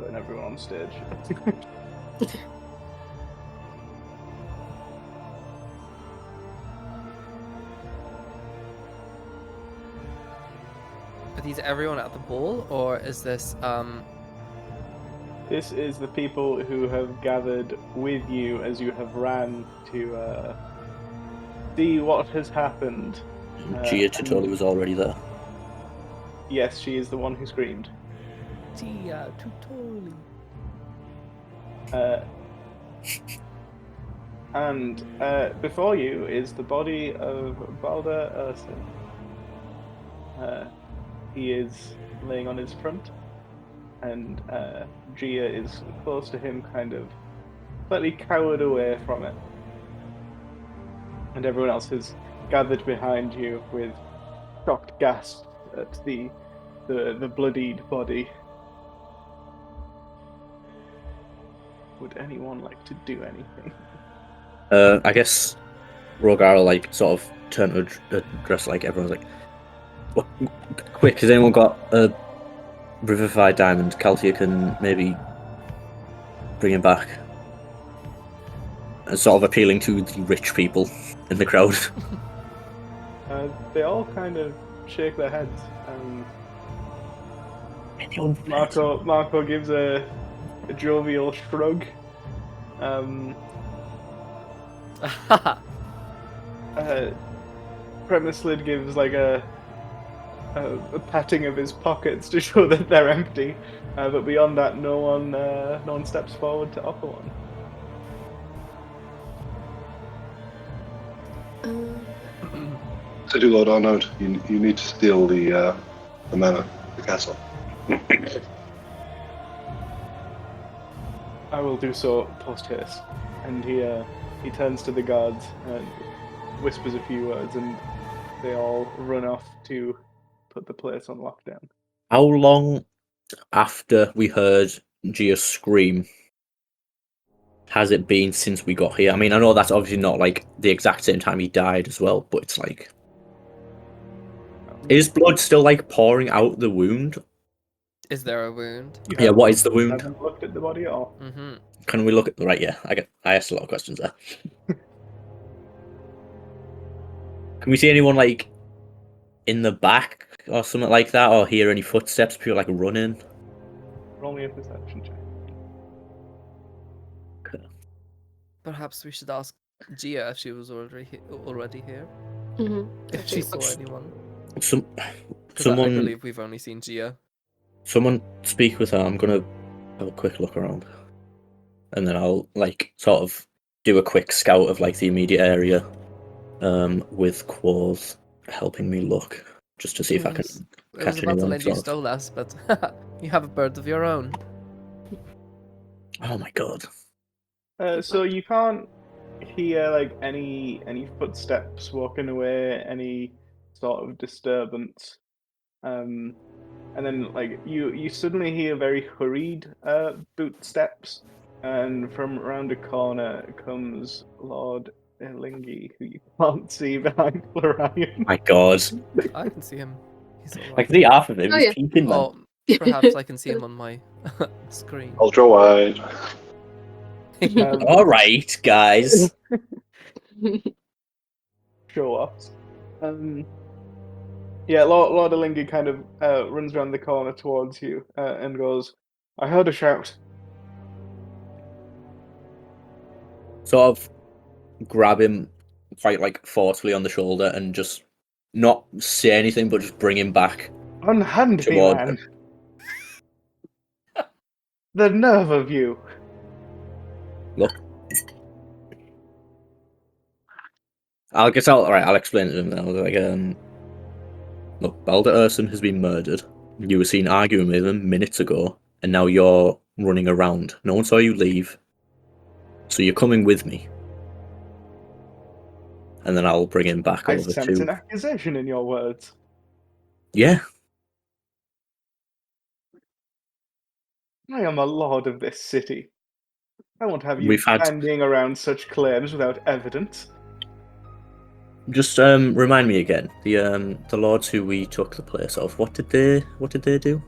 putting everyone on stage. Are these everyone at the ball, or is this This is the people who have gathered with you as you have ran to see what has happened. Gia Totoli was already there. Yes, she is the one who screamed. Tia Tutoli? And before you is the body of Balder Urson. He is laying on his front, and Gia is close to him, kind of slightly cowered away from it. And everyone else has gathered behind you with shocked gasps at the bloodied body. Would anyone like to do anything? I guess Rogar will like sort of turn to address like everyone's like, "What? Quick! Has anyone got a revivified diamond? Calthea can maybe bring him back." And sort of appealing to the rich people in the crowd. They all kind of shake their heads. Marco gives a jovial shrug. Premislid gives like a patting of his pockets to show that they're empty, but beyond that, no one steps forward to offer one. To do Lord Arnold, you need to steal the manor, the castle. I will do so post haste. And he turns to the guards and whispers a few words, and they all run off to put the place on lockdown. How long after we heard Gia scream has it been since we got here? I mean, I know that's obviously not like the exact same time he died as well, but it's like, is blood still like pouring out the wound? Is there a wound? Yeah, what is the wound? Haven't looked at the body at all. Mm-hmm. Can we look at right? Yeah, I asked a lot of questions there. Can we see anyone like in the back or something like that, or hear any footsteps? People like running. Roll me a perception check. Okay. Perhaps we should ask Gia if she was already here. Mm-hmm. If she saw anyone. Someone. I believe we've only seen Gia. Someone speak with her. I'm gonna have a quick look around, and then I'll like sort of do a quick scout of like the immediate area, with Quoth helping me look just to see if I can I was catch about to anyone. let you Sort of. stole us, but you have a bird of your own. Oh my god! So you can't hear like any footsteps walking away, any sort of disturbance. And then like you suddenly hear very hurried boot steps, and from around a corner comes Lord Elingi, who you can't see behind Florian. My god! I can see him. He's all I right. can see half of him. Oh, He's yeah. peeping, man. Oh, perhaps I can see him on my screen. Ultra wide. All right, guys. Show offs. Yeah, Lord Elingi kind of runs around the corner towards you and goes, "I heard a shout." Sort of grab him quite like forcefully on the shoulder and just not say anything, but just bring him back. Unhand me, Toward man! The nerve of you! Look. I'll explain it to him then. I was like, look, Balder Urson has been murdered. You were seen arguing with him minutes ago, and now you're running around. No one saw you leave. So you're coming with me. And then I'll bring him back I over sense to... an accusation in your words. Yeah. I am a lord of this city. I won't have you We've had- bandying around such claims without evidence. Just remind me again, the lords who we took the place of, what did they do?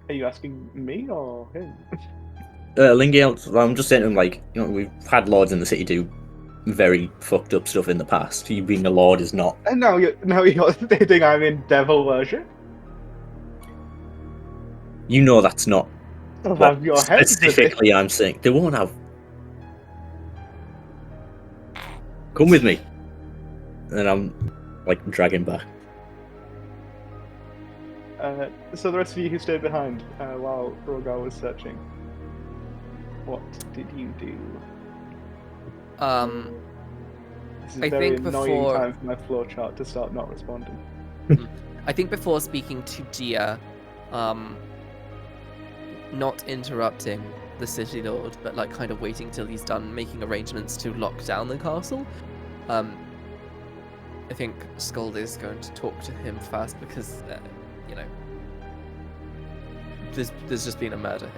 Are you asking me or him? Lingy, I'm just saying to him, like, you know, we've had lords in the city do very fucked up stuff in the past. You being a lord is not. And now you're stating I'm in devil worship. You know that's not I'll what have your head today. specifically I'm saying. They won't have. Come with me. And I'm, like, dragging back. So the rest of you who stayed behind while Rogar was searching, what did you do? This is I very think annoying before- time for my flowchart to start not responding. I think before speaking to Gia, not interrupting the city lord, but like kind of waiting till he's done making arrangements to lock down the castle. I think Skuld is going to talk to him first because, you know, there's just been a murder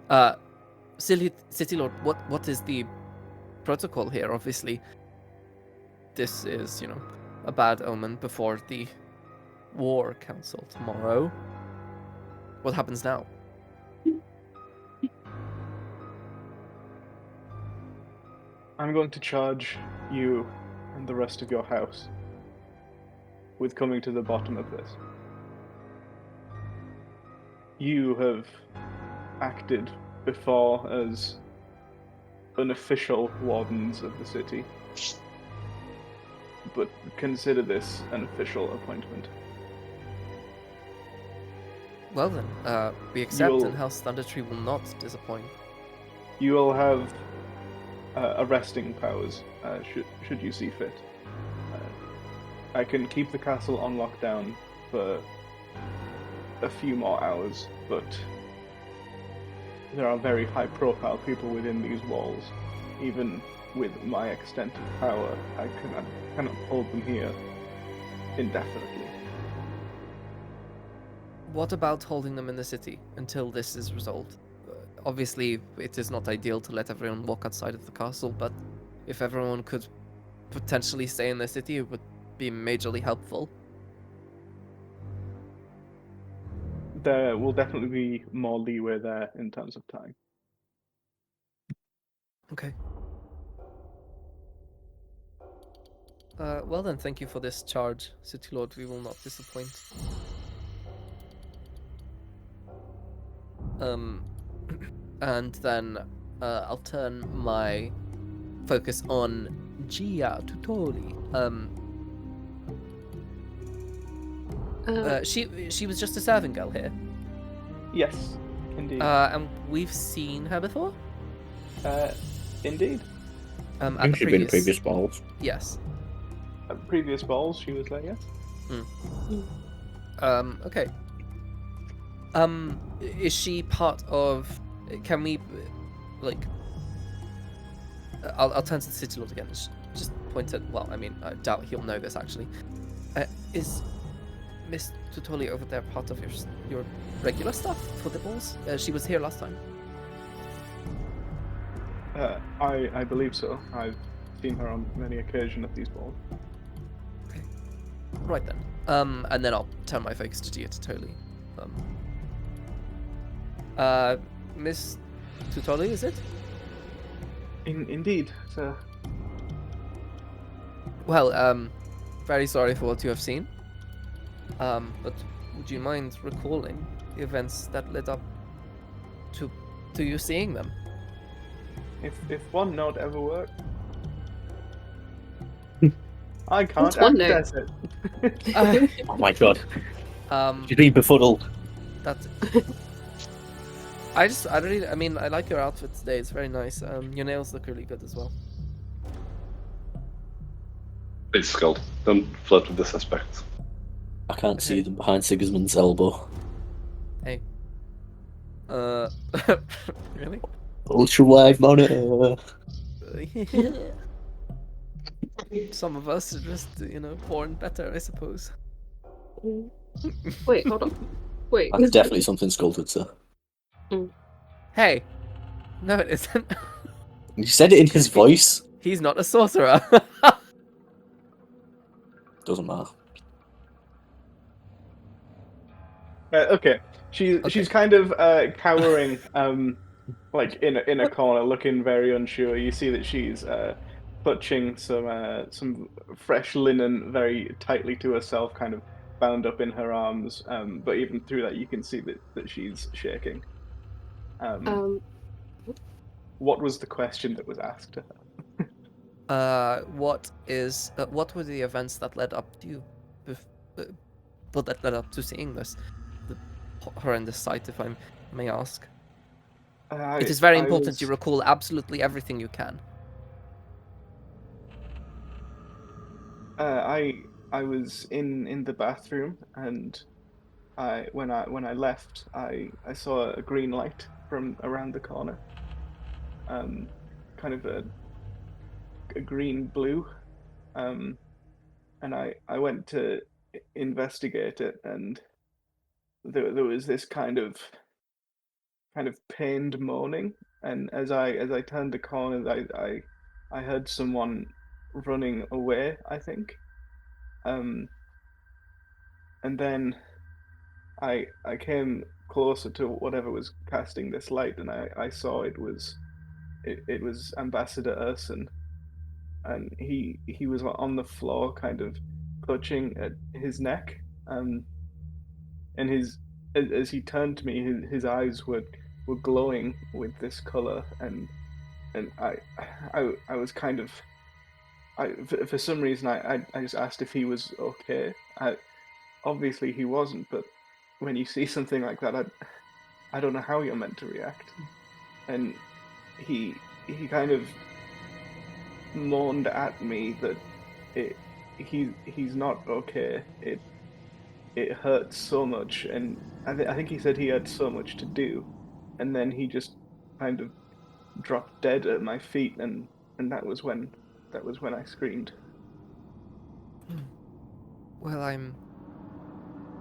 here. City lord, what is the protocol here? Obviously, this is, you know, a bad omen before the war council tomorrow. What happens now? I'm going to charge you and the rest of your house with coming to the bottom of this. You have acted before as unofficial wardens of the city, but consider this an official appointment. Well then, we accept, You'll- and House Thundertree will not disappoint. You will have arresting powers should you see fit. I can keep the castle on lockdown for a few more hours, but there are very high-profile people within these walls. Even with my extent of power, I cannot hold them here indefinitely. What about holding them in the city until this is resolved? Obviously, it is not ideal to let everyone walk outside of the castle, but if everyone could potentially stay in the city, it would be majorly helpful. There will definitely be more leeway there in terms of time. Okay. Well then, thank you for this charge, City Lord. We will not disappoint. And then I'll turn my focus on Gia Tutori. She was just a serving girl here, Yes, indeed. and we've seen her before. Indeed. I At think the she'd been in previous balls. Yes. At previous balls, she was there, yes. Okay. Is she part of? Can we, like? I'll turn to the City Lord again. Just point at. Well, I mean, I doubt he'll know this actually. Is Miss Tutoli over there part of your regular stuff for the balls? She was here last time. I believe so. I've seen her on many occasions at these balls. Okay. Right then. And then I'll turn my focus to Gia Tutoli. Miss Tutoli, is it? Indeed, sir. Well, very sorry for what you have seen. But would you mind recalling the events that led up to you seeing them? If one note ever worked, I can't What's one access it. Oh my god, Um, she's been befuddled. That's. I mean, I like your outfit today. It's very nice. Your nails look really good as well. Please, Skuld, don't flirt with the suspects. I can't see them behind Sigismund's elbow. Hey. Really? Ultra wide monitor. Some of us are just, born better, I suppose. Wait, hold on. Wait. That's definitely something Skuld would say. Hey! No, it isn't. You said it in his voice. He's not a sorcerer. Doesn't matter. Okay, she's Okay. kind of cowering, like in a What? corner, looking very unsure. You see that she's clutching some fresh linen very tightly to herself, kind of bound up in her arms. But even through that, you can see that she's shaking. Um, What was the question that was asked to her? What were the events that led up to you, that led up to seeing this, the horrendous sight, if I may ask? It is very I important you was recall absolutely everything you can. I was in the bathroom, and when I left, I saw a green light from around the corner, um, kind of a green blue, um, and I went to investigate it, and there was this kind of pained moaning, and as I turned the corner, I heard someone running away, I think, um, and then I came closer to whatever was casting this light, and I saw it was Ambassador Urson, and he was on the floor, kind of clutching at his neck, um, and as he turned to me, his eyes were glowing with this color, and I was kind of for some reason I just asked if he was okay. Obviously he wasn't, but when you see something like that, I don't know how you're meant to react. And he kind of moaned at me that he's not okay. It hurts so much, and I think he said he had so much to do, and then he just kind of dropped dead at my feet, and that was when I screamed. Well, I'm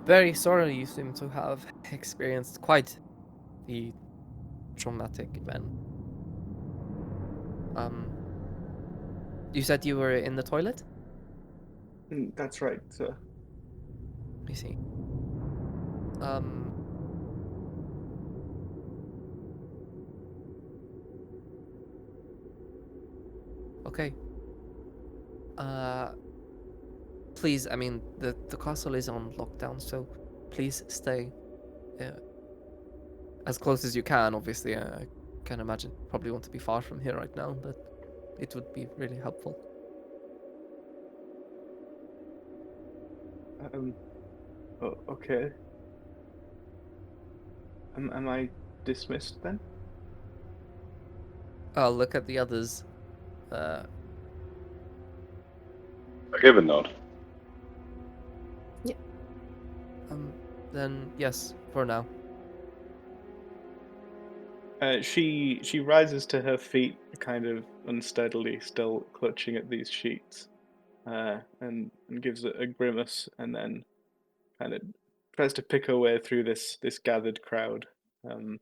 very sorry you seem to have experienced quite the traumatic event. You said you were in the toilet? That's right, sir. I see. Um, okay. Please, I mean, the castle is on lockdown, so please stay as close as you can. Obviously, I can imagine you probably want to be far from here right now, but it would be really helpful. Okay. Am I dismissed then? I'll look at the others. I give a nod. Then yes, for now. She rises to her feet, kind of unsteadily, still clutching at these sheets, and gives a grimace, and then kind of tries to pick her way through this gathered crowd, um,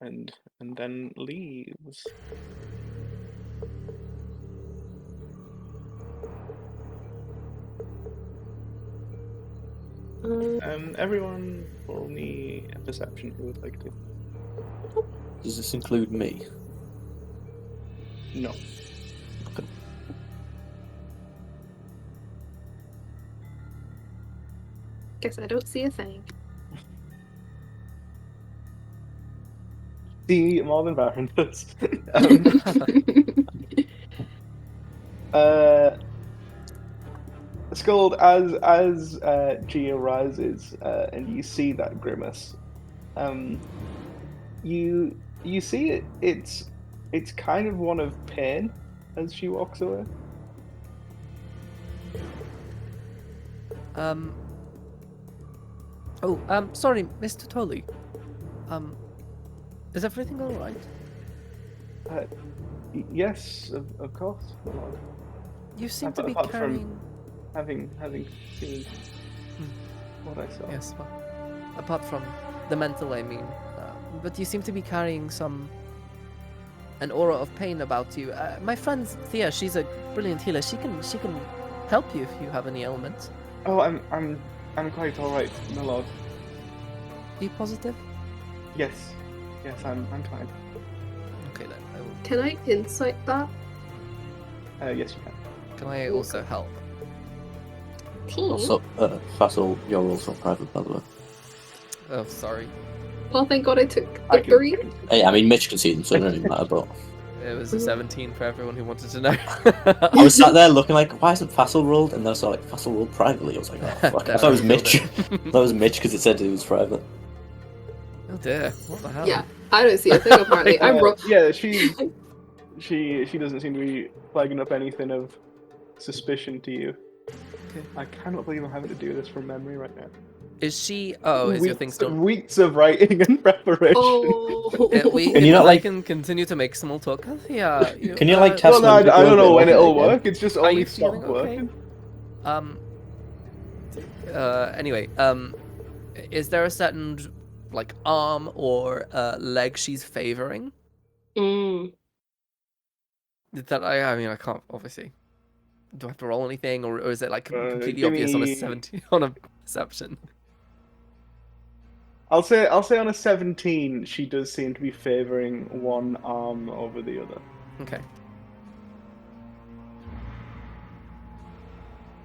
and then leaves. Everyone, roll me a perception who would like to. Does this include me? No. guess I don't see a thing. See more than Baron does. Scold, as Gia rises, and you see that grimace, you see it's kind of one of pain as she walks away. Sorry, Mr. Tully. Is everything all right? Yes, of course. You seem to be Apart from carrying. having seen what I saw. Yes, well, apart from the mental, I mean. But you seem to be carrying an aura of pain about you. My friend Thea, she's a brilliant healer. She can help you if you have any ailments. Oh, I'm quite all right, my lord. Are you positive? Yes. Yes, I'm fine. Okay then. I will... Can I insight that? Yes, you can. Can I also help? Team? Also, Fassel, you're also private, by the way. Oh, sorry. Well, thank God I took I the can- 3. Hey, I mean, Mitch can see them, so it doesn't really matter, but... It was a 17 for everyone who wanted to know. I was sat there looking like, why isn't Fassel rolled? And then I saw like, Fassel rolled privately. I was like, oh, fuck. I thought it was Mitch. I thought it was Mitch because it said it was private. Oh dear, what the hell? Yeah, I don't see a thing apparently. I'm Yeah, she doesn't seem to be flagging up anything of suspicion to you. Okay. I cannot believe I'm having to do this from memory right now. Is she... Oh, is your thing still... Weeks of writing and preparation. Oh. Can you not, I like- can continue to make small talk. Yeah. Can you, like, test Well, no, I when people don't are know a when bit it'll off again? work. It's just Are only you feeling stopped okay? working. Anyway, is there a certain, like, arm or leg she's favoring? Mm. That I mean, I can't, obviously. Do I have to roll anything, or is it, like, completely give obvious on a me- 17, on a perception? I'll say on a 17, she does seem to be favoring one arm over the other. Okay.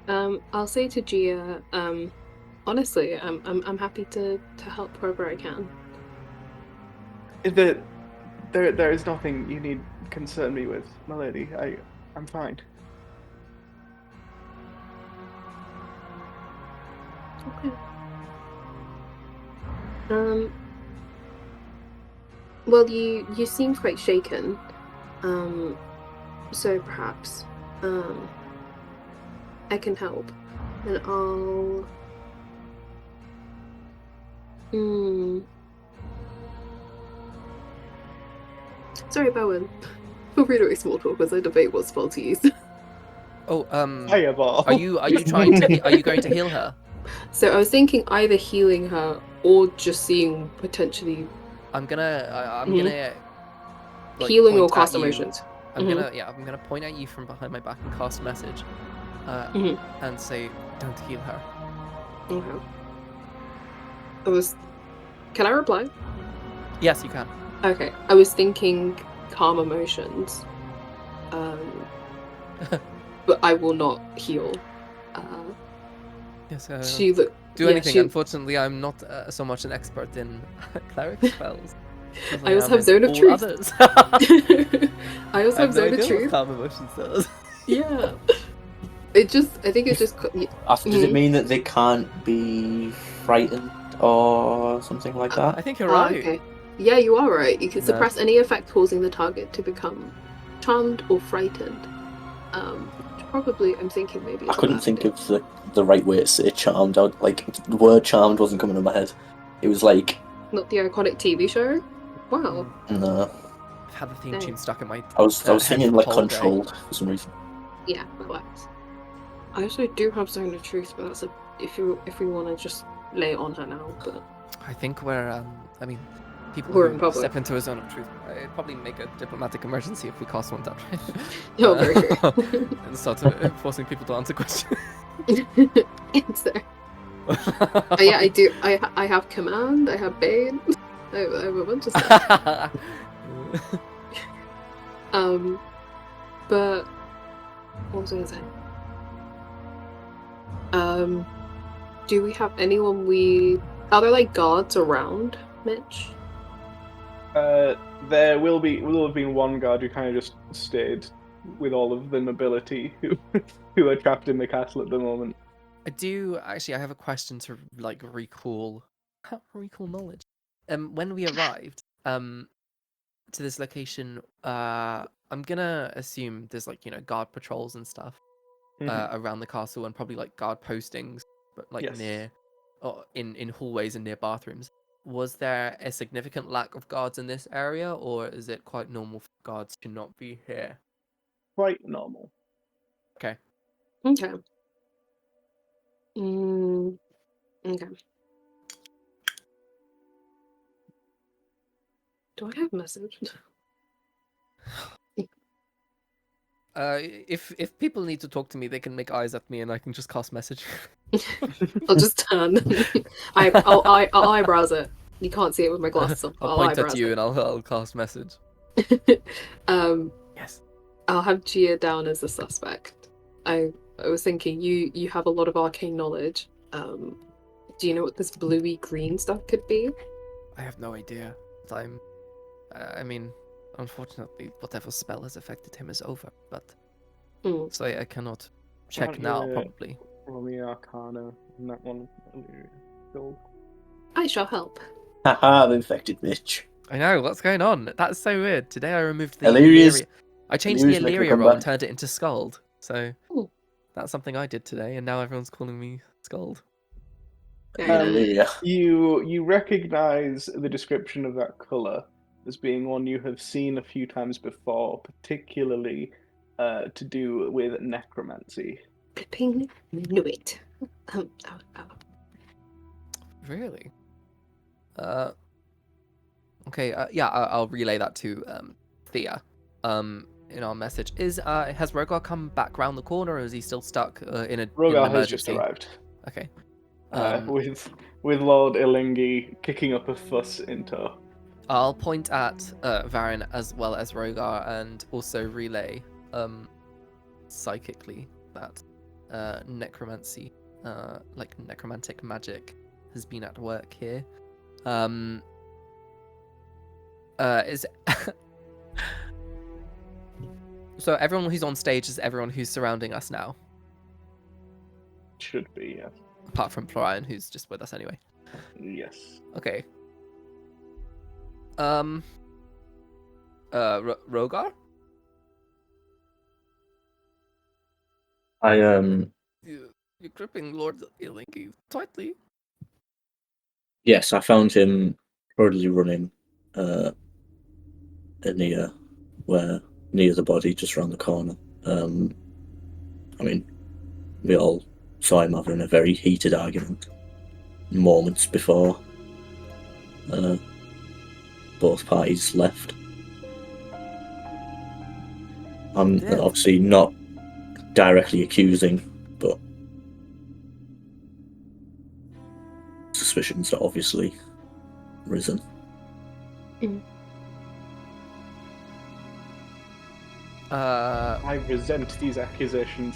I'll say to Gia, honestly, I'm happy to help wherever I can. There is nothing you need concern me with, my lady. I'm fine. Okay. Well, you seem quite shaken. So perhaps, I can help, and I'll. Sorry, Bowen. Feel free to make small talk as I debate what spell to use. Oh, Fireball. are you trying to, are you going to heal her? So I was thinking either healing her or just seeing potentially I'm gonna, like, healing or point at cast you. emotions. I'm gonna point at you from behind my back and cast message, and say, "Don't heal her." Okay. Can I reply? Yes, you can. Okay. I was thinking calm emotions. But I will not heal. Yes. She look. Do yeah, anything. she- Unfortunately, I'm not so much an expert in cleric spells. as I also am have in Zone of all Truth. others. I also have no Zone of idea what Truth. calm emotions does. Yeah. I think it just. Does it mean that they can't be frightened or something like that? I think you're right. Okay. Yeah, you are right. You can No. suppress any effect causing the target to become charmed or frightened. Probably, I'm thinking maybe. I it's couldn't a think bad of the right way to say charmed. The word charmed wasn't coming to my head. It was like, Not the iconic TV show. Wow. no. I've had the theme No. tune stuck in my. I was head thinking for like the whole day. controlled for some reason. Yeah, that works. I also do have Zone of Truth, but that's if we want to just lay it on her now. But I think we're. I mean, people We're who in public. step into a zone of truth. It'd probably make a diplomatic emergency if we cast one that way. Oh, very true. And start forcing people to answer questions. Answer. Yeah, I do. I have command. I have bane. I have a bunch of stuff. But what was I gonna say? Do we have anyone are there like guards around, Mitch? There will have been one guard who kind of just stayed with all of the nobility who are trapped in the castle at the moment. I do actually. I have a question to like recall knowledge. When we arrived to this location, I'm gonna assume there's like guard patrols and stuff around the castle and probably like guard postings, but like Yes. near or in hallways and near bathrooms. Was there a significant lack of guards in this area, or is it quite normal for guards to not be here? Quite normal. Okay. Okay. Okay. Do I have message? If people need to talk to me, they can make eyes at me, and I can just cast message. I'll just turn. I'll eyebrows it. You can't see it with my glasses on. I'll point at you and I'll cast message. Yes. I'll have Gia down as a suspect. I was thinking you have a lot of arcane knowledge. Do you know what this bluey green stuff could be? I have no idea. I mean, unfortunately, whatever spell has affected him is over. But so I cannot check Can't now. you, Probably. Roll me Arcana in that one. Gold. I shall help. Haha, the infected Mitch. I know what's going on. That's so weird. Today I removed the Illyria's- Illyria. I changed the Illyria's making a Illyria roll and comeback. turned it into Scald. So Ooh. that's something I did today, and now everyone's calling me Scald. Very nice. Illyria. You recognize the description of that color as being one you have seen a few times before, particularly to do with necromancy. Flipping knew it. Really? Okay. Yeah, I'll relay that to Thea. In our message, has Rogar come back round the corner, or is he still stuck in an Rogar emergency? has just arrived. Okay. With Lord Ilingi kicking up a fuss in tow. I'll point at Varen as well as Rogar, and also relay psychically that necromancy, like necromantic magic, has been at work here. Is so everyone who's on stage is everyone who's surrounding us now, Should be, yes. apart from Florian, who's just with us anyway. Yes. Okay. Rogar? You're gripping Lord Ilingi tightly. Yes, I found him hurriedly running near the body, just around the corner. I mean, we all saw him having a very heated argument moments before both parties left. I'm Dead. obviously not directly accusing, but suspicions are obviously risen. I resent these accusations.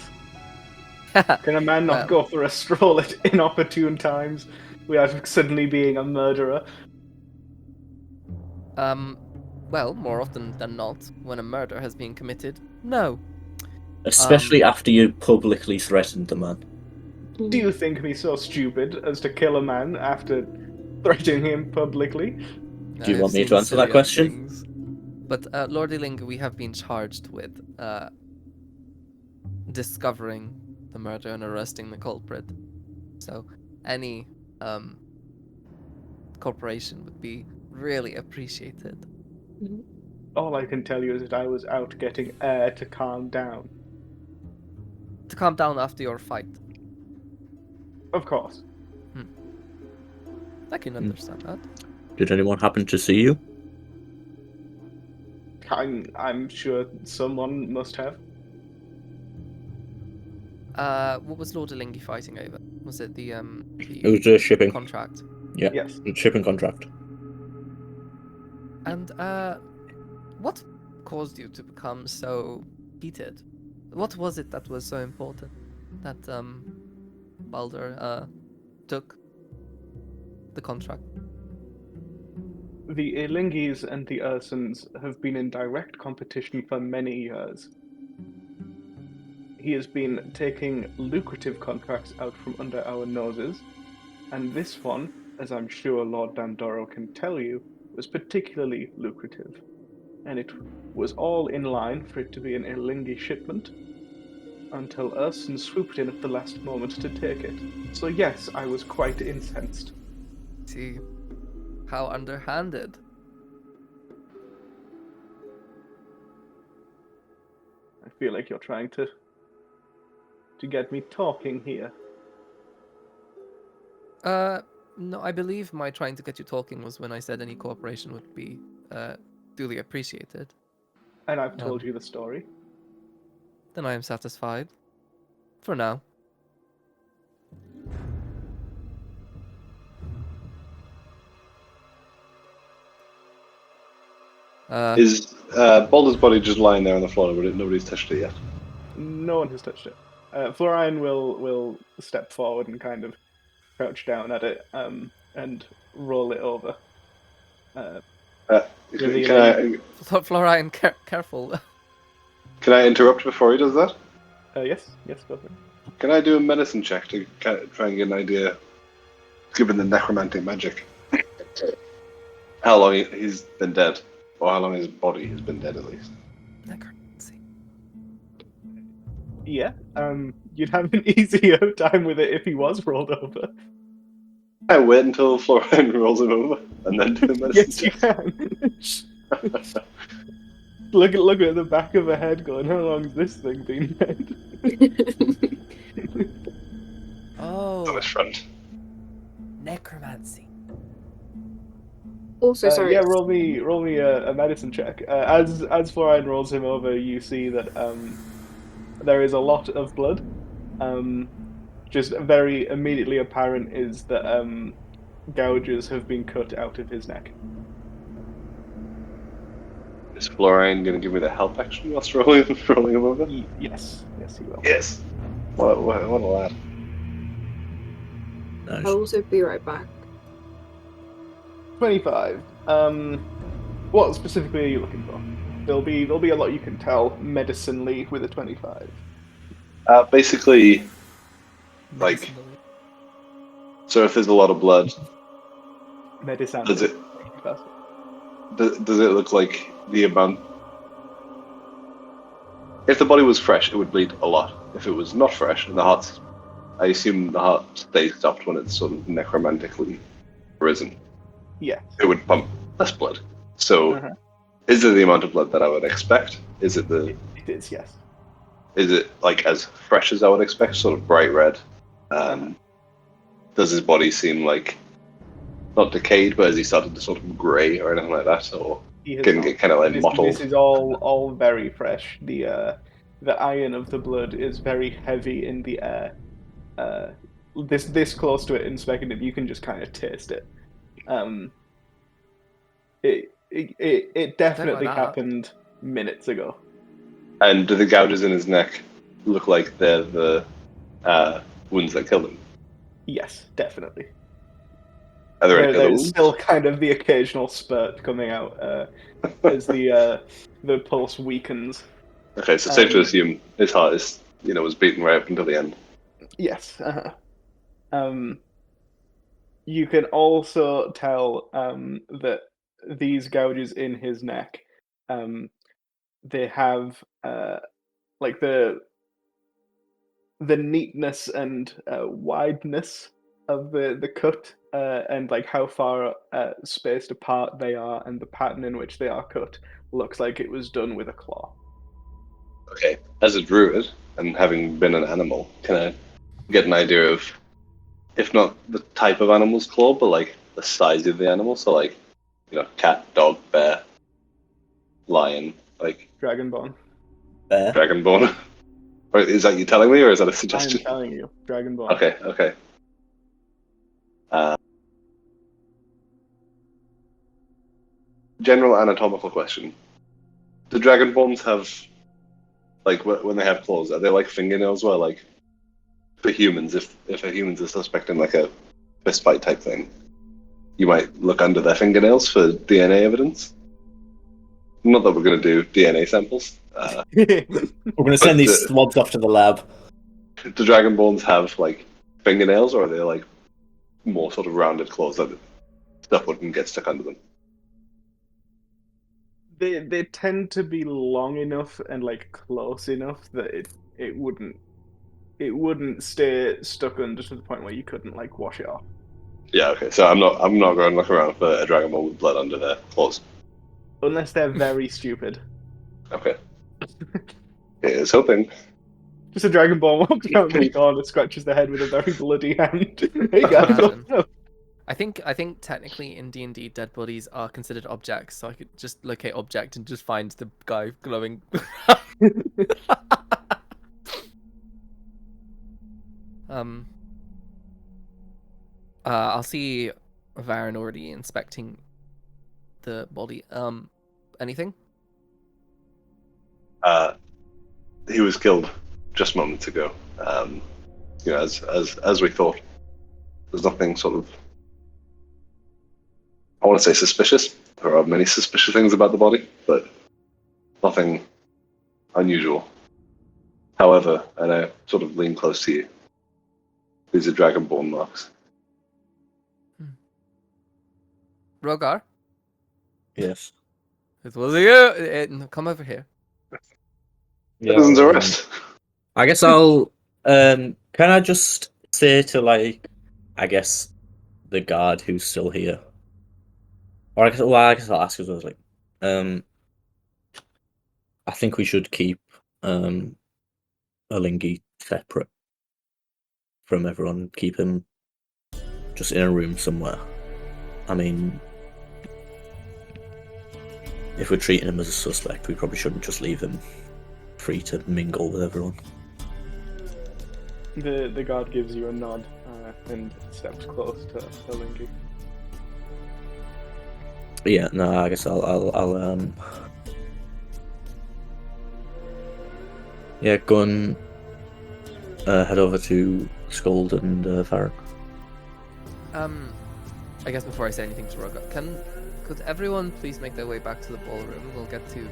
Can a man not go for a stroll at inopportune times without suddenly being a murderer? Well, more often than not, when a murder has been committed, no. Especially after you publicly threatened the man. Do you think me so stupid as to kill a man after threatening him publicly? Do you I've want me to seen answer that sillier question? things. But Lord Ilinga, we have been charged with discovering the murder and arresting the culprit. So any cooperation would be really appreciated. All I can tell you is that I was out getting air to calm down. To calm down after your fight. Of course. I can understand that. Did anyone happen to see you? I'm sure someone must have. What was Lord Ilingi fighting over? Was it the It was a shipping contract? Yeah, Yes. shipping contract. And what caused you to become so heated? What was it that was so important that Baldur took the contract? The Ilingis and the Ursons have been in direct competition for many years. He has been taking lucrative contracts out from under our noses, and this one, as I'm sure Lord Dandoro can tell you, was particularly lucrative. And it was all in line for it to be an Ilingi shipment, until Urson swooped in at the last moment to take it. So yes, I was quite incensed. See how underhanded. I feel like you're trying to get me talking here. No, I believe my trying to get you talking was when I said any cooperation would be duly appreciated. And I've told you the story. Then I am satisfied. For now. Is Balder's body just lying there on the floor? But nobody's touched it yet. No one has touched it. Florine will step forward and kind of crouch down at it and roll it over. Can Florian, careful. I interrupt before he does that? Yes, go for it. Can I do a medicine check to try and get an idea, given the necromantic magic, how long he's been dead, or how long his body has been dead at least? Necromancy. Yeah, you'd have an easier time with it if he was rolled over. I wait until Florian rolls him over and then do the medicine Yes, you check. can. Look at the back of her head, going, "How long has this thing been dead?" On Oh, his front. necromancy. Also, sorry. Yeah, roll me a medicine check. As Florine rolls him over, you see that there is a lot of blood. Just very immediately apparent is that gouges have been cut out of his neck. Is Florian going to give me the help action whilst rolling him over? Yes, he will. Yes. What a lad. Nice. I'll also be right back. 25. What specifically are you looking for? There'll be a lot you can tell medicinally with a 25. Basically, like, Medicinally. so if there's a lot of blood, Medicine. does it look like the amount? If the body was fresh, it would bleed a lot. If it was not fresh, and I assume the heart stays stopped when it's sort of necromantically risen. Yeah. It would pump less blood. So, is it the amount of blood that I would expect? Is it It is, yes. Is it like as fresh as I would expect, sort of bright red? Does his body seem like not decayed, but has he started to sort of grey or anything like that, or can get kind of like mottled? This is all very fresh. The iron of the blood is very heavy in the air. This close to it in speculative, you can just kind of taste it. It definitely that. happened minutes ago. And do the gouges in his neck look like they're the wounds that killed him? Yes, definitely. Are there any other There's wounds? still kind of the occasional spurt coming out as the pulse weakens. Okay, so safe to assume his heart is, was beating right up until the end. Yes. You can also tell that these gouges in his neck, they have like the neatness and wideness of the cut, and like how far spaced apart they are, and the pattern in which they are cut looks like it was done with a claw. Okay, as a druid, and having been an animal, can I get an idea of, if not the type of animal's claw, but like the size of the animal? So like, cat, dog, bear, lion, like Dragonborn. Bear. dragonborn. Or is that you telling me, or is that a I'm suggestion? telling you, Dragonborn. Okay. General anatomical question: do dragonborns have, like, when they have claws, are they like fingernails? Where, like, for humans, if a human's a suspect in like a fist fight type thing, you might look under their fingernails for DNA evidence. Not that we're going to do DNA samples. We're going to send these swabs off to the lab. Do dragonborns have like fingernails, or are they like more sort of rounded claws that stuff wouldn't get stuck under them? They tend to be long enough and like close enough that it wouldn't stay stuck under to the point where you couldn't like wash it off. Yeah, okay. So I'm not going to look around for a dragonborn with blood under their claws. Unless they're very stupid. Okay. Here's hoping. Just a Dragonborn walks around the corner, scratches the head with a very bloody hand. Hey guys, Imagine. what's up? I think technically in D&D dead bodies are considered objects, so I could just locate object and just find the guy glowing. I'll see Varen already inspecting the body. anything? He was killed just moments ago. As we thought. There's nothing sort of, I want to say suspicious. There are many suspicious things about the body, but nothing unusual. However, and I sort of lean close to you, these are dragonborn marks. Rogar, Yes. it was you. No, come over here. Citizen's arrest. I guess I'll. Can I just say to I guess the guard who's still here, or I guess I'll ask as well. I think we should keep Olingi separate from everyone. Keep him just in a room somewhere. I mean, if we're treating him as a suspect, we probably shouldn't just leave him free to mingle with everyone. The guard gives you a nod and steps close to Olingi. Yeah, no, I guess I'll go and head over to Scold and Farron. I guess before I say anything to Rogar, could everyone please make their way back to the ballroom? We'll get to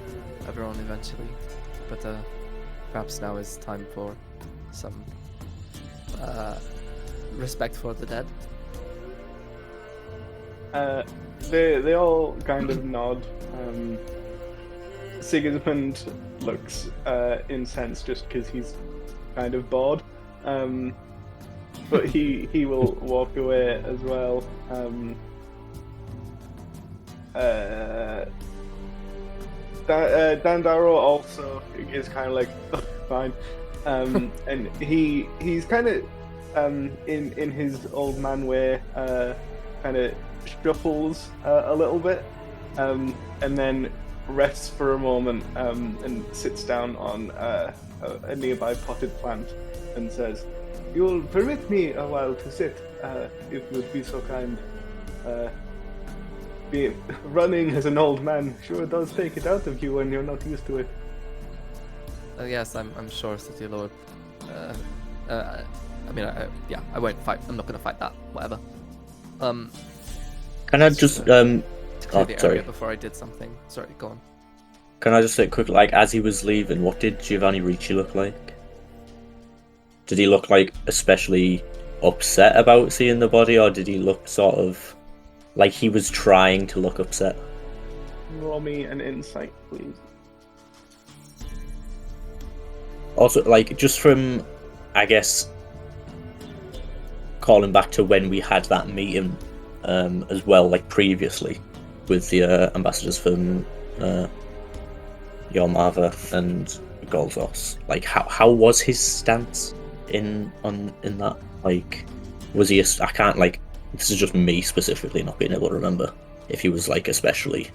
everyone eventually, but perhaps now is time for some respect for the dead. They all kind of nod. Sigismund looks incensed just because he's kind of bored. But he will walk away as well. Dandaro also is kind of like fine, and he's kind of in his old man way, kind of shuffles a little bit, and then rests for a moment and sits down on a nearby potted plant and says, "You'll permit me a while to sit, if you would be so kind. Running as an old man sure does take it out of you when you're not used to it." Yes, I'm sure, City Lord. I mean, I won't fight. I'm not going to fight that. Whatever. Can I just sorry. Before I did something. Sorry, go on. Can I just say quick, as he was leaving, what did Giovanni Ricci look like? Did he look especially upset about seeing the body, or did he look sort of like he was trying to look upset? Roll me an insight, please. Also, just from, I guess, calling back to when we had that meeting as well, previously with the ambassadors from Yormava and Golzos. How was his stance in that? Was he? I can't This is just me specifically not being able to remember if he was especially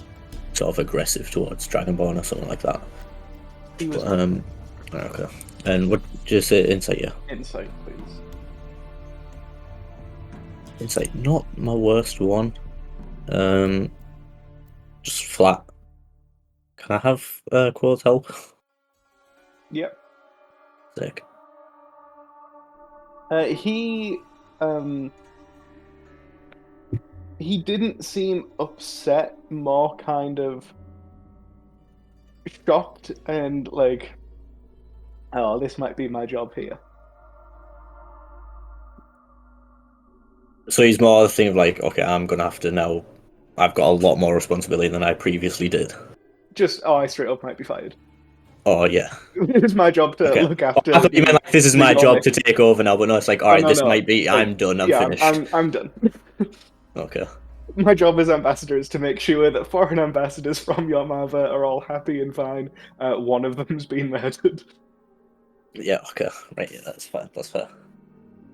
sort of aggressive towards Dragonborn or something like that. He was. Okay. And what did you say? Insight, yeah. Insight, please. Insight, not my worst one. Just flat. Can I have Quote's help? Yep. Sick. He didn't seem upset, more kind of shocked and oh, this might be my job here. So he's more the thing of okay, I'm gonna have to now. I've got a lot more responsibility than I previously did. I straight up might be fired. Oh yeah. It's my job to look after. I thought you meant this is my job to take over now, but no, it's alright, this might be. I'm done. I'm finished. I'm done. Okay. My job as ambassador is to make sure that foreign ambassadors from Yormava are all happy and fine. One of them's been murdered. Yeah. Okay. Right. Yeah. That's fine. That's fair.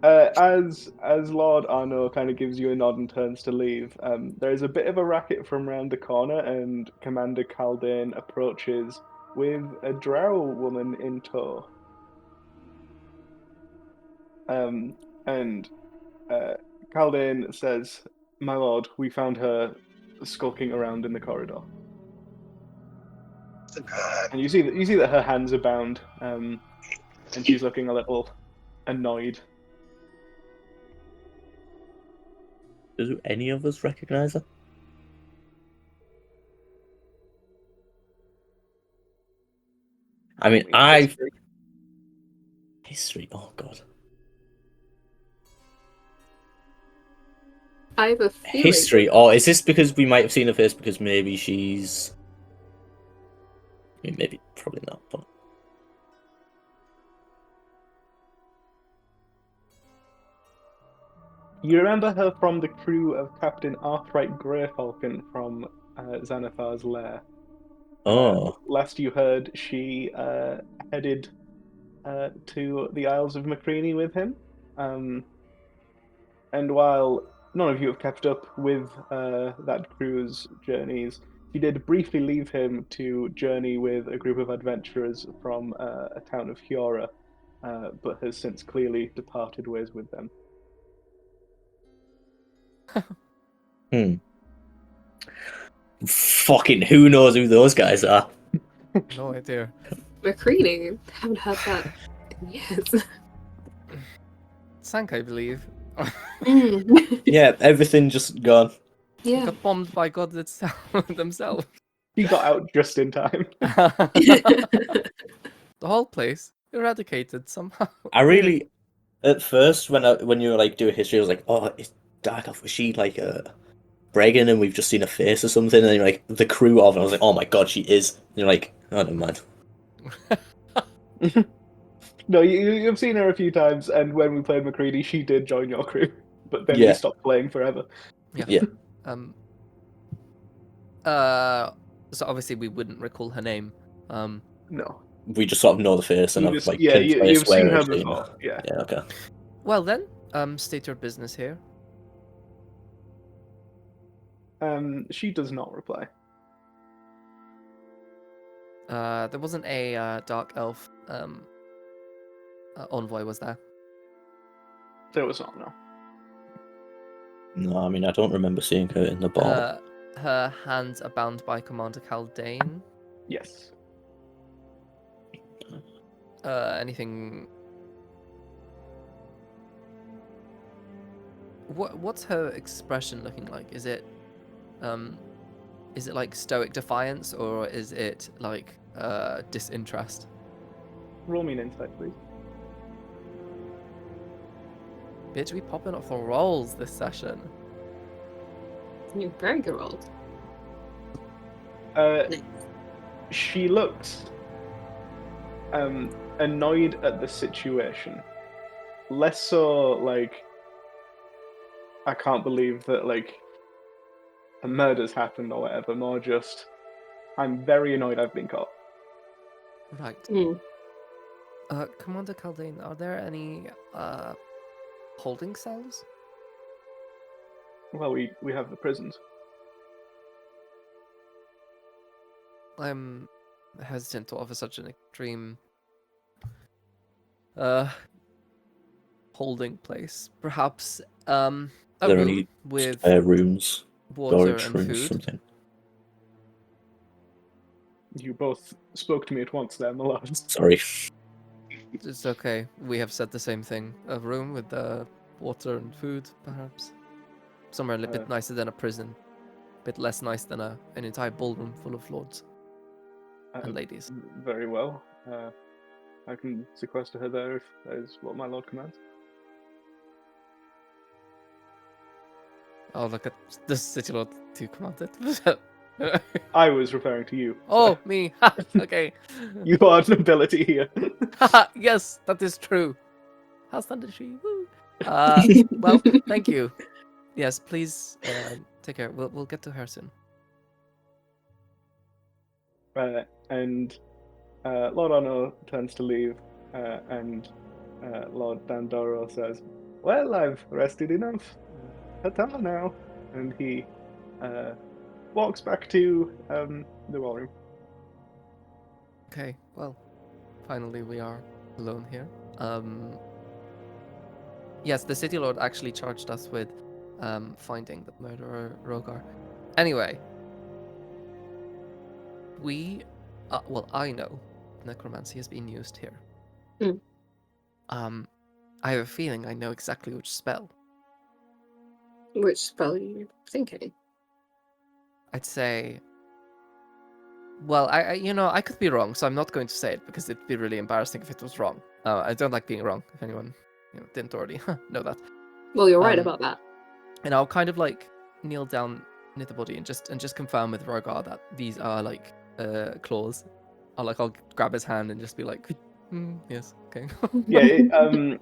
As Lord Arno kind of gives you a nod and turns to leave, there's a bit of a racket from round the corner, and Commander Caldane approaches with a drow woman in tow. And Caldane says, "My lord, we found her skulking around in the corridor." And you see that her hands are bound, and she's looking a little annoyed. Do any of us recognize her? I mean, history. Oh god. I have a feeling. History, or is this because we might have seen her face because maybe she's... I mean, maybe, probably not, but... You remember her from the crew of Captain Arthright Greyfalcon from Xanathar's lair. Oh. Last you heard, she headed to the Isles of Macreany with him. And while none of you have kept up with that crew's journeys, she did briefly leave him to journey with a group of adventurers from a town of Hiora, but has since clearly departed ways with them. Fucking who knows who those guys are? No idea. Macreany. Haven't heard that in years. Sank, I believe. Yeah, everything just gone. Yeah. Got bombed by God itself themselves. He got out just in time. The whole place eradicated somehow. I really, at first, when you were like doing history, I was like, oh, it's dark elf. Was she like Bregan and we've just seen a face or something? And then you're like, the crew of, and I was like, oh my god, she is. And you're like, oh, never mind. No, you've seen her a few times, and when we played Macready, she did join your crew, but then we Yeah. stopped playing forever. Yeah. So obviously we wouldn't recall her name. No. We just sort of know the face and You I've just- like yeah, can place you've where seen her I've seen before. Yeah. Yeah, okay. Well then, state your business here. She does not reply. There wasn't a dark elf envoy, was there? There was not, no. No, I mean I don't remember seeing her in the ball. Her hands are bound by Commander Caldane. Yes. Anything? What's her expression looking like? Is it like stoic defiance, or is it like disinterest? Roll me an insight, please. Bitch, we popping up for rolls this session. You're very good rolled. She looks annoyed at the situation. Less so like, I can't believe that like a murder's happened or whatever, more just, I'm very annoyed I've been caught. Right. Mm. Commander Caldane, are there any holding cells? Well, we have the prisons. I'm hesitant to offer such an extreme holding place. Perhaps a Are there room any with spare rooms, water storage and rooms, food. something? You both spoke to me at once there, my lords. Sorry. It's okay. We have said the same thing. A room with water and food, perhaps. Somewhere a little bit nicer than a prison. A bit less nice than an entire ballroom full of lords and ladies. Very well. I can sequester her there if that is what my lord commands. Oh, look at the city lord to command it. I was referring to you. Oh, me. Ha, okay. You are an ability here. Yes, that is true. How's she? Woo. Well, thank you. Yes, please take care. We'll get to her soon. And Lord Ono turns to leave, and Lord Dandoro says, "Well, I've rested enough. Ta-ta now." And he walks back to the ballroom. Okay, well, finally we are alone here. Yes, the city lord actually charged us with finding the murderer Rogar. Anyway, we well, I know necromancy has been used here. Mm. I have a feeling I know exactly which spell. Which spell are you thinking? I'd say. Well, I could be wrong, so I'm not going to say it because it'd be really embarrassing if it was wrong. I don't like being wrong. If anyone, didn't already know that. Well, you're right Um, about that. And I'll kind of like kneel down near the body and just confirm with Rogar that these are like claws. I'll grab his hand and just be like, yes, okay. Yeah,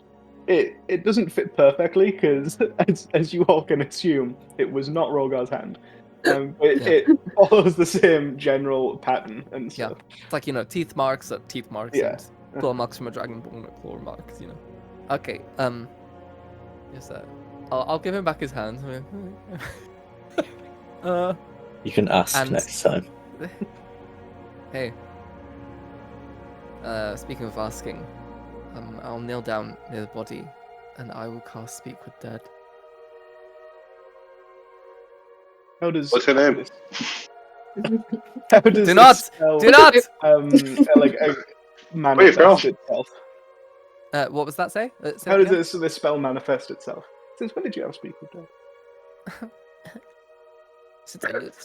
it doesn't fit perfectly because, as you all can assume, it was not Rogar's hand. But Yeah. it follows the same general pattern and Yeah. stuff. It's like, teeth marks are teeth marks Yeah. and claw marks from a dragonborn are claw marks, Okay, yes, I'll give him back his hand. You can ask And- next time. Hey. Speaking of asking, I'll kneel down near the body and I will cast Speak with Dead. How does What's her name? How does Do not! this spell, Do not! manifest itself? What was that say? Say How it does again? this spell manifest itself? Since when did you have Speak with Dead?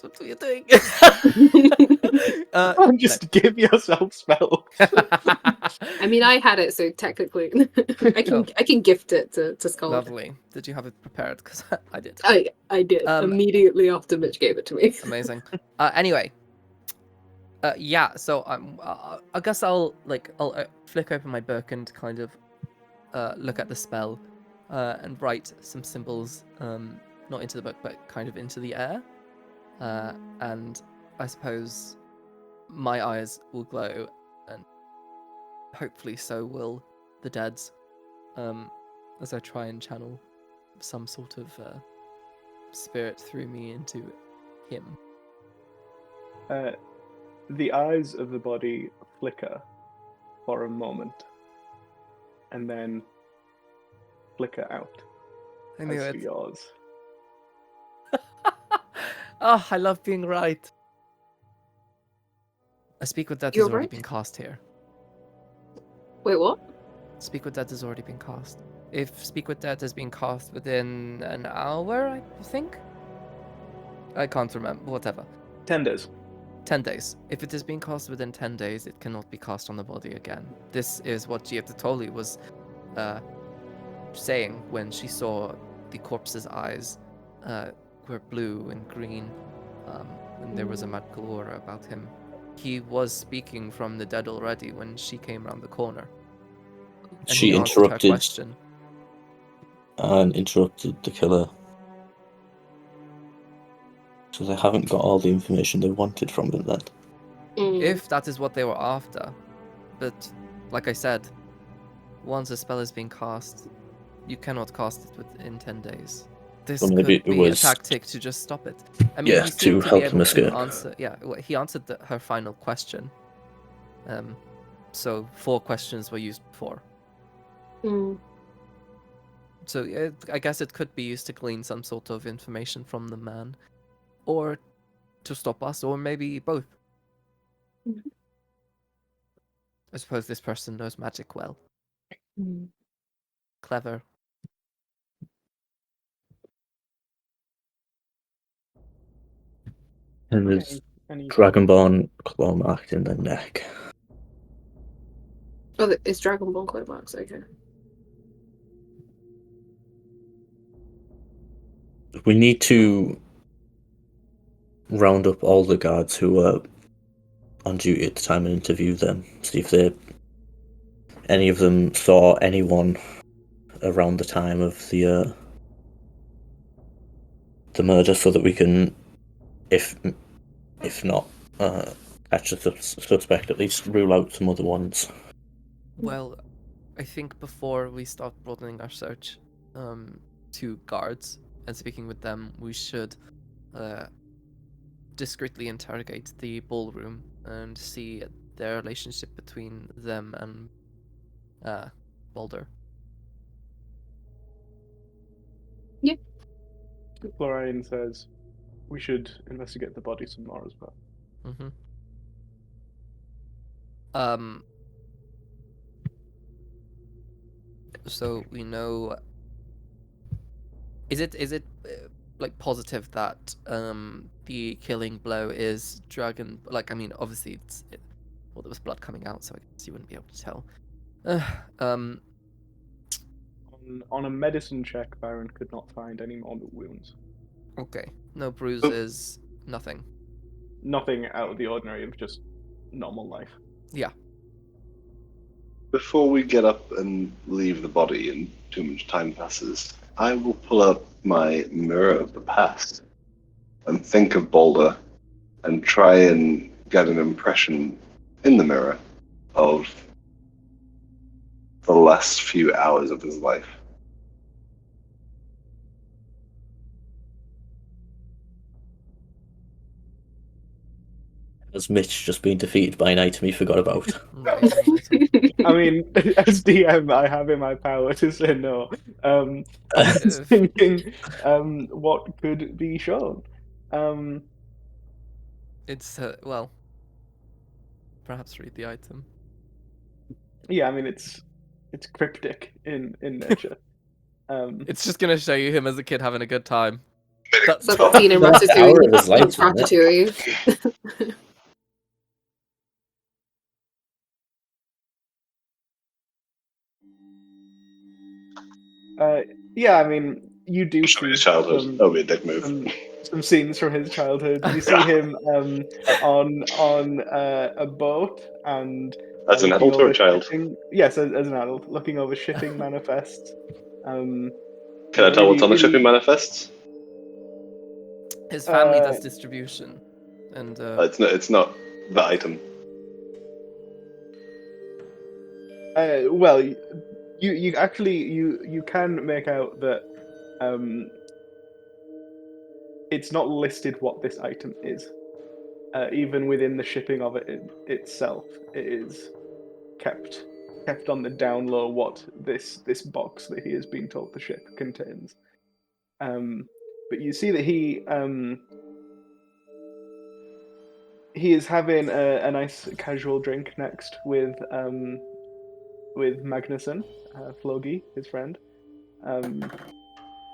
What are you doing? Just give yourself spells. I mean, I had it, so technically, I can gift it to Skull. Lovely. Did you have it prepared? Because I did. I did immediately after Mitch gave it to me. Amazing. Anyway. Yeah. So I guess I'll flick open my book and kind of look at the spell, and write some symbols, not into the book but kind of into the air, and I suppose my eyes will glow, and hopefully so will the dead's, as I try and channel some sort of spirit through me into him. The eyes of the body flicker for a moment, and then flicker out I knew as it. yours. Oh, I love being right. A Speak with Dead You're has already right? been cast here. Wait, what? Speak with Dead has already been cast. If Speak with Dead has been cast within an hour, I think? I can't remember. Whatever. 10 days. 10 days. If it has been cast within 10 days, it cannot be cast on the body again. This is what Giatatoli was saying when she saw the corpse's eyes were blue and green, and there was a magical aura about him. He was speaking from the dead already when she came around the corner. And She he answered her interrupted question. and interrupted the killer. So they haven't got all the information they wanted from him then. If that is what they were after. But, like I said, once a spell is being cast, you cannot cast it within 10 days. This Well, could maybe it be was- a tactic to just stop it. I mean, Yeah, he to seemed to help be him able escape. to answer. Yeah, he answered her final question. So 4 questions were used before. So I guess it could be used to glean some sort of information from the man, or to stop us, or maybe both. Mhm. I suppose this person knows magic well. Clever. And there's Any Dragonborn claw marked in the neck. Oh, it's Dragonborn claw marks, okay. We need to round up all the guards who were on duty at the time and interview them. See if any of them saw anyone around the time of the murder, so that we can, if not catch the suspect, at least rule out some other ones. Well, I think before we start broadening our search to guards and speaking with them, we should discreetly interrogate the ballroom and see their relationship between them and Baldur. Florian says we should investigate the body some more as well. Mm-hmm. So we know. Is it like positive that the killing blow is dragon? Like, I mean, obviously well, there was blood coming out, so I guess you wouldn't be able to tell. Um, On a medicine check, Byron could not find any more wounds. okay, no bruises, nothing. Nothing out of the ordinary of just normal life. Yeah. Before we get up and leave the body and too much time passes, I will pull up my mirror of the past and think of Boulder and try and get an impression in the mirror of the last few hours of his life. Has Mitch just been defeated by an item he forgot about? Right, right. I mean, as DM, I have in my power to say no. I was thinking, what could be shown? It's well, perhaps read the item. Yeah, I mean, it's cryptic in nature. It's just gonna show you him as a kid having a good time. That's So I've seen him That's the hour of his life, Ratatouille. isn't it? Ratatouille. Yeah, I mean, you do Show me see his childhood. That would be a dick move. some scenes from his childhood. You see him on a boat and As an looking adult or a over child? shipping- Yes, as an adult, looking over shipping manifests. Can I tell what's on the shipping manifests? his family does distribution, and It's not the item. Well, you actually you can make out that it's not listed what this item is. Even within the shipping of it itself, it is kept on the down low what this box that he has been told the ship contains. But you see that he is having a nice casual drink next with Magnuson, Flogi, his friend. And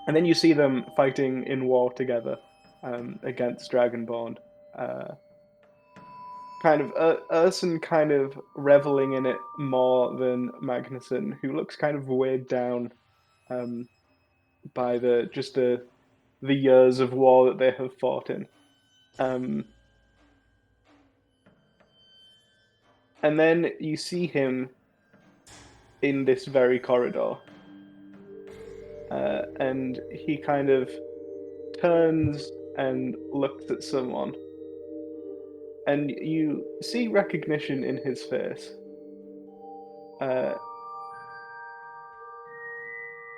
then you see them fighting in war together against Dragonborn. Kind of Urson kind of reveling in it more than Magnuson, who looks kind of weighed down by the years of war that they have fought in. And then you see him in this very corridor. And he kind of turns and looks at someone. And you see recognition in his face.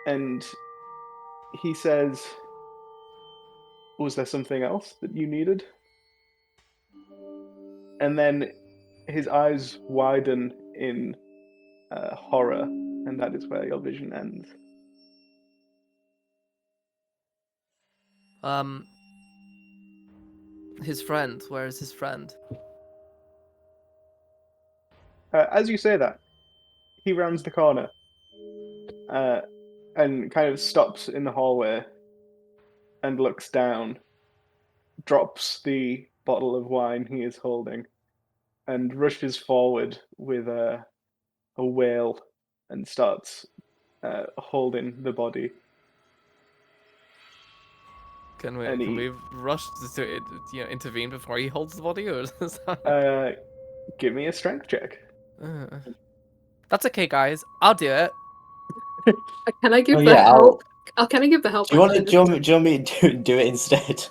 And he says, "Was there something else that you needed?" And then his eyes widen in horror, and that is where your vision ends. his friend. Where is his friend? As you say that, he rounds the corner and kind of stops in the hallway and looks down, drops the bottle of wine he is holding, and rushes forward with a wail and starts holding the body. Can And he- we rush to intervene before he holds the body, or is that... Give me a strength check. That's okay, guys. I'll do it. Can I give Oh, the yeah, help? Can I give the help? Do you want action do you want me to do it instead?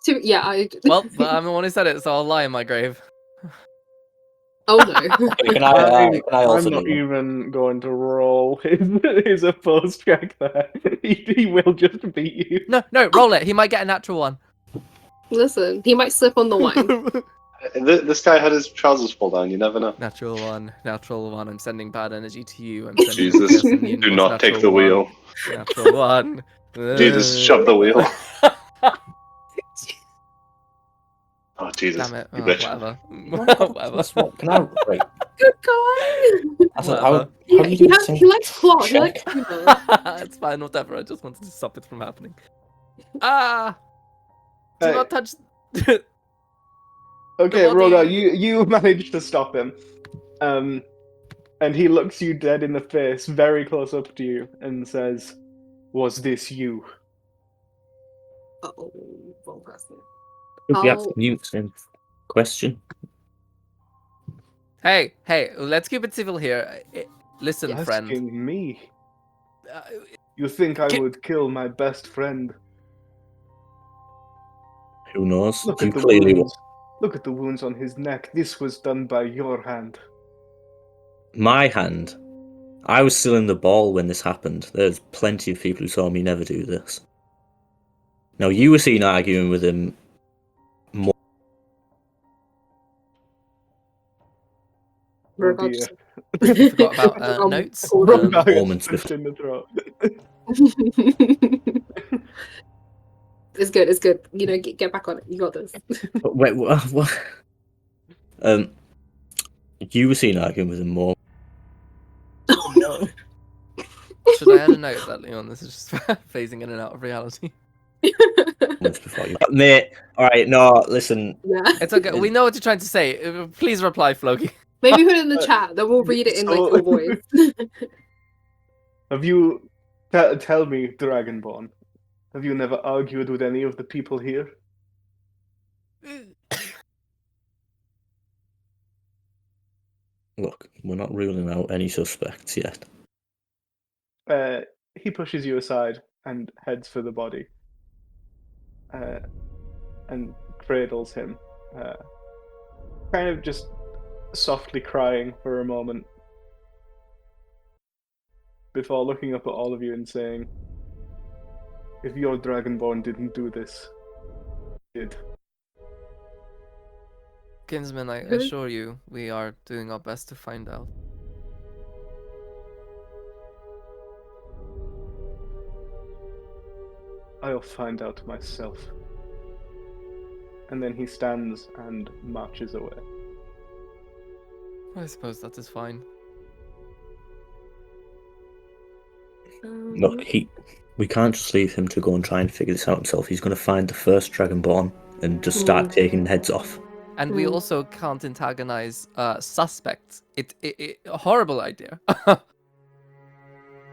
Yeah, I. Well, but I'm the one who said it, so I'll lie in my grave. Oh no. Can I also I'm not do one? even going to roll his opposed check there. He will just beat you. No, roll it. He might get a natural one. Listen, he might slip on the wine. This guy had his trousers pulled down. You never know. Natural one. I'm sending bad energy to you. I'm sending Jesus, Pearson Union do was not take the natural wheel. one. Natural one. Jesus, shove the wheel. Oh Jesus! Damn it. You Oh, bitch. whatever. Whatever. That's what- Can I? Right. Good guy. I thought, Whatever. how do you do the same He likes plot. He likes check? humor. It's fine, whatever. I just wanted to stop it from happening. Ah! Do Hey. not touch. Okay, body. Rogar, you managed to stop him. And he looks you dead in the face, very close up to you, and says, "Was this you?" Oh, wrong person. Could be I'll- asking you the same question. Hey, let's keep it civil here. Listen, friend. Asking me. Uh, You think I Ki- would kill my best friend? Who knows? Look You at the clearly wounds. Look at the wounds on his neck. This was done by your hand. my hand. I was still in the ball when this happened. There's plenty of people who saw me never do this. Now you were seen arguing with him more. Oh dear. you forgot about notes. Rogar moments gets punched in the throat. It's good. It's good. You know, get back on it. You got this. Wait, what? You were seen arguing with him more. Oh no. Should I add a note that Leon, this is just phasing in and out of reality? Moments before you, mate. All right, no, listen. Yeah. It's okay. We know what you're trying to say. Please reply, Floki. Maybe put it in the chat. Then we'll read it in like So- your voice. Have you... tell me, Dragonborn. Have you never argued with any of the people here? Look, we're not ruling out any suspects yet. He pushes you aside and heads for the body. And cradles him. Kind of just softly crying for a moment. Before looking up at all of you and saying, "If your Dragonborn didn't do this, did." Kinsman, I Who? assure you, we are doing our best to find out. I'll find out myself. And then he stands and marches away. I suppose that is fine. Look, we can't just leave him to go and try and figure this out himself. He's going to find the first Dragonborn and just start taking heads off. And we Hmm. also can't antagonize suspects. A horrible idea.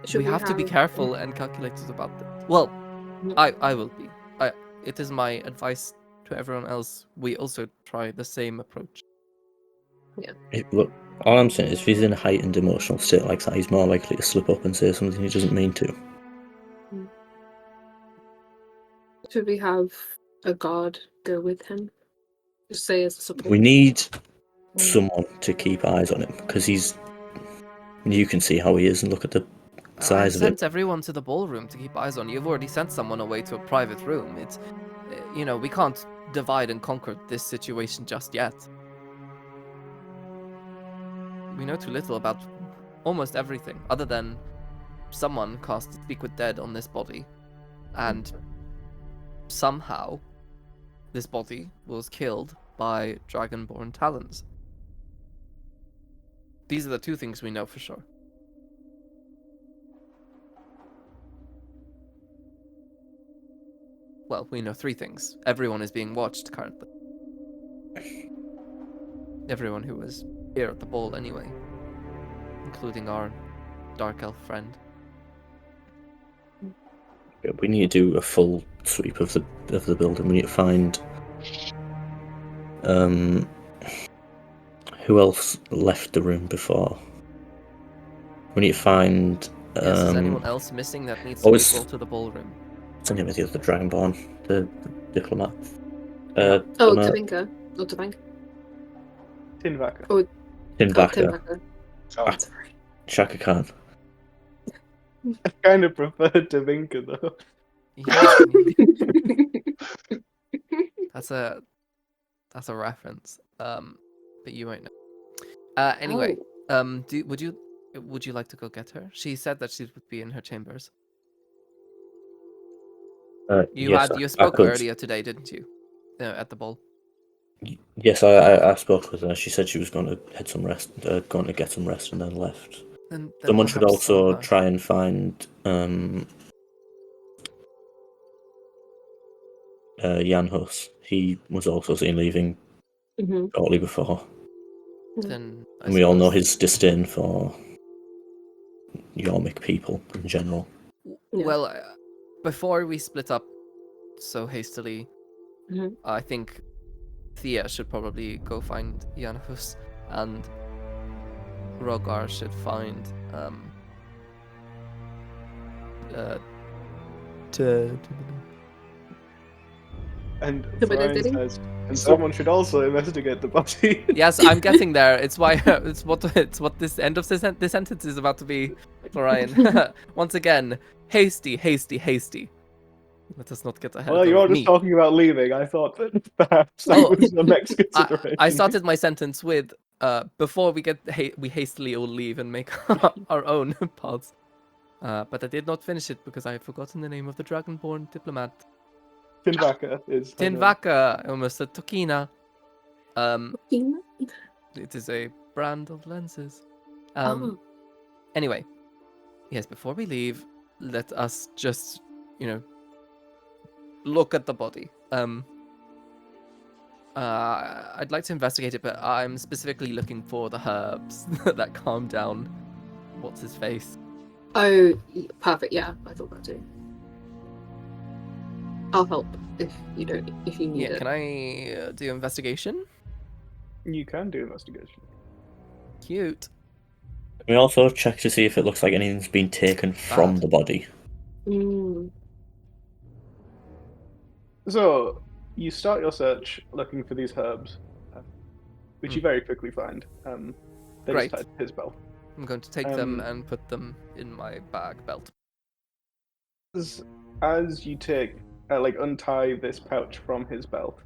Should we have to be careful and calculated about that. Well, I will be. It is my advice to everyone else. We also try the same approach. Look, all I'm saying is if he's in a heightened emotional state like that, he's more likely to slip up and say something he doesn't mean to. Should we have a guard go with him? Just say as a support. We need someone to keep eyes on him because you can see how he is and look at the I size of it. sent everyone to the ballroom to keep eyes on. You've already sent someone away to a private room. It's, we can't divide and conquer this situation just yet. We know too little about almost everything, other than someone cast Speak with Dead on this body, and somehow this body was killed by Dragonborn talons. These are the two things we know for sure. Well, we know three things. Everyone is being watched currently. Everyone who was here at the ball anyway. Including our dark elf friend. Yeah, we need to do a full sweep of the building. We need to find who else left the room before. We need to find Yes, is anyone else missing that needs to oh, be it's- brought to the ballroom? what's the name of the other Dragonborn? The diplomat. Oh, Donna Tavinka. Or Tavanka. Tinvaka. Tinvaka. Tavanka. Oh, Sorry. Shaka Khan. I kind of prefer Davinka though. Yeah, that's a reference. But you won't know. Anyway, Oh, would you like to go get her? She said that she would be in her chambers. You Yes, you I spoke could. earlier today, didn't you? At the ball. Yes, I spoke with her. She said she was going to get some rest, and then left. Then Someone should perhaps also her. try and find Jan Hus. He was also seen leaving Hmm. shortly before. Then I And we all know suppose- his disdain for Yormik people in general. Yeah. Well, before we split up so hastily, Mhm. I think Thea should probably go find Janus, and Rogar should find uh, And But Brian did he? says, and someone should also investigate the body. Yes, I'm getting there. It's why it's what this end of this sentence is about to be, Florian. Once again, hasty. Let us not get ahead Well, of you're just me. talking about leaving. I thought that perhaps that Oh, was your next consideration. I started my sentence with before we hastily all leave and make our own paths. But I did not finish it because I had forgotten the name of the dragonborn diplomat. Tinvaka is her name. Tinvaka, I almost said Tokina. Ina? It is a brand of lenses. Oh. Anyway, yes, before we leave, let us just, look at the body. I'd like to investigate it, but I'm specifically looking for the herbs that calm down what's his face. Oh, perfect. Yeah, I thought that too. I'll help if you need Yeah, it. can I do investigation? You can do investigation. Cute. We also check to see if it looks like anything's been taken from Bad. the body. Mm. So you start your search looking for these herbs, which you very quickly find. They're Great. just tied to his belt. I'm going to take them and put them in my bag belt. As you untie this pouch from his belt,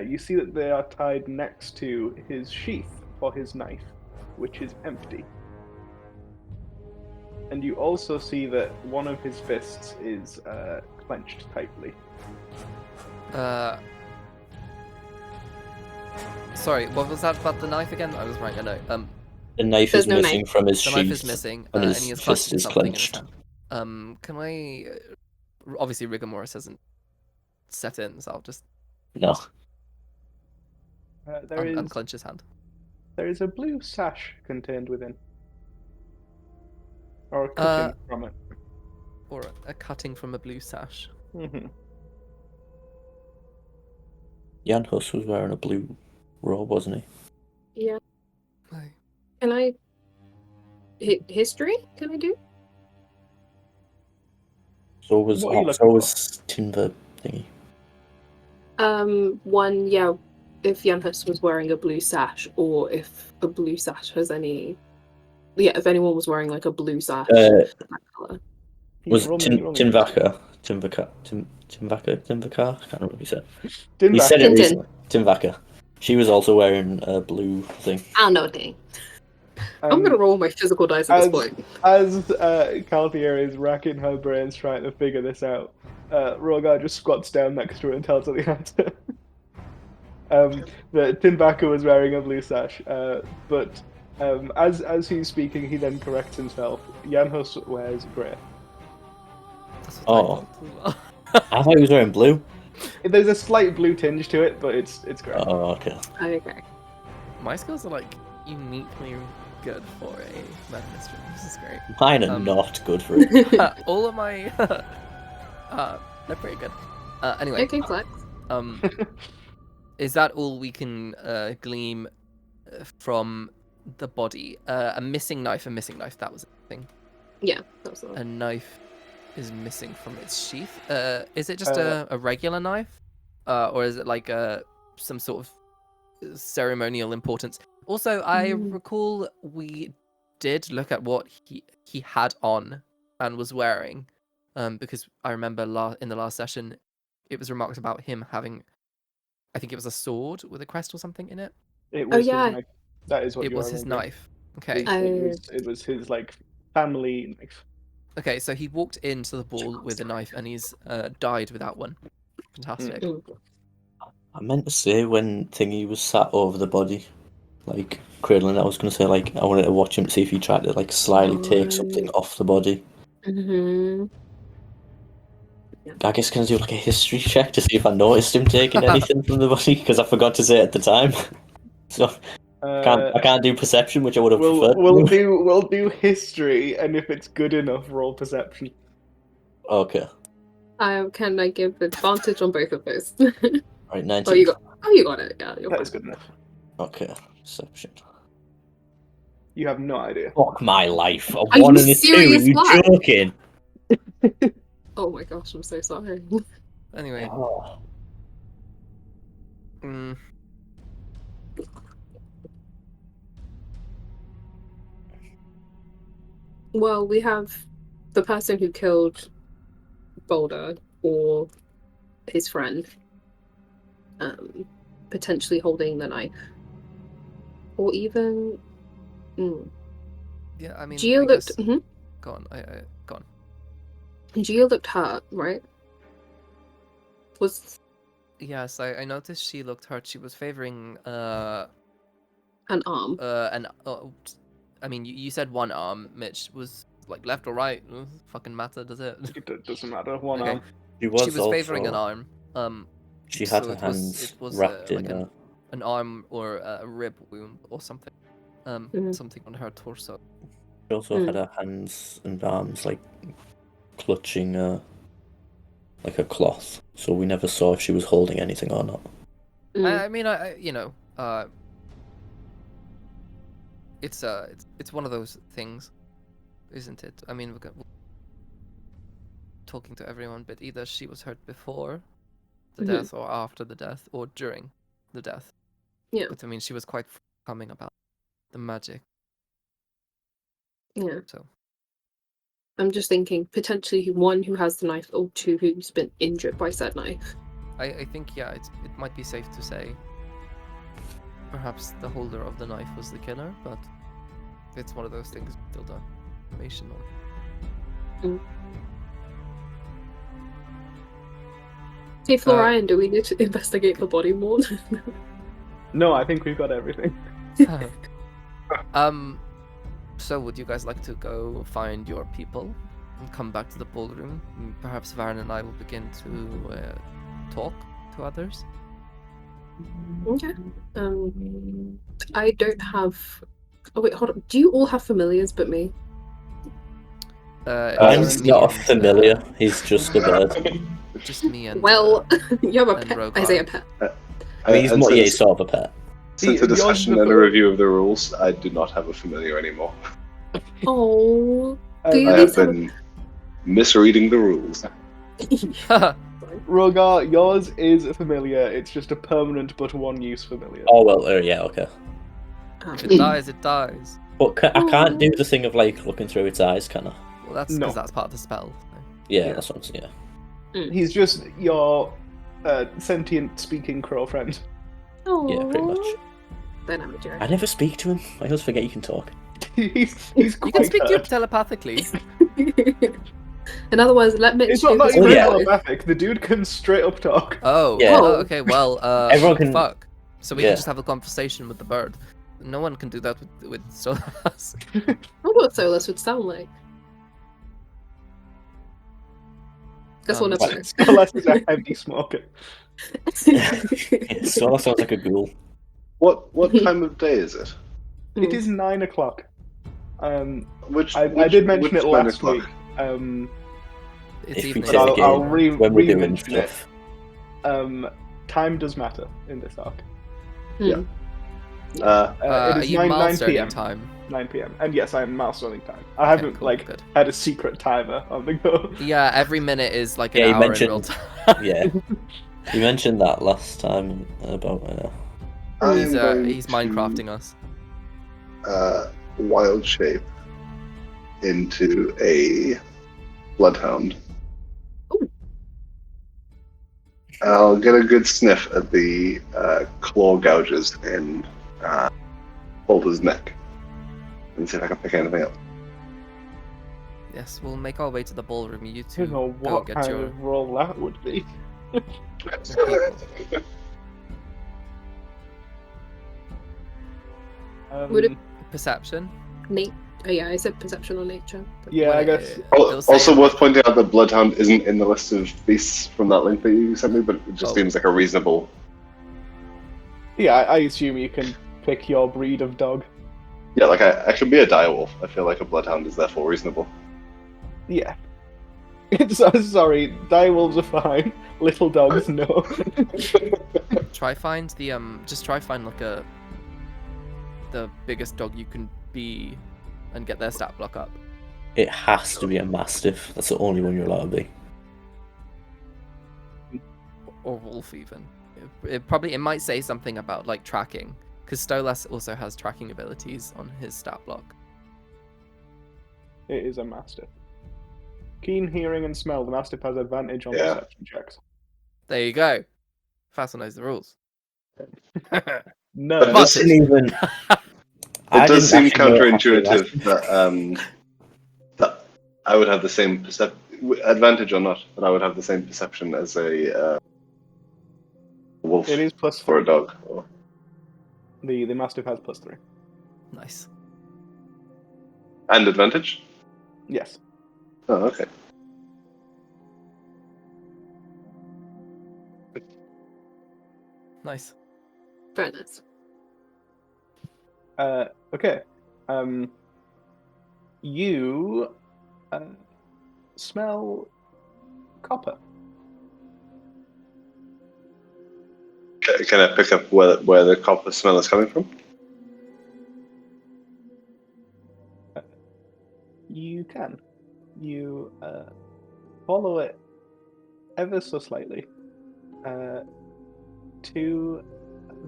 you see that they are tied next to his sheath for his knife, which is empty. And you also see that one of his fists is clenched tightly. Sorry, what was that about the knife again? I was writing a note. The knife There's is no missing from his The sheath. knife is missing, and and his he is fist clutching is something in his clenched. hand. Can I? Obviously, rigor mortis hasn't set in, so I'll just No. unclench his hand. There is a blue sash contained within, or a cutting from it. Or a cutting from a blue sash. Mm-hmm. Jan Hus was wearing a blue robe, wasn't he? Yeah. Aye. Can I? History? Can I do? So was What are you looking for? Timber thingy. One, yeah. If Janhus was wearing a blue sash, or if a blue sash has any. Yeah, if anyone was wearing like a blue sash, that color. Was roll me Tinvaka? Tinvaka? I can't remember what he said. Tinvaka. He said it Tintin. recently. Tinvaka. She was also wearing a blue thing. I don't know a thing. I'm gonna roll my physical dice at this point. As Calthier is racking her brains trying to figure this out, Rogar just squats down next to her and tells her the answer. That Tinvaka was wearing a blue sash, but as he's speaking, he then corrects himself. Janhus wears grey. That's what Oh. I thought as well. I thought he was wearing blue. There's a slight blue tinge to it, but it's grey. Oh, okay. Okay. My skills are like uniquely good for a murder mystery. This is great. Mine are not good for it. All of my they're pretty good. Anyway, Okay, flex. is that all we can glean from the body? A missing knife. That was the thing. Yeah, that's all. A knife is missing from its sheath. Is it just a regular knife, or is it like some sort of ceremonial importance? Also, I recall we did look at what he had on and was wearing, because I remember in the last session, it was remarked about him having, I think it was a sword with a crest or something in it. It was yeah. his knife. That is what It you was are his remembering. knife. Okay. It was his family knife. Okay, so he walked into the ball with a knife and he's died without one. Fantastic. I meant to say when Thingy was sat over the body, like cradling it, I was going to say like I wanted to watch him to see if he tried to like slyly take something off the body. Mm-hmm. I guess can I do like a history check to see if I noticed him taking anything from the body because I forgot to say it at the time. So I can't do perception, which I would have preferred. We'll do history, and if it's good enough, roll perception. Okay. Can I give advantage on both of those? Right, 19. You got it. Yeah, you're That fine. is good enough. Okay, perception. You have no idea. Fuck my life. A Are 1 you and a 2. Are serious, you Black? joking? Oh my gosh, I'm so sorry. Anyway. Oh. Mm, Well, we have the person who killed Boulder or his friend, potentially holding the knife, or even. yeah, I mean, Gio I looked. guess... Mhm. Go on. Go on. Gio looked hurt, right? Was Yes, I noticed she looked hurt. She was favoring an arm. I mean, you said one arm, Mitch. Was like left or right? Fucking matter, does it? It doesn't matter. One Okay. arm. She was favoring an also... arm. She had her it hands was wrapped like in an arm or a rib wound or something. Mhm. Something on her torso. She also had her hands and arms like clutching like a cloth, so we never saw if she was holding anything or not. I mean, it's one of those things, isn't it? I mean, we're talking to everyone, but either she was hurt before the death, or after the death, or during the death. Yeah. But I mean, she was quite forthcoming about the magic. Yeah. So I'm just thinking potentially one who has the knife, or two who's been injured by said knife. I think it might be safe to say perhaps the holder of the knife was the killer, but it's one of those things we still don't have information on. Hey Florian, do we need to investigate the body more? No, I think we've got everything. So would you guys like to go find your people and come back to the ballroom? Perhaps Varen and I will begin to talk to others. Okay. I don't have. Oh wait, hold on. Do you all have familiars but me? Mine's me not and, familiar. He's just a bird. Just me and. Well, you have a and pet. Rogar. Isaiah pet. I mean, he's And more, since- he's sort of a pet. Since a Yours is discussion the and a first- review of the rules, I do not have a familiar anymore. Oh. Do you I at have least have been misreading the rules. Rogar, yours is a familiar. It's just a permanent but one-use familiar. Oh well, yeah, okay. If it dies, it dies. But I can't do the thing of like looking through its eyes, can I? Well, that's No. because that's part of the spell. Yeah, Yeah. that's what I'm saying. Yeah. He's just your sentient speaking crow friend. Oh. Yeah, pretty much. Then I'm a jerk. I never speak to him. I always forget you can talk. he's You quite can speak to him hurt. telepathically. In other words, let Mitch It's do not his even yeah. voice. telepathic. The dude can straight up talk. Oh, Yeah. oh, okay, well, Everyone can- fuck. So we yeah. can just have a conversation with the bird. No one can do that with Solas. I wonder what Solus would sound like. Guess we'll never know. Unless he's a heavy smoker. Yeah, so that sounds like a ghoul. What time of day is it? It is 9 o'clock. Which I did mention which it 9 last o'clock? week. It's If we evening. say But I'll again, when we're doing re-mention it. stuff. Time does matter in this arc. Hmm. It Are is you 9 milestone p.m. time? 9 p.m. And yes, I am milestoning time. I Okay, haven't cool, good. had a secret timer on the go. Yeah, every minute is like an Yeah, you hour in mentioned- real time. Yeah. You mentioned that last time about He's I'm going he's to, Minecrafting us. wild shape into a bloodhound. Ooh. I'll get a good sniff at the claw gouges in Boulder's neck and see if I can pick anything up. Yes, we'll make our way to the ballroom. You I two don't know go what get kind your of role that would be. Would it- Perception. Oh yeah, I said perception or nature. But Yeah, When I it- guess. it'll say Also it- worth pointing out that Bloodhound isn't in the list of beasts from that link that you sent me, but it just Oh. seems like a reasonable. Yeah, I assume you can pick your breed of dog. Yeah, like I could be a direwolf. I feel like a Bloodhound is therefore reasonable. Yeah. Sorry, direwolves are fine. Little dogs, no. Try find the just try find like the biggest dog you can be and get their stat block up. It has to be a mastiff. That's the only one you're allowed to be. Or wolf even. It might say something about like tracking, because Stolas also has tracking abilities on his stat block. It is a mastiff. Keen hearing and smell. The mastiff has advantage on Yeah. perception checks. There you go. Fassel knows the rules. No. But I didn't even. It does seem actually know how to do that. counterintuitive that I would have the same advantage or not, but I would have the same perception as a wolf It is plus or 3. a dog. Or... The mastiff has plus 3. Nice. And advantage? Yes. Oh, okay. Nice. very nice. Okay. You smell copper. Can I pick up where the copper smell is coming from? You can. You follow it ever so slightly to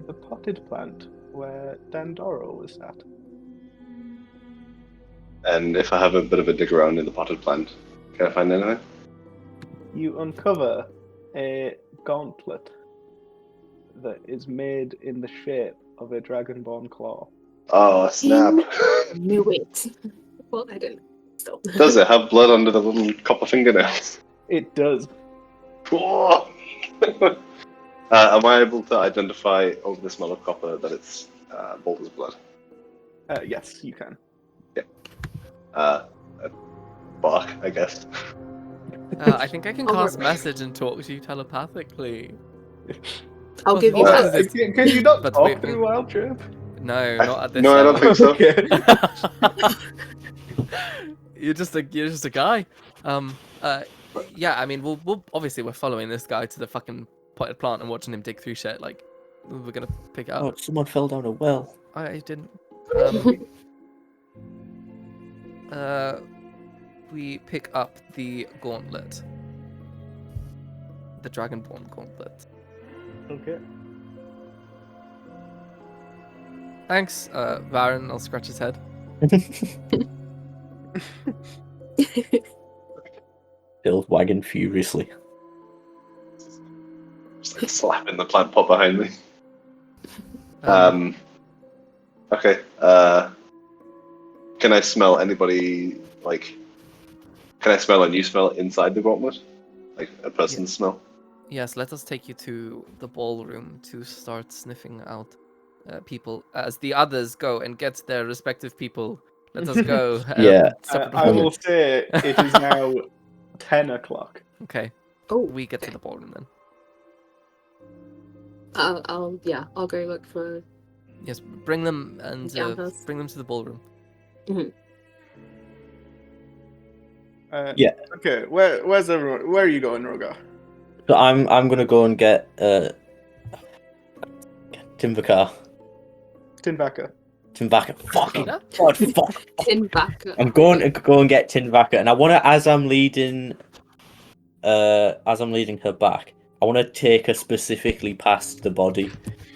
the potted plant where Dandoro was at. And if I have a bit of a dig around in the potted plant, can I find anything? You uncover a gauntlet that is made in the shape of a dragonborn claw. Oh, snap. Knew it. Well, I didn't. Still. Does it have blood under the little copper fingernails? It does. Whoa! Am I able to identify over the smell of copper that it's Boulder's blood? Yes, you can. Bark, I guess. I think I can Oh, cast right. message and talk to you telepathically. I'll give you Well, that. Can you not But talk we- through Wild Trip? No, not at this No, I don't level. think so. Okay. you're just a guy. Yeah, I mean, we'll obviously we're following this guy to the fucking potted plant and watching him dig through shit. Like, we're gonna pick it up. Oh, someone fell down a well. I didn't. We pick up the gauntlet, the Dragonborn gauntlet. Okay. Thanks, Varen. I'll scratch his head. Tail wagging furiously. Just like slapping the plant pot behind me. Okay. Can I smell anybody, like... Can I smell a new smell inside the gauntlet? Like a person's smell? Yes, let us take you to the ballroom to start sniffing out people as the others go and get their respective people. Let us go. Yeah. separate I will rooms. say it is now 10 o'clock. Okay, Oh, we get to the ballroom then. I'll go look for. Yes, bring them and Yeah, that's- bring them to the ballroom. Yeah. Okay, where's everyone? Where are you going, Rogar? So I'm gonna go and get Timvacar. Tinvaca. Fucking Tina? God, fuck. In back. I'm going to go and get Tinvaca, and I want to, as I'm leading her back, I want to take her specifically past the body,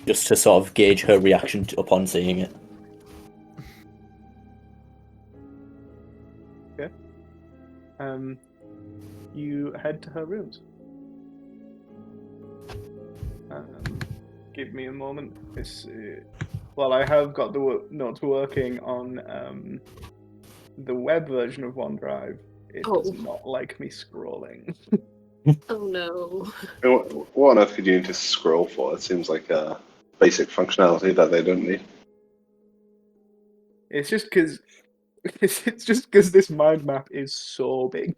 just to sort of gauge her reaction upon seeing it. You head to her rooms. Give me a moment. Well, I have got the notes working on the web version of OneDrive. It does not like me scrolling. Oh no. What on earth could you need to scroll for? It seems like a basic functionality that they don't need. It's just because it's just because this mind map is so big.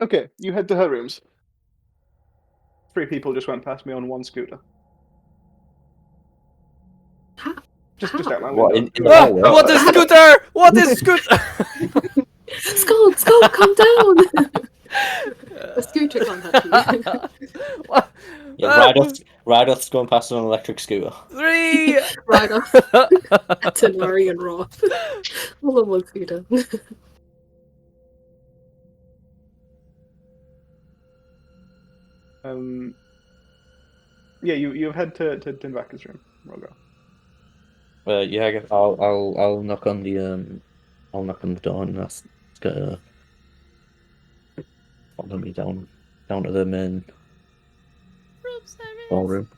Okay, you head to her rooms. 3 people just went past me on 1 scooter. Just out my What, window. in the Ah, hallway? what is scooter? What is scooter? Skull, calm down! A scooter can't help you. What? Yeah, Rydoth's going past on an electric scooter. 3. Right off. Tenari and Roth. All on one scooter. Yeah, you've head to Dinvaka's room, Rogar. Yeah, I guess I'll knock on the door and ask follow me down to the main ballroom.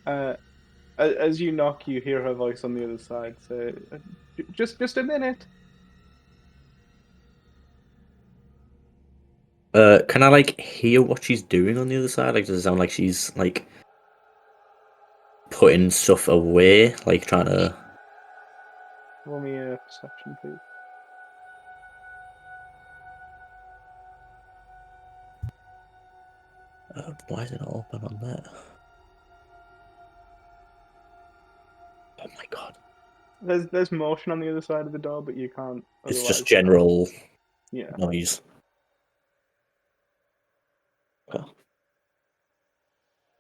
As you knock, you hear her voice on the other side say, "Just a minute." Can I like hear what she's doing on the other side? Like, does it sound like she's like putting stuff away, like trying to? Roll me a perception, please. Why is it not open on there? Oh my god! There's motion on the other side of the door, but you can't. It's Otherwise just general Yeah. noise.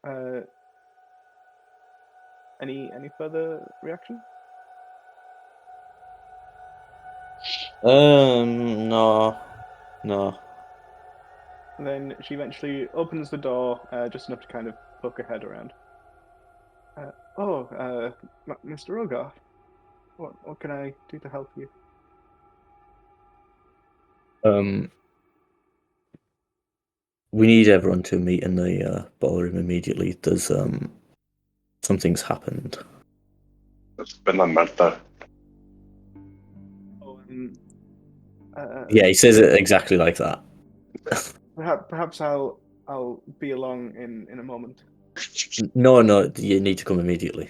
Okay. Any further reaction? No. And then she eventually opens the door, just enough to kind of poke her head around. Mr. Rogar, what can I do to help you? We need everyone to meet in the ballroom immediately. There's something's happened. It's been a murder. Oh, Yeah, he says it exactly like that. perhaps I'll be along in a moment. No, you need to come immediately.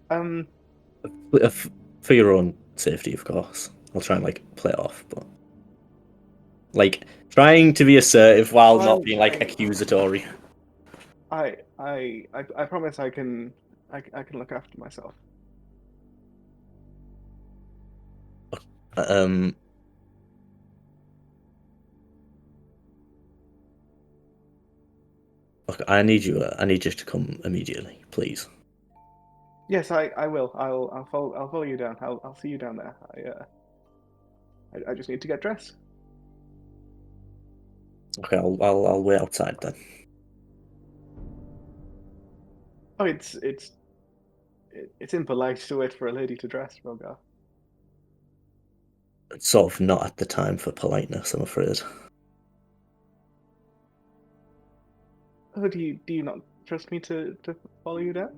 For your own safety, of course. I'll try and like play it off, but like trying to be assertive while not being like accusatory. I promise I can look after myself. Look, I need you to come immediately, please. Yes, I will. I'll follow you down. I'll see you down there. I just need to get dressed. Okay, I'll wait outside then. Oh, it's impolite to wait for a lady to dress, Rogar. It's sort of not at the time for politeness, I'm afraid. Oh, do you not trust me to follow you down?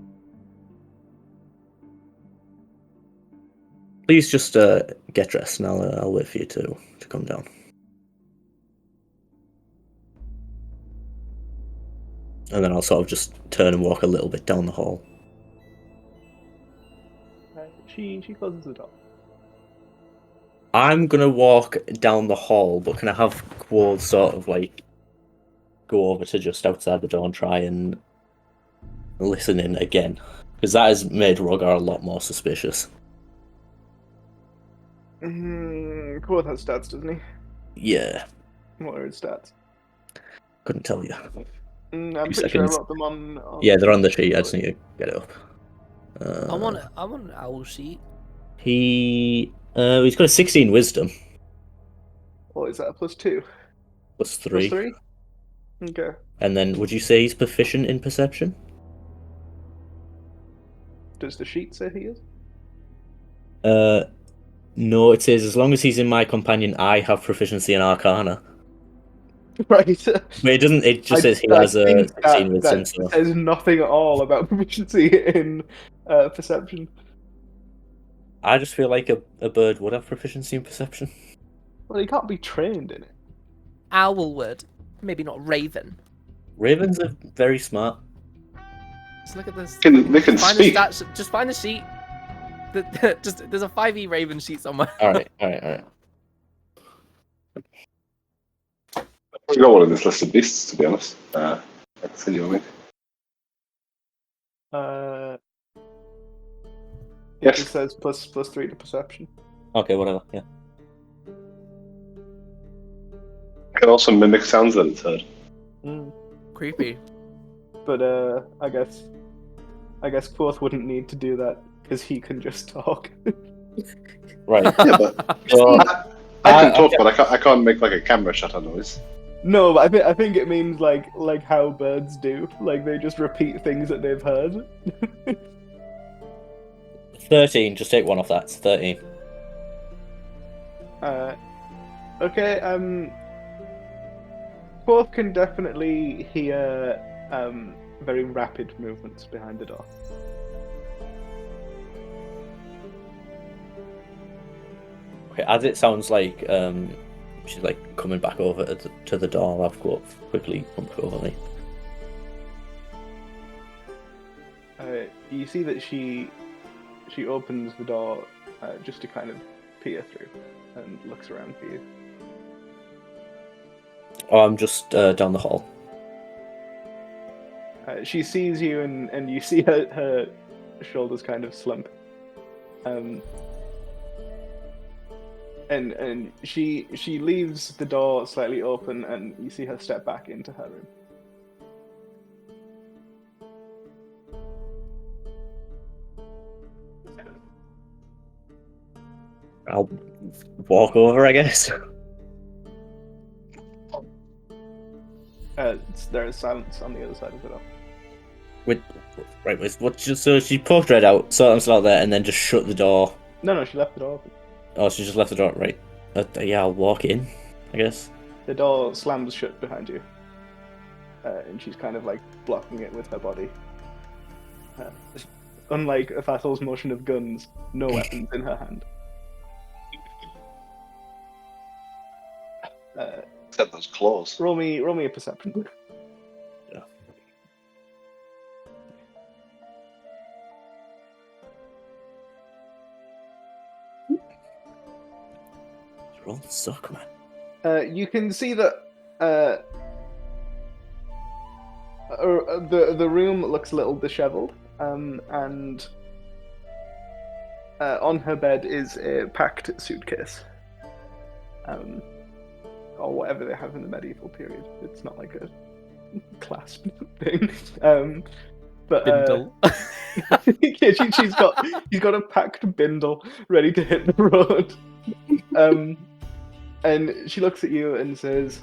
Please just get dressed, and I'll wait for you to come down. And then I'll sort of just turn and walk a little bit down the hall. She closes the door. I'm gonna walk down the hall, but can I have Quoth sort of like go over to just outside the door and try and listen in again? Because that has made Rogar a lot more suspicious. Quoth has stats, doesn't he? Yeah. What are his stats? Couldn't tell you. I'm 2 pretty sure I seconds. wrote them on Yeah, they're on the sheet. I just need to get it up. I want an owl sheet. He's got a 16 wisdom. What is that? +2? +3. +3? Okay. And then, would you say he's proficient in perception? Does the sheet say he is? No, it says as long as he's in my companion, I have proficiency in Arcana. Right. But it doesn't. It just says he has a 16 wisdom. That So says nothing at all about proficiency in perception. I just feel like a bird would have proficiency in perception. Well, he can't be trained in it. owl would. Maybe not raven. Ravens are very smart. Just look at this. They can Just find speak. the stats. Just find the sheet. Just there's a 5e raven sheet somewhere. All right. I've got one of this list of beasts, to be honest. I can send you a link. It Yes. says +3 to perception. Okay, whatever. Yeah. It can also mimic sounds that it's heard. Creepy. But I guess Quoth wouldn't need to do that because he can just talk. Right. Yeah, but So, I can talk, but I can't make like a camera shutter noise. No, but I think it means like how birds do. Like they just repeat things that they've heard. 13. Just take one off that. It's 13. Okay. Quoth can definitely hear very rapid movements behind the door. Okay, as it sounds like she's like coming back over to the door, I'll go quickly come over me. You see that she opens the door just to kind of peer through and looks around for you. Oh, I'm just down the hall. She sees you and you see her shoulders kind of slump. And she leaves the door slightly open and you see her step back into her room. I'll walk over, I guess. There is silence on the other side of the door. So she poked Red out, saw him out there, and then just shut the door. No, she left the door open. Oh, she just left the door, right. Yeah, I'll walk in, I guess. The door slams shut behind you. And she's kind of like blocking it with her body. Unlike Fathel's motion of guns, no weapons in her hand. Except those claws. Roll me a perception. Yeah. Roll suck, man. You can see that the room looks a little dishevelled, and on her bed is a packed suitcase, or whatever they have in the medieval period. It's not like a clasp thing, but Bindle. yeah, she's got a packed bindle ready to hit the road. And she looks at you and says,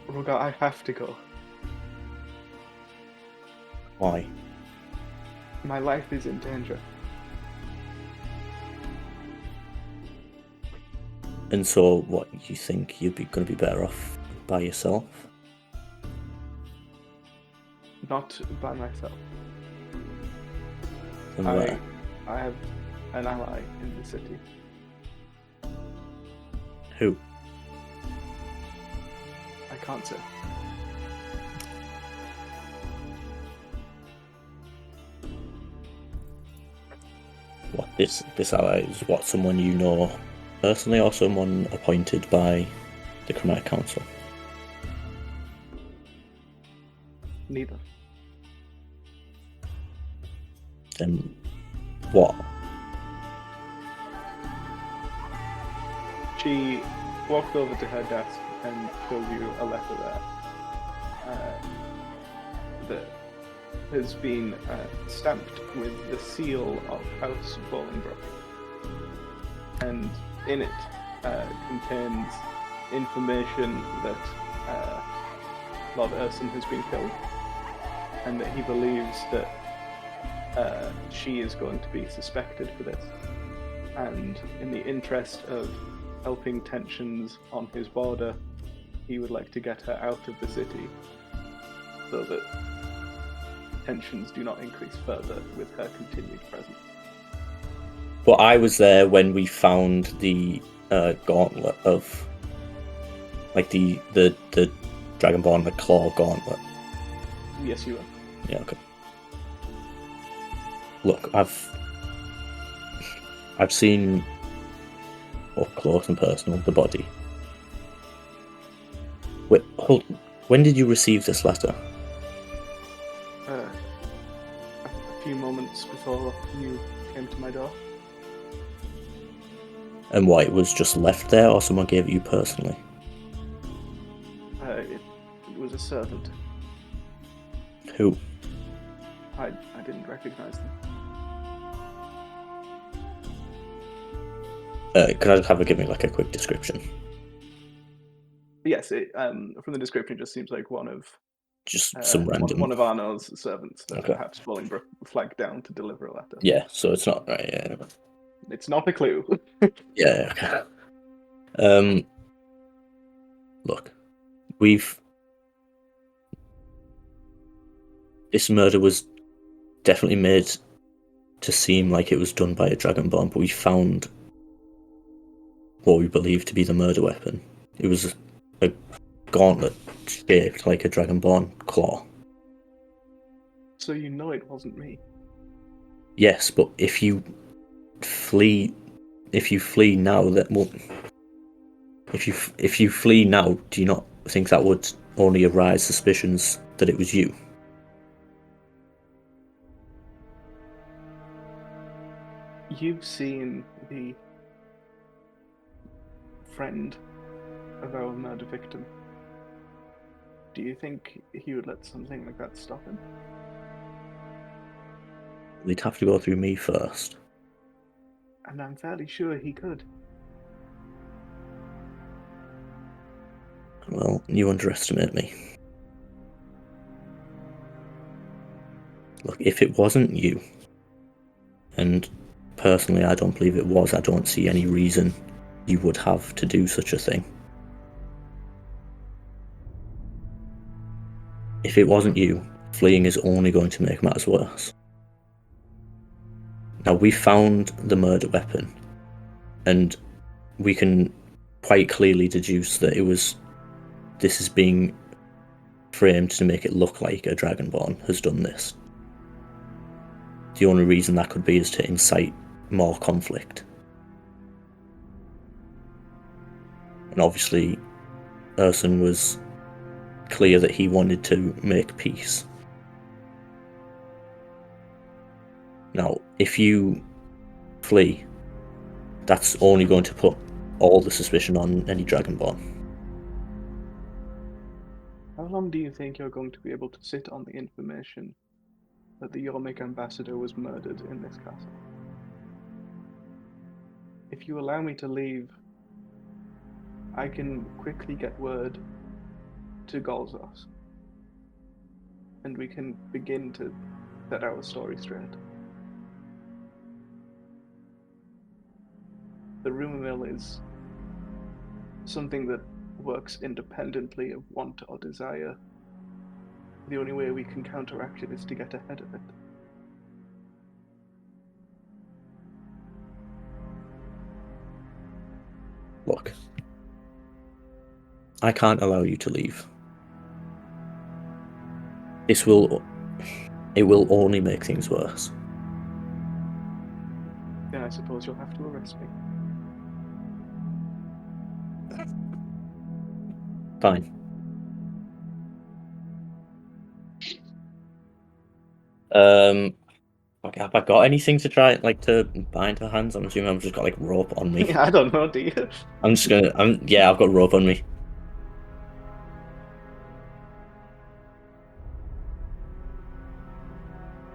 "Rogar, I have to go. Why? My life is in danger." And so, what, you think you'd be going to be better off by yourself? Not by myself. Then where? I have an ally in the city. Who? I can't say. What, this ally is what, someone you know personally or someone appointed by the Chromatic Council? Neither. Then what? She walked over to her desk and showed you a letter there that has been stamped with the seal of House Bolingbroke. And in it contains information that Lord Urson has been killed, and that he believes that she is going to be suspected for this. And in the interest of helping tensions on his border, he would like to get her out of the city so that tensions do not increase further with her continued presence. But I was there when we found the gauntlet of Like the Dragonborn, the claw gauntlet. Yes, you are. Yeah, okay. Look, I've seen up close and personal the body. Wait, hold. When did you receive this letter? A few moments before you came to my door. And why, it was just left there, or someone gave it you personally? It was a servant. Who? I didn't recognize them. Could I just have her give me like a quick description? Yes, from the description, it just seems like one of Just some random. one of Arno's servants that Okay. perhaps Bolingbroke flagged down to deliver a letter. Yeah, so it's not right. Yeah. It's not a clue. Yeah. Okay. Look, this murder was definitely made to seem like it was done by a Dragonborn, but we found what we believe to be the murder weapon. It was a gauntlet shaped like a Dragonborn claw. So you know it wasn't me. Yes, but if you flee now, that won't. If you flee now, do you not think that would only arise suspicions that it was you? You've seen the friend of our murder victim. Do you think he would let something like that stop him? They'd have to go through me first. And I'm fairly sure he could. Well, you underestimate me. Look, if it wasn't you, and personally I don't believe it was, I don't see any reason you would have to do such a thing. If it wasn't you, fleeing is only going to make matters worse. Now, we found the murder weapon, and we can quite clearly deduce that this is being framed to make it look like a Dragonborn has done this. The only reason that could be is to incite more conflict. And obviously, Urson was clear that he wanted to make peace. Now, if you flee, that's only going to put all the suspicion on any Dragonborn. How long do you think you're going to be able to sit on the information that the Yormik ambassador was murdered in this castle? If you allow me to leave, I can quickly get word to Golzos, and we can begin to set our story straight. The rumor mill is something that works independently of want or desire. The only way we can counteract it is to get ahead of it. Look, I can't allow you to leave. It will only make things worse. Then I suppose you'll have to arrest me. Fine. Okay, have I got anything to try, like, to bind her hands? I'm assuming I've just got, like, rope on me. I don't know, do you? Yeah, I've got rope on me.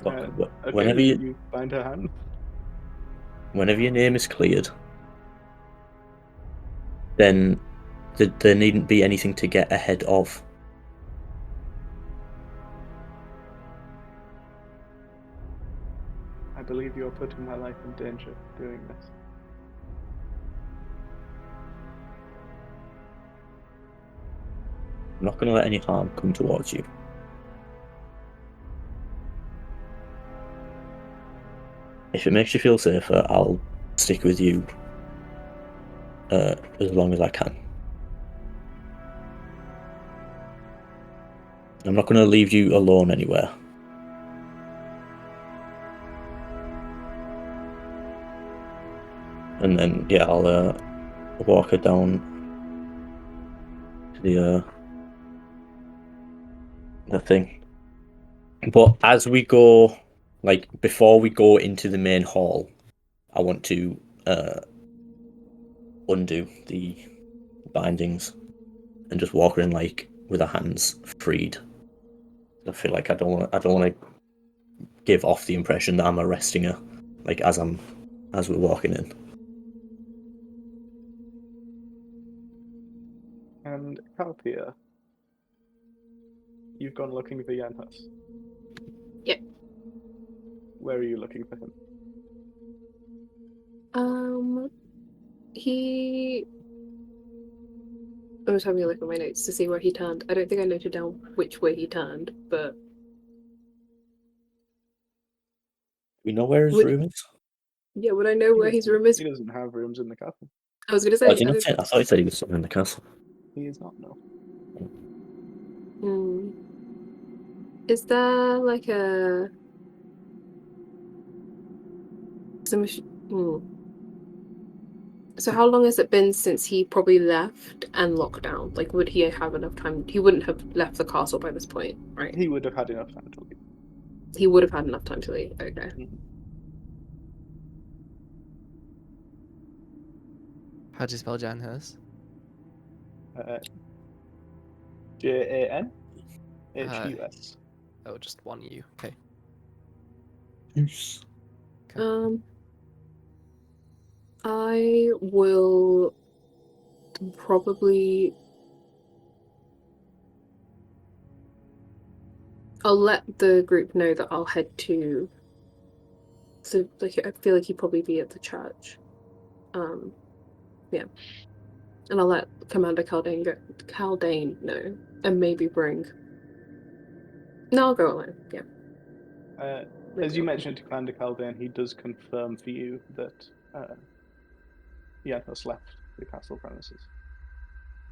Look, Okay, whenever you bind her hand. whenever your name is cleared, then there needn't be anything to get ahead of. I believe you're putting my life in danger doing this. I'm not going to let any harm come towards you. If it makes you feel safer, I'll stick with you as long as I can. I'm not going to leave you alone anywhere. And then, yeah, I'll walk her down to the thing. But as we go, like, before we go into the main hall, I want to undo the bindings and just walk in, like, with our hands freed. I feel like I don't want to give off the impression that I'm arresting her, like, as we're walking in. And Calpia, you've gone looking for Yanhus. Yep. Where are you looking for him? He. I was having a look at my notes to see where he turned. I don't think I noted down which way he turned, but We know where his Would- room is? yeah, would I know where his room is? He doesn't have rooms in the castle. I was gonna Oh, say. did he not say? I thought he said he was somewhere in the castle. He is not, no. Is there like a some? So how long has it been since he probably left and locked down? Like, would he have enough time? He wouldn't have left the castle by this point, right? He would have had enough time to leave. He would have had enough time to leave. Okay. How do you spell Janhurst? Janhus. Oh, just one U. Okay. Yes. I will probably. I'll let the group know that I'll head to. So, like, I feel like he'd probably be at the church. Yeah. And I'll let Commander Caldane know, and maybe bring. No, I'll go alone. Yeah. As you mentioned to Commander Caldane, he does confirm for you that Yanhus left the castle premises.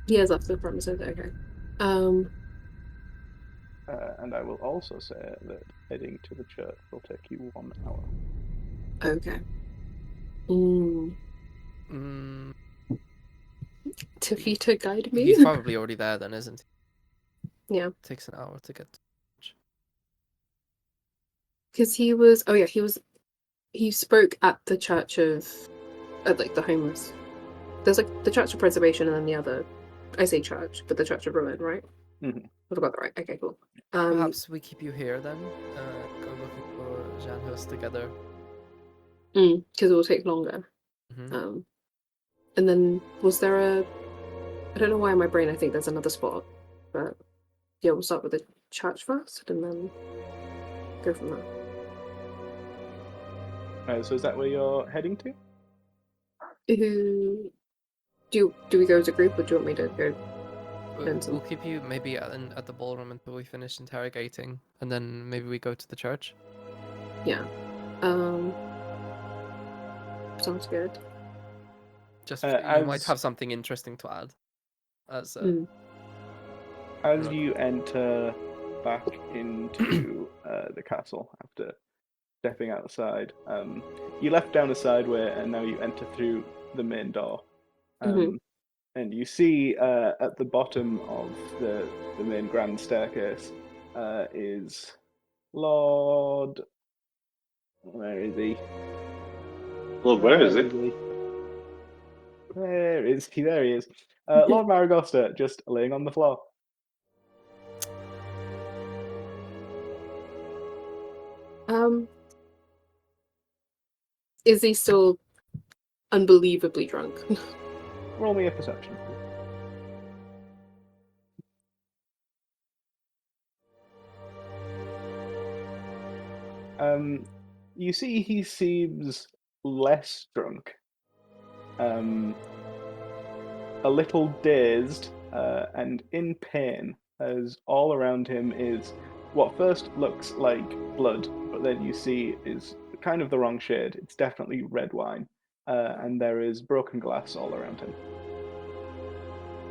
He has left the premises. Okay. And I will also say that heading to the church will take you 1 hour. Okay. Tafita guide me. He's probably already there then, isn't he? Yeah. Takes an hour to get. Because he was. Oh yeah, he was. He spoke at the church of, like the homeless. There's like the Church of Preservation and then the other. I say church, but the Church of Ruin, right? Mm-hmm. I got that right. Okay, cool. Perhaps we keep you here then. Go looking for Janhurst together. Because it will take longer. Mm-hmm. And then was there a? I don't know why in my brain I think there's another spot, but yeah, we'll start with the church first and then go from there. So is that where you're heading to? Do we go as a group or do you want me to go? We'll keep you maybe at the ballroom until we finish interrogating, and then maybe we go to the church. Yeah. Sounds good. Just you might have something interesting to add. As you enter back into the castle after stepping outside, you left down a side way and now you enter through the main door. And you see at the bottom of the main grand staircase is Lord. Where is he? Lord, where is he? Where is he? There he is. Lord Maragosta, just laying on the floor. Is he still unbelievably drunk? Roll me a perception. You see he seems less drunk. A little dazed and in pain, as all around him is what first looks like blood, but then you see is kind of the wrong shade. It's definitely red wine, and there is broken glass all around him.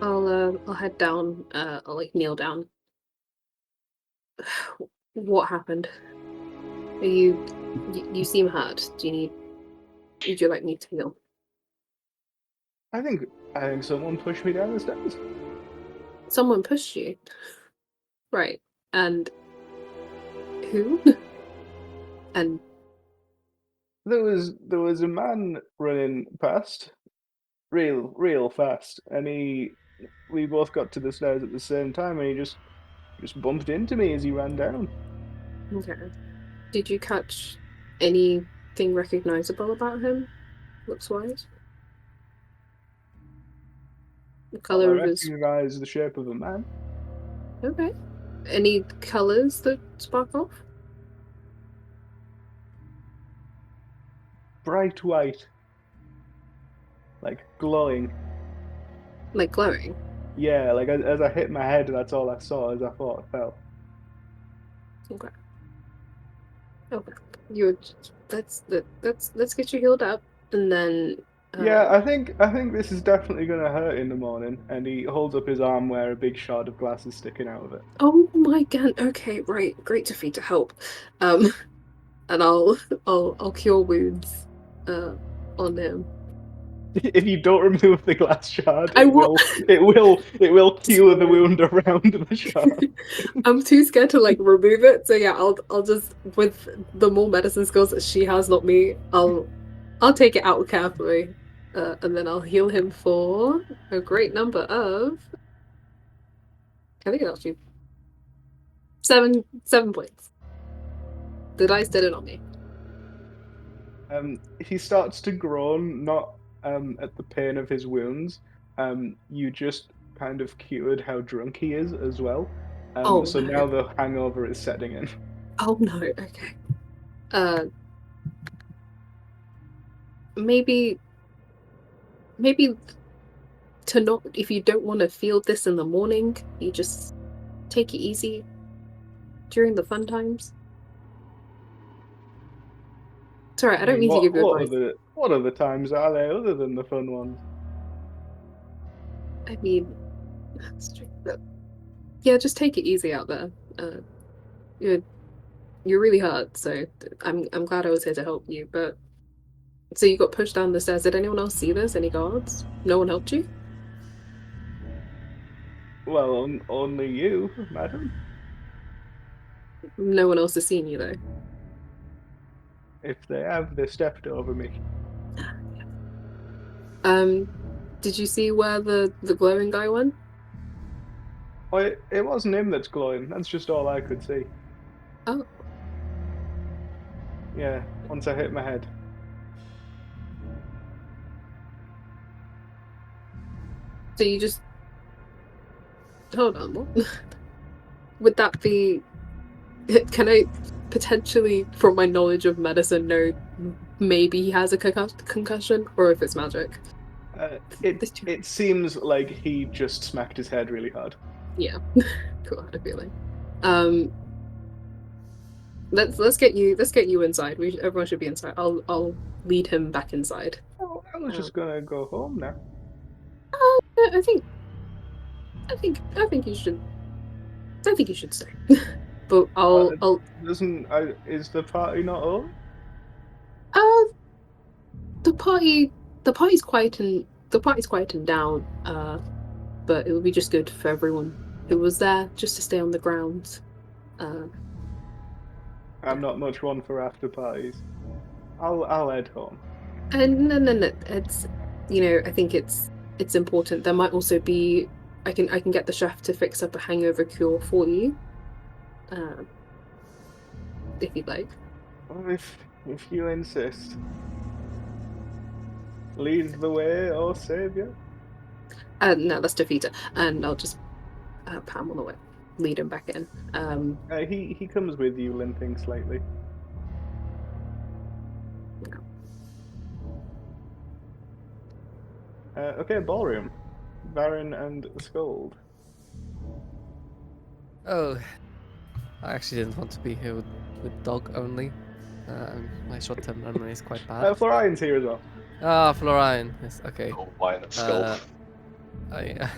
I'll head down. I'll like kneel down What happened? Are you seem hurt. Would you like me to heal? I think someone pushed me down the stairs. Someone pushed you. Right. And who? And There was a man running past, real fast, and we both got to the stairs at the same time, and he just bumped into me as he ran down. okay. Did you catch anything recognizable about him, looks wise? The Well, I color of his. recognize the shape of a man. Okay. Any colors that spark off? Bright white, like glowing. Like glowing. Yeah, like as I hit my head, that's all I saw as I thought I fell. Okay. Okay. You're. Let's get you healed up, and then. Yeah, I think this is definitely gonna hurt in the morning. And he holds up his arm where a big shard of glass is sticking out of it. Oh my god. Okay. Right. Great to feed to help. And I'll cure wounds. On him. If you don't remove the glass shard, I it will. will cure the wound around the shard. I'm too scared to like remove it, so yeah, I'll just with the more medicine skills that she has, not me. I'll take it out carefully, and then I'll heal him for a great number of. I think it's actually 7 points. The dice did it on me. He starts to groan, not at the pain of his wounds. You just kind of cured how drunk he is as well. Oh, So no. now the hangover is setting in. Oh no, okay. Maybe to not, if you don't want to feel this in the morning, you just take it easy during the fun times. It's alright, I don't mean to give you advice. What other times are there other than the fun ones? I mean, that's true. But yeah, just take it easy out there. You're really hurt, so I'm glad I was here to help you. But so you got pushed down the stairs. Did anyone else see this? Any guards? No one helped you? Well, only you, madam. No one else has seen you though. If they have, they stepped over me. Did you see where the glowing guy went? Oh, it wasn't him that's glowing. That's just all I could see. Oh. Yeah, once I hit my head. So you just hold on. What? Would that be? Can I potentially, from my knowledge of medicine, know maybe he has a concussion, or if it's magic? It seems like he just smacked his head really hard. Yeah, cool. I had a feeling. Let's get you inside. Everyone should be inside. I'll lead him back inside. Oh, I was just gonna go home now. I think you should. I think you should stay. But I'll. Is the party not over? The party's quieting down. But it would be just good for everyone who was there just to stay on the grounds. I'm not much one for after parties. I'll head home. No. It's I think it's important. There might also be. I can get the chef to fix up a hangover cure for you. If you'd like. Well, if you insist. Lead the way, oh savior. No, that's Defeater, and I'll just pat him on the way, lead him back in. He comes with you, limping slightly. Okay, ballroom. Baron and Scold. Oh, I actually didn't want to be here with dog only. My short-term memory is quite bad. Florian's here as well. Ah, Florian. Yes, okay. Oh, wine of skull. I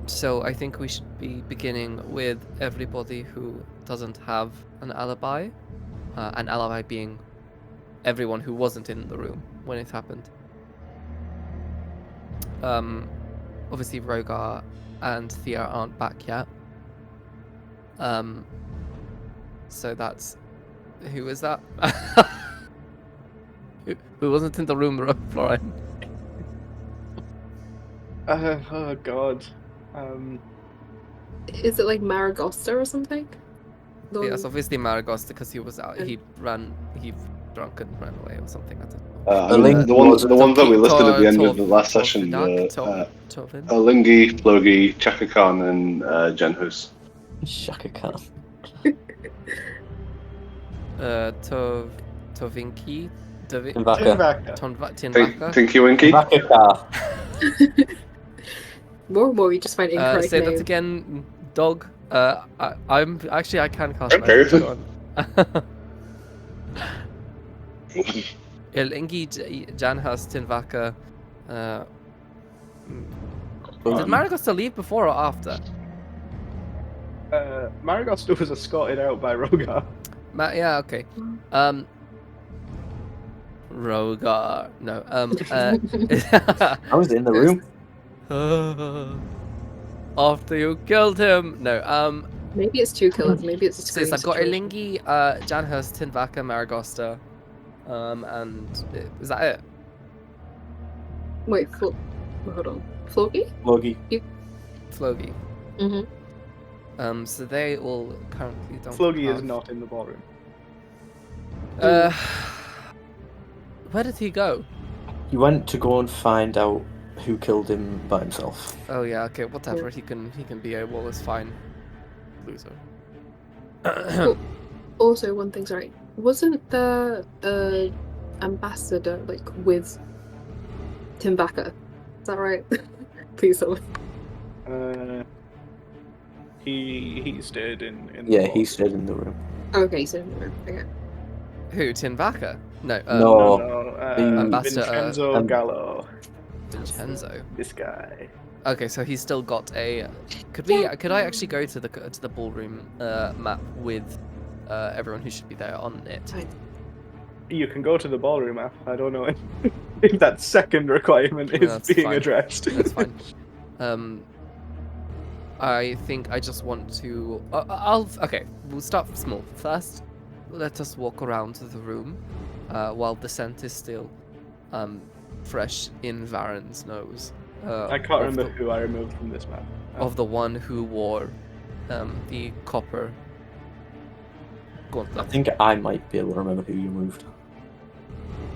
So I think we should be beginning with everybody who doesn't have an alibi being everyone who wasn't in the room when it happened. Obviously Rogar and Thea aren't back yet. So that's who is that? who wasn't in the room, Florian? Oh god. Is it like Maragosta or something? The Yes, one- obviously Maragosta because he was out. He drunk and ran away or something. I don't know. Link the was- ones that we listed at the end of the last Tor- session Torvidak, were Tovin. Olingi, Plogi, Chaka Khan, and Genhus. Shaka Khan. Tovinki, Tinvaka. Tinvaka. Tinky Winky? Tinvaka. More and more, you just find incorrect Say that names. again, dog. I'm actually I can cast Okay. message. Go on. Ingi, Janhas, Tinvaka. Did Maragosta leave before or after? Maragosta was escorted out by Rogar. Yeah, okay. Rogar. No. I was in the room. After you killed him. No. Maybe it's 2 killers. Maybe it's a So screen I've got situation. Ilingi, Janhurst, Tinvaka, Maragosta. And is that it? Wait, hold on. Floki? Logie. Flogi. Mm-hmm. So they all currently don't. Floggy is have- not in the ballroom. Where did he go? He went to go and find out who killed him by himself. Oh yeah, okay, whatever. He can be a wall is fine. Loser. Also, one thing's right. Wasn't the ambassador like with Tinvaka? Is that right? Please tell me. He stayed in the Yeah, he ballroom. stayed in the room. Okay, so okay. Who? Tinvaka? No. No. No, Ambassador, Vincenzo Gallo. Vincenzo. This guy. Okay, so he's still got a. Could I actually go to the ballroom map with everyone who should be there on it? You can go to the ballroom app. I don't know if that second requirement No, is that's being fine. addressed. That's fine. I think I just want to. Okay. We'll start small. First, let us walk around the room while the scent is still fresh in Varen's nose. I can't remember who I removed from this map. Of the one who wore the copper I gauntlet. think I might be able to remember who you moved.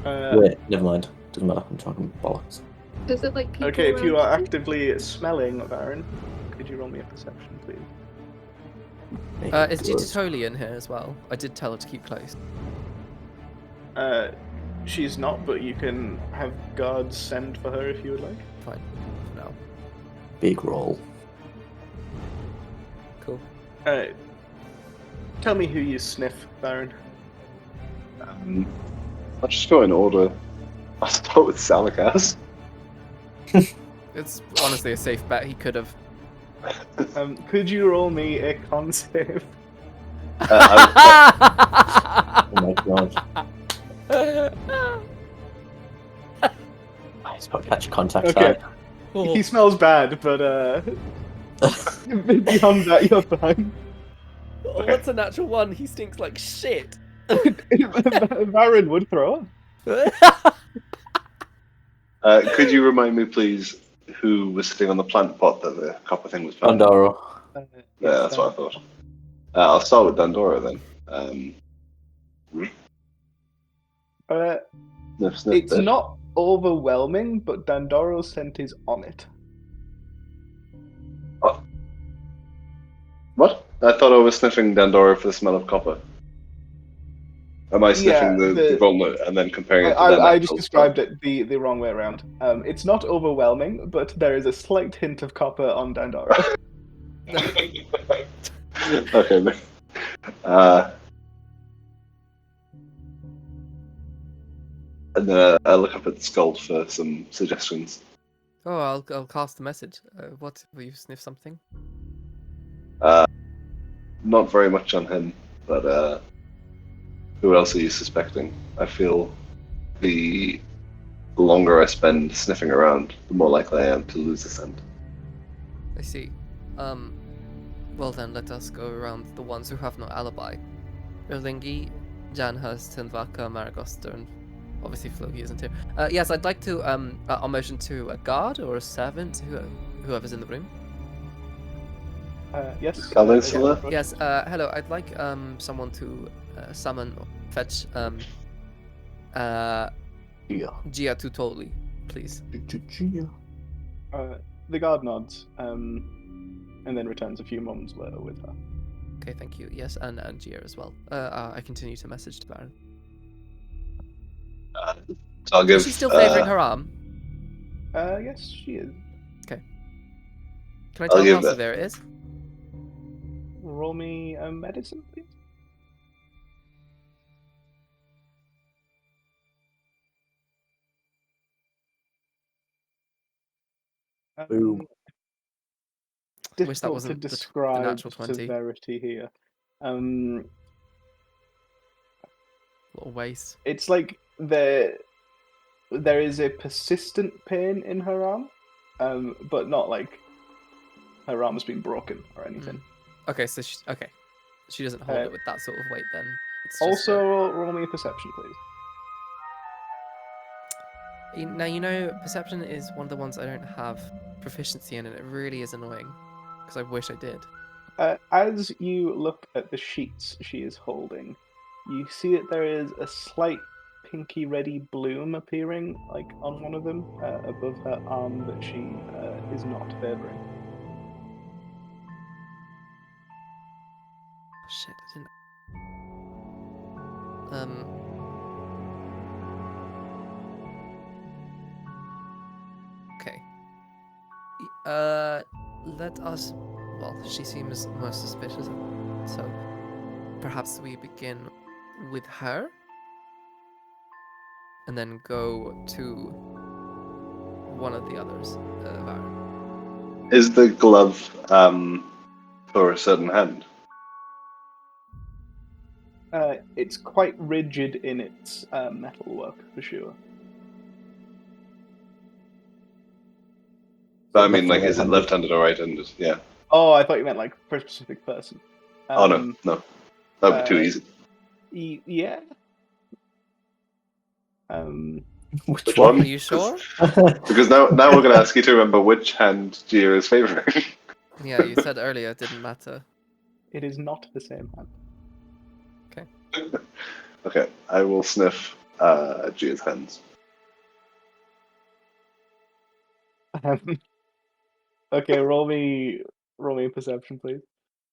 Uh, Wait, never mind. Doesn't matter. I'm talking bollocks. Is it like people okay, if you around are you? actively smelling Varen, could you roll me a perception, please? Is Gititoli in here as well? I did tell her to keep close. She's not, but you can have guards send for her if you would like. Fine. For now. Big roll. Cool. Tell me who you sniff, Varen. I'll just go in order. I'll start with Salakas. It's honestly a safe bet. He could have. Could you roll me a con save? Oh my god. He's got catch contact Okay. side. Oh. He smells bad, but beyond that, you're fine. Oh, what's a natural one? He stinks like shit. Varen would throw. Could you remind me, please, who was sitting on the plant pot that the copper thing was planted? Pandoro. Yeah, that's what I thought. I'll start with Dandora then. Sniff, sniff, It's bit. not overwhelming, but Dandoro's scent is on it. What? I thought I was sniffing Dandora for the smell of copper. Am I sniffing Yeah, the gauntlet and then comparing it to their I just natural described it the wrong way around. It's not overwhelming, but there is a slight hint of copper on Dandoro. Okay. then. And then I look up at the skull for some suggestions. Oh, I'll cast a message. What? Will you sniff something? Not very much on him, but who else are you suspecting? I feel the longer I spend sniffing around, the more likely I am to lose the scent. I see. Well then, let us go around the ones who have no alibi. Erlingi, Janhurst, Tinvaka, Maragoster, and obviously Floki isn't here. Yes, I'd like to I'll motion to a guard or a servant, whoever's in the room. Yes. Calvin still yeah, there? Yes. Hello. I'd like someone to summon or fetch Yeah. Gia Tutoli, please. The guard nods, and then returns a few moments later with her. Okay, thank you. Yes, and Gia as well. I continue to message to Baron. So I'll give. Is she still favoring her arm? Yes, she is. Can I I'll tell give how that- severe it is? Roll me a medicine, please. Boom. Wish that Difficult to wasn't the describe natural 20. severity here. Little waste. It's like there is a persistent pain in her arm, but not like her arm has been broken or anything. Okay, so she doesn't hold Uh, it with that sort of weight then. It's just Also, roll me a perception, please. now you know perception is one of the ones I don't have proficiency in, and it really is annoying because I wish I did. As you look at the sheets she is holding, you see that there is a slight pinky reddy bloom appearing, like on one of them, above her arm that she is not favouring. Oh, shit, I didn't. Okay. Let us. Well, she seems most suspicious, so perhaps we begin with her, and then go to one of the others. Baron. Is the glove for a certain hand? It's quite rigid in its metalwork, for sure. But I mean, like, is it left-handed or right-handed? Yeah. Oh, I thought you meant like for a specific person. Oh no, that would be too easy. Yeah. Which one? Are you sure? Because now we're going to ask you to remember which hand Gia is favouring. Yeah, you said earlier it didn't matter. It is not the same hand. Okay, I will sniff Gia's hands. Okay, roll me a perception, please.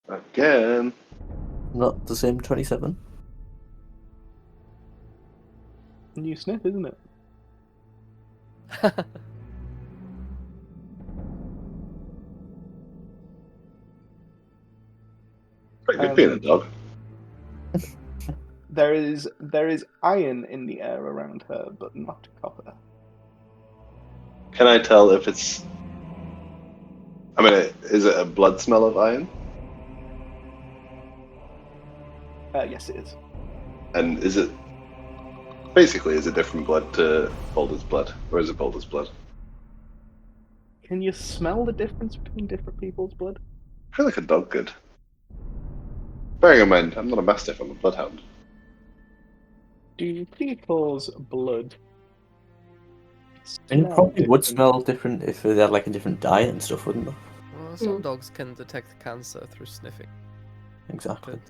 Again. Not the same 27. New sniff, isn't it? Pretty good being a dog. There is iron in the air around her, but not copper. Can I tell if it's... I mean, is it a blood smell of iron? Yes, it is. And is it... Basically, is it different blood to Boulder's blood? Or is it Boulder's blood? Can you smell the difference between different people's blood? I feel like a dog could. Bearing in mind, I'm not a mastiff, I'm a bloodhound. Do people's blood And it smell probably would different? smell different if they had like a different diet and stuff, wouldn't it? Well, some dogs can detect cancer through sniffing. Exactly. But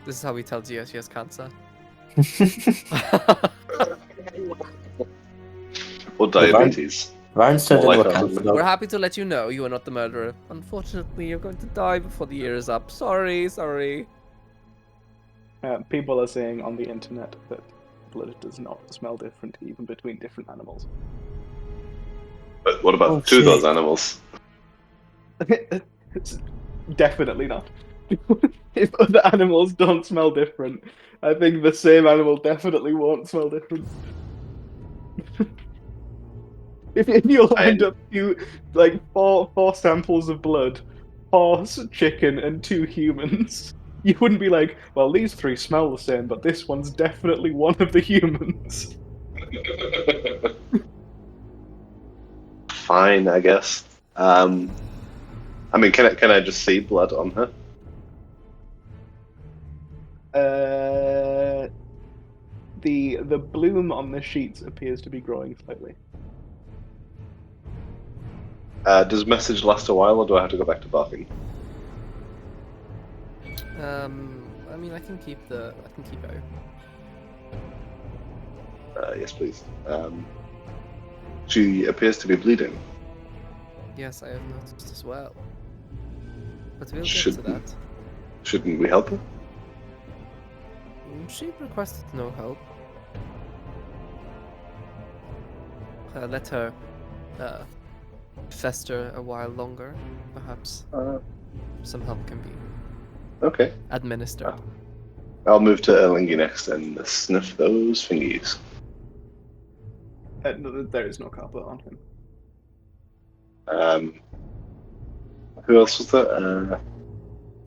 this is how we tell Gia she has cancer. Or diabetes. Ryan's turned Well, into a I found cancer it. We're dog. happy to let you know you are not the murderer. Unfortunately, you're going to die before the year is up. Sorry. People are saying on the internet that blood does not smell different even between different animals. But what about Oh, two of those shit. animals? It's definitely not. If other animals don't smell different, I think the same animal definitely won't smell different. If you'll end up to like four samples of blood, horse, chicken, and 2 humans, you wouldn't be like, well, these 3 smell the same, but this one's definitely one of the humans. Fine, I guess. I mean, can I just see blood on her? The bloom on the sheets appears to be growing slightly. Does message last a while, or do I have to go back to barking? I mean, I can keep it open. Yes, please. She appears to be bleeding. Yes, I have noticed as well. But we'll get to Shouldn't- that. Shouldn't we help her? She requested no help. Let her fester a while longer. Perhaps some help can be Okay. administered. I'll move to Erlingi next and sniff those fingies. No, there is no carpet on him. Who else was there?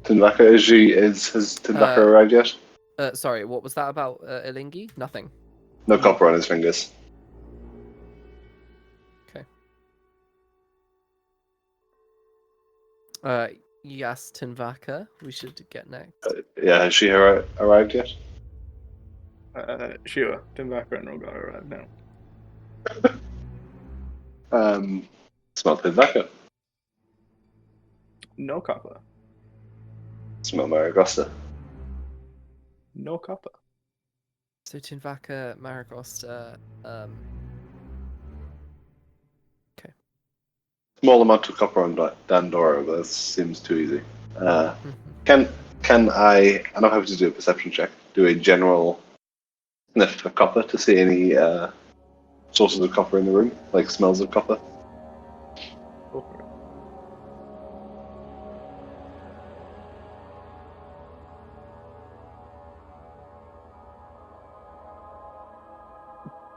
Tinvaka, has Tinvaka arrived yet? Sorry, what was that about Ilingi? Nothing. No copper on his fingers. Yes, Tinvaka, we should get next. Yeah, has she arrived yet? Sure, Tinvaka and Rogar arrived now. Smell Tinvaka. No copper. Smell Marigosta. No copper. So Tinvaka, Marigosta, Small amount of copper on Dandora, but that seems too easy. Can I? And I'm happy to do a perception check. Do a general sniff of copper to see any sources of copper in the room, like smells of copper. Go for it.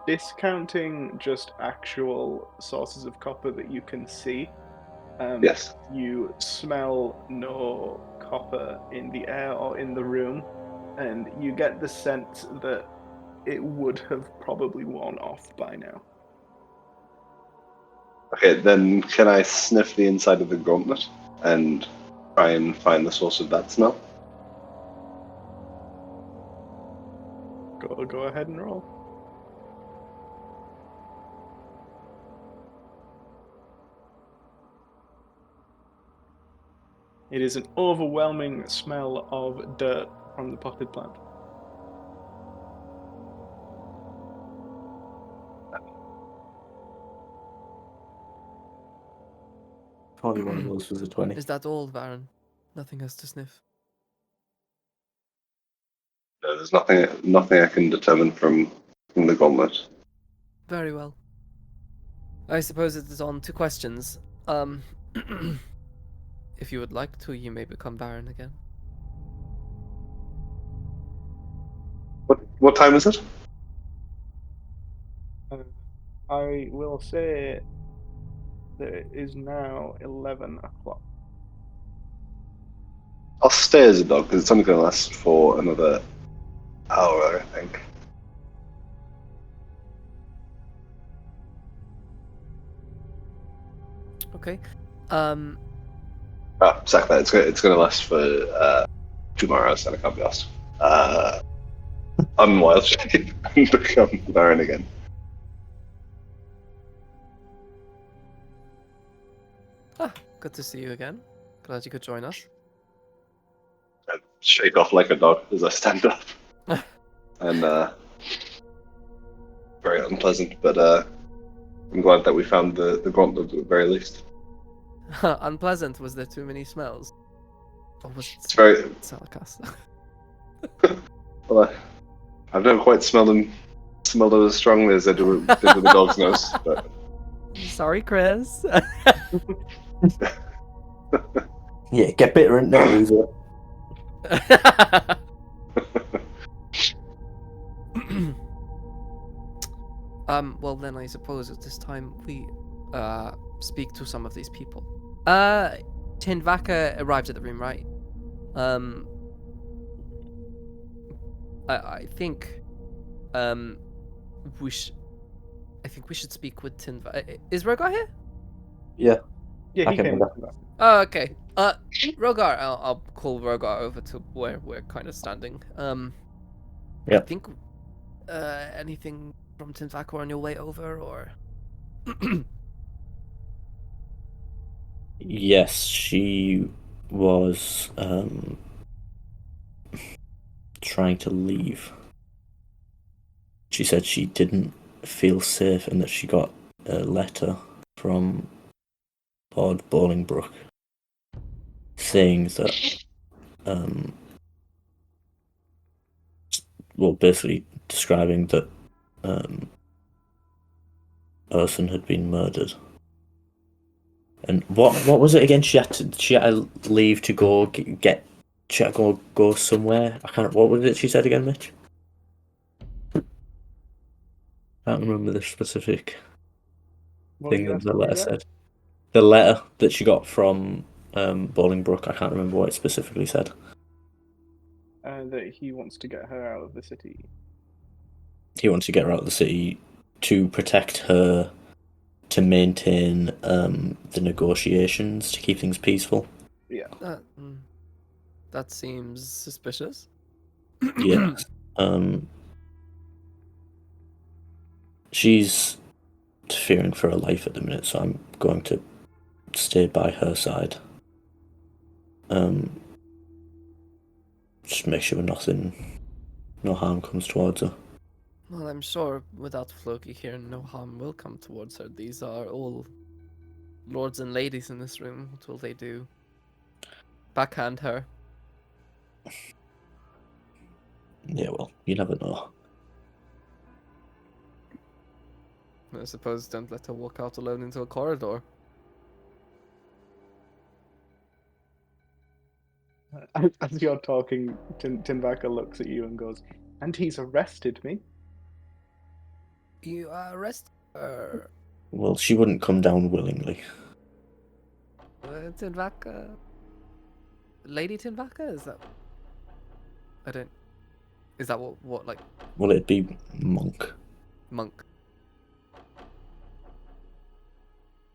Discounting just actual sources of copper that you can see. Yes. You smell no copper in the air or in the room, and you get the sense that it would have probably worn off by now. Okay, then can I sniff the inside of the gauntlet and try and find the source of that smell? Go ahead and roll. It is an overwhelming smell of dirt from the potted plant. Probably one of those was a 20. is that all, Baron? Nothing else to sniff. No, there's nothing I can determine from the gauntlet. Very well. I suppose it is on to questions. If you would like to, you may become Baron again. What time is it? I will say that it is now 11 o'clock. I'll stay as a dog because it's only going to last for another hour, I think. Okay. Sack that. It's going to last for 2 more hours, and I can't be asked. Unwild shape and become Baron again. Good to see you again. Glad you could join us. I shake off like a dog as I stand up. And very unpleasant, but I'm glad that we found the gauntlet at the very least. Unpleasant. Was there too many smells? Or was it It's very Salacast? well. I've never quite smelled it as strongly as I did with the dog's nose. But Sorry, Chris. Yeah, get bitter and not lose it. Well then I suppose at this time we speak to some of these people. Tinvaka arrived at the room, right? I think we should. I think we should speak with Tinvaka. Is Rogar here? Yeah. Yeah, I he can came remember. with that. Oh, okay. Rogar, I'll call Rogar over to where we're kind of standing. I Yep. think anything from Tinvaka on your way over, or Yes, she was trying to leave. She said she didn't feel safe and that she got a letter from Lord Bolingbroke saying that, well, basically describing that Urson had been murdered. And what was it again? She had to leave to go get. She had to go somewhere. I can't. What was it she said again, Mitch? I can't remember the specific What were thing you that the asking me letter about? said. The letter that she got from Bolingbroke. I can't remember what it specifically said. That he wants to get her out of the city. He wants to get her out of the city to protect her, to maintain the negotiations, to keep things peaceful. Yeah. that seems suspicious. Yes. She's fearing for her life at the minute, so I'm going to stay by her side. Just make sure no harm comes towards her. Well, I'm sure without Floki here, no harm will come towards her. These are all lords and ladies in this room. What will they do? Backhand her? Yeah, well, you never know. I suppose don't let her walk out alone into a corridor. As you're talking, Tinvaka looks at you and goes, "And he's arrested me." You arrest her. Well, she wouldn't come down willingly. Tinvaka? Lady Tinvaka? Is that... I don't... Is that what like... Well, it'd be Monk. Monk?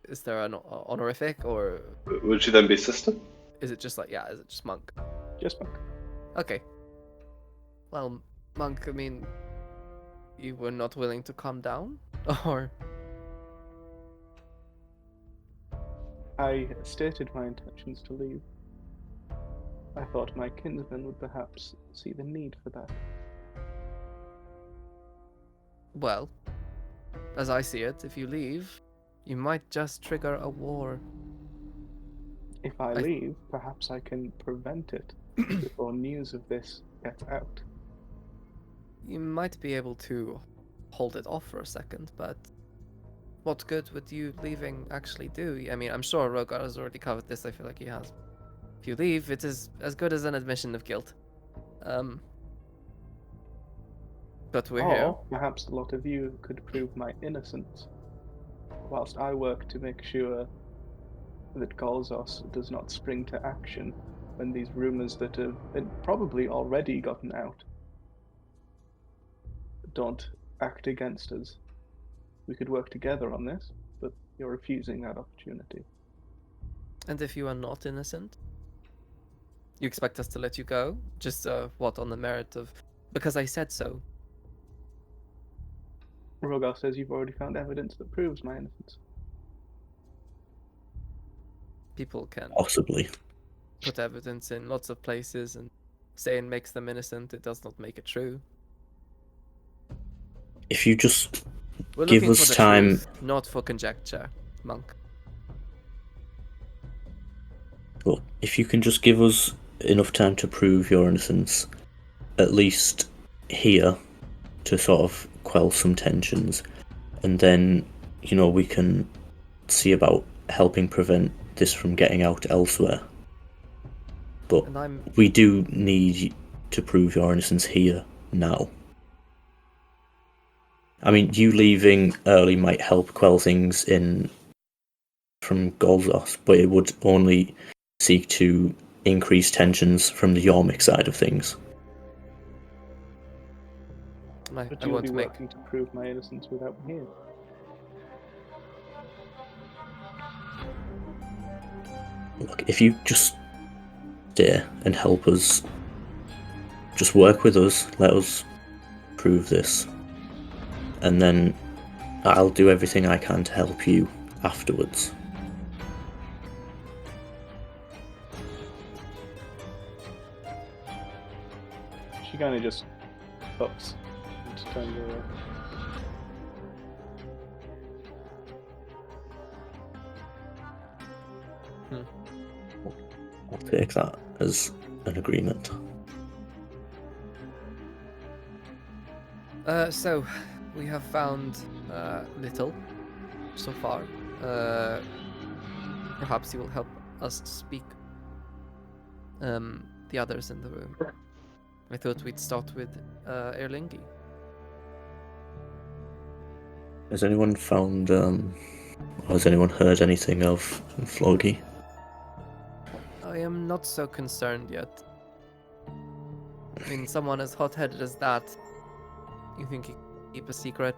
Is there an honorific, or Would she then be sister? is it just like, yeah, is it just Monk? Just Monk. Okay. Well, Monk, I mean, you were not willing to come down? Or... I stated my intentions to leave. I thought my kinsman would perhaps see the need for that. Well, as I see it, if you leave, you might just trigger a war. If I leave, perhaps I can prevent it before news of this gets out. You might be able to hold it off for a second, but what good would you leaving actually do? I mean, I'm sure Rogar has already covered this. I feel like he has. If you leave, it is as good as an admission of guilt. But we're here. Or perhaps a lot of you could prove my innocence, whilst I work to make sure that Golzos does not spring to action when these rumors that have probably already gotten out don't act against us. We could work together on this, but you're refusing that opportunity. And if you are not innocent, you expect us to let you go? Just, what, on the merit of... Because I said so. Rogar says you've already found evidence that proves my innocence. People can Possibly. put evidence in lots of places and say it makes them innocent. It does not make it true. If you just We're give looking us for the time. truth, not for conjecture, Monk. Well, if you can just give us enough time to prove your innocence, at least here, to sort of quell some tensions, and then, we can see about helping prevent this from getting out elsewhere. But we do need to prove your innocence here, now. I mean, you leaving early might help quell things in from Golzos, but it would only seek to increase tensions from the Yormik side of things. But I you'll want be to make. working to prove my innocence without me here. Look, if you just stay and help us, just work with us, let us prove this, and then I'll do everything I can to help you afterwards. She kind of just ups and turns away. I'll take that as an agreement. So, we have found little so far. Perhaps you will help us speak the others in the room. I thought we'd start with Erlingi. Has anyone found, or has anyone heard anything of Flogi? I am not so concerned yet. I mean, someone as hot-headed as that, you think he can keep a secret?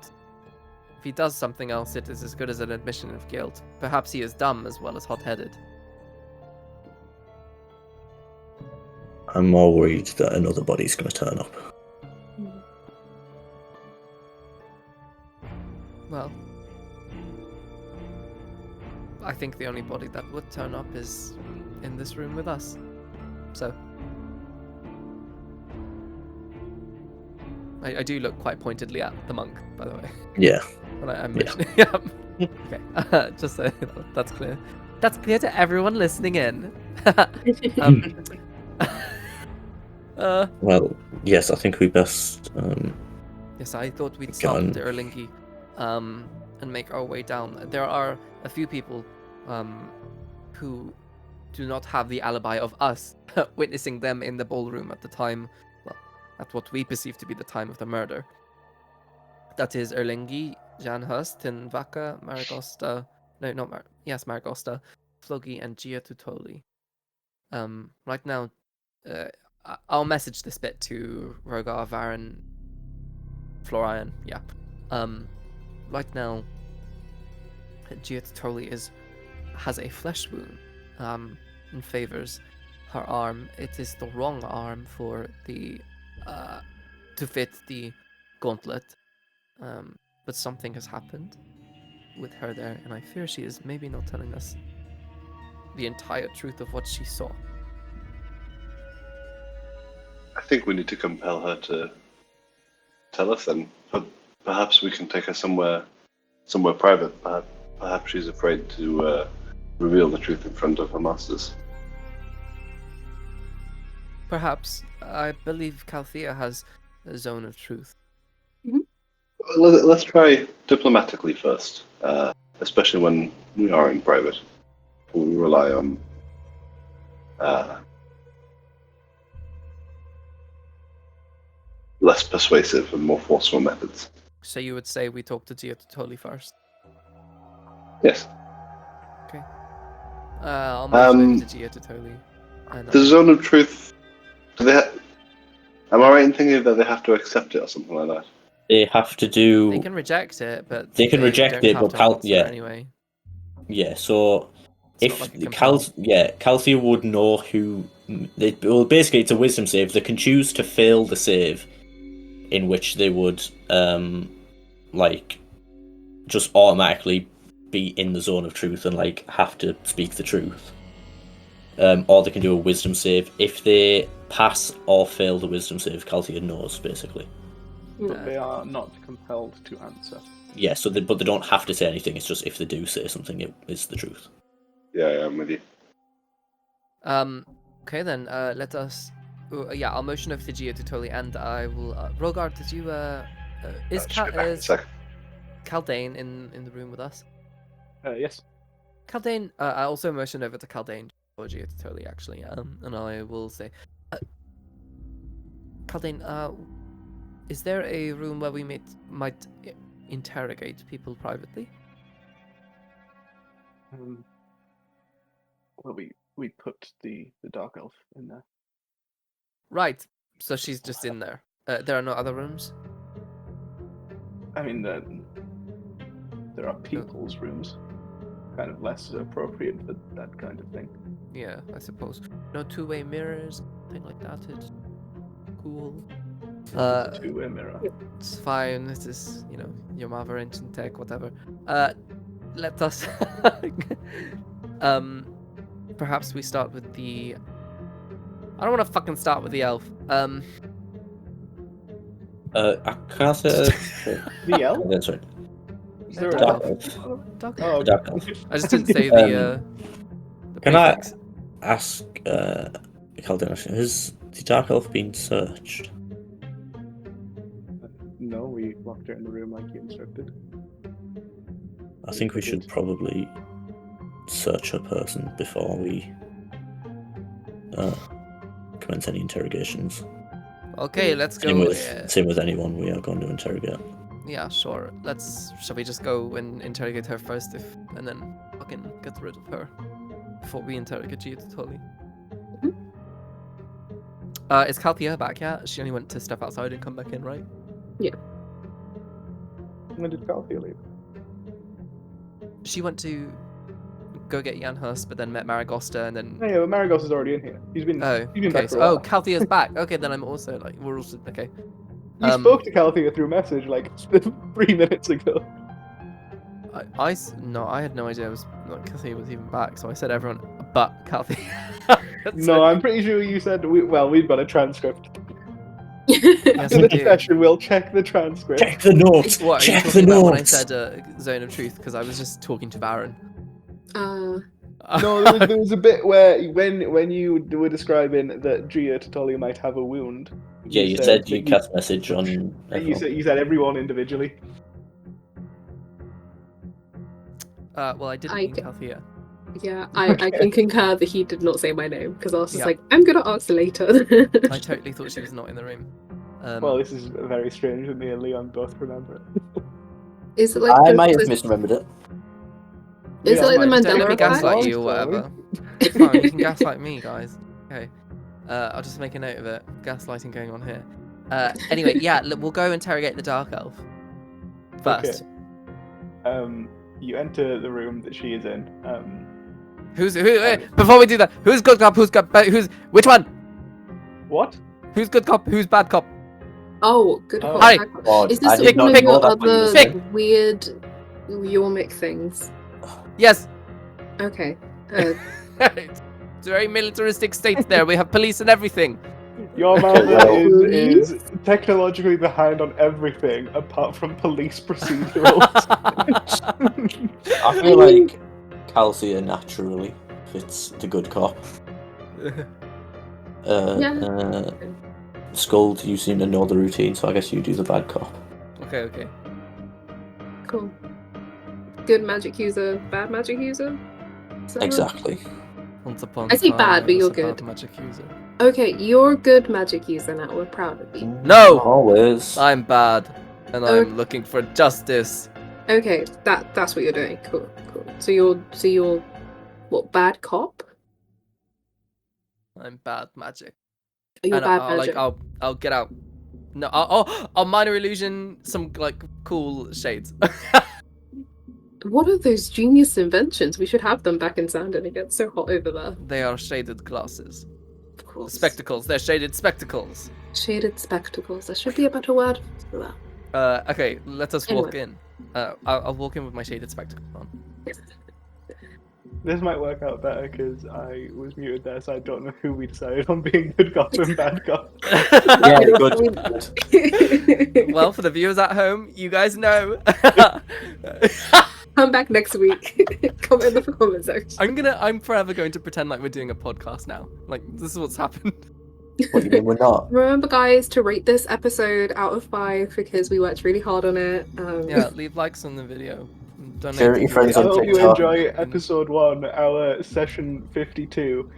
If he does something else, it is as good as an admission of guilt. Perhaps he is dumb as well as hot-headed. I'm more worried that another body's going to turn up. Well, I think the only body that would turn up is in this room with us. So, I do look quite pointedly at the monk, by the way. Yeah. When I'm mentioning. Yeah. Okay. Just so that's clear. That's clear to everyone listening in. Well, yes, I think we best. Yes, I thought we'd start with Erlingi, and make our way down. There are a few people, who do not have the alibi of us witnessing them in the ballroom at the time, well, at what we perceive to be the time of the murder. That is Erlingi, Jan Hurst, Tinvaka, Maragosta, no, not Maragosta, Flogi, and Gia Tutoli. Right now, I'll message this bit to Rogar, Varen, Florian, yeah. Right now, Gia Tutoli has a flesh wound, and favors her arm. It is the wrong arm for the, to fit the gauntlet. But something has happened with her there, and I fear she is maybe not telling us the entire truth of what she saw. I think we need to compel her to tell us then. Perhaps we can take her somewhere private. Perhaps she's afraid to reveal the truth in front of her masters. Perhaps. I believe Calthea has a zone of truth. Let's try diplomatically first, especially when we are in private. We rely on less persuasive and more forceful methods. So you would say we talk to Gia Tutoli first? Yes. Okay. I'll mention it to Gia Tutoli. The zone of truth. Do they? Am I right in thinking that they have to accept it or something like that? They have to do. They can reject it, but they can reject don't it, have but to answer yeah, anyway. Yeah. So It's if not like a compel. Calthea would know who. Well, basically, it's a wisdom save. They can choose to fail the save, in which they would like just automatically be in the zone of truth and like have to speak the truth. Or they can do a wisdom save. If they pass or fail the wisdom save, Calthea knows basically. But they are not compelled to answer. Yeah, but they don't have to say anything. It's just if they do say something, it is the truth. Yeah, I'm with you. Okay then. Let us. I'll motion over to Gia Tutoli, and I will. Rogar, did you? Is Kaldane in the room with us? Yes. Kaldane. I also motion over to Kaldane or Gia Tutoli actually. And I will say, Kaldane. Is there a room where we might interrogate people privately? Well, we put the dark elf in there. Right. So she's just in there. There are no other rooms. I mean, there are people's rooms, kind of less appropriate for that kind of thing. Yeah, I suppose. No two-way mirrors, thing like that. It's cool. It's a two-way mirror. It's fine. This is, your mother ancient tech, whatever. Let us. Perhaps we start with the. I don't want to fucking start with the elf. Akasa. The elf? That's right. Is there Dark a elf. Dark Oh, elf. Dark elf. I just didn't say the. Can I prefix. ask, Calden, has the dark elf been searched? No, we locked her in the room like you instructed. I think we should probably search her person before we commence any interrogations. Okay, let's go. Same with anyone we are going to interrogate. Yeah, sure. Shall we just go and interrogate her first, and then fucking get rid of her before we interrogate you totally. Is Calthea back yet? She only went to step outside and come back in, right? Yeah. When did Calthea leave? She went to go get Jan Hus, but then met Maragosta, and then. Oh, yeah, but Maragos is already in here. He's been Okay. back for a while. Calthea's back. Okay, then I'm also we're also okay. You spoke to Calthea through message like 3 minutes ago. No, I had no idea Calthea was even back, so I said everyone but Calthea. No, I'm pretty sure you said we've got a transcript. Yes, After we the do. session, we'll check the transcript. Check the notes! What, are you Check the talking about when I notes! said Zone of Truth? Because I was just talking to Baron. No, there was a bit where when you were describing that Gia Totoli might have a wound. Yeah, you said that you cast message on you everyone. said everyone individually. Well, I didn't I mean ca- Calthea. Yeah, I can concur that he did not say my name because I was just Yeah. like, I'm gonna ask later. I totally thought she was not in the room. Well, this is very strange that me and Leon both remember it. Is it like I the- might have the- misremembered it. Is it like the Fine, don't Mandela let me effect? gaslight you or Sorry. whatever. It's fine, you can gaslight me, guys. Okay. I'll just make a note of it. Gaslighting going on here. Anyway, yeah, look, we'll go interrogate the Dark Elf first. You enter the room that she is in. Before we do that, who's good cop? Which one? What? Who's good cop? Who's bad cop? Oh, good Oh. call. Hi. God, Is I this did one not of know your that what you other said. weird Yormic things? Yes. Okay. It's a very militaristic state there. We have police and everything. Your Okay, mother well- is technologically behind on everything apart from police procedurals. I feel like Calthea naturally fits the good cop. Skuld, you seem to know the routine, so I guess you do the bad cop. Okay. Cool. Good magic user, bad magic user? Is that right? Exactly. Once upon I say a time, bad, but I was you're a good. bad magic user. Okay, you're a good magic user now. We're proud of you. No! Always. I'm bad, and Okay. I'm looking for justice. Okay, that's what you're doing. Cool. So you're what, bad cop? I'm bad magic. You're And bad I'll, magic. I'll get out. No, I'll minor illusion some cool shades. What are those genius inventions? We should have them back in Sandon. It gets so hot over there. They are shaded glasses. Of course. Spectacles. They're shaded spectacles. Shaded spectacles. There should be a better word for that. Okay, let us walk in. I'll walk in with my shaded spectacles on. This might work out better because I was muted there, so I don't know who we decided on being good cop and bad cop. Yeah, good. Well, for the viewers at home, you guys know. Come back next week. Comment in the comment section. I'm forever going to pretend like we're doing a podcast now. Like, this is what's happened. What do you mean we're not? Remember, guys, to rate this episode out of 5 because we worked really hard on it. Yeah, leave likes on the video. Donate Share it to with your friends I on hope you TikTok. enjoy episode 1, our session 52.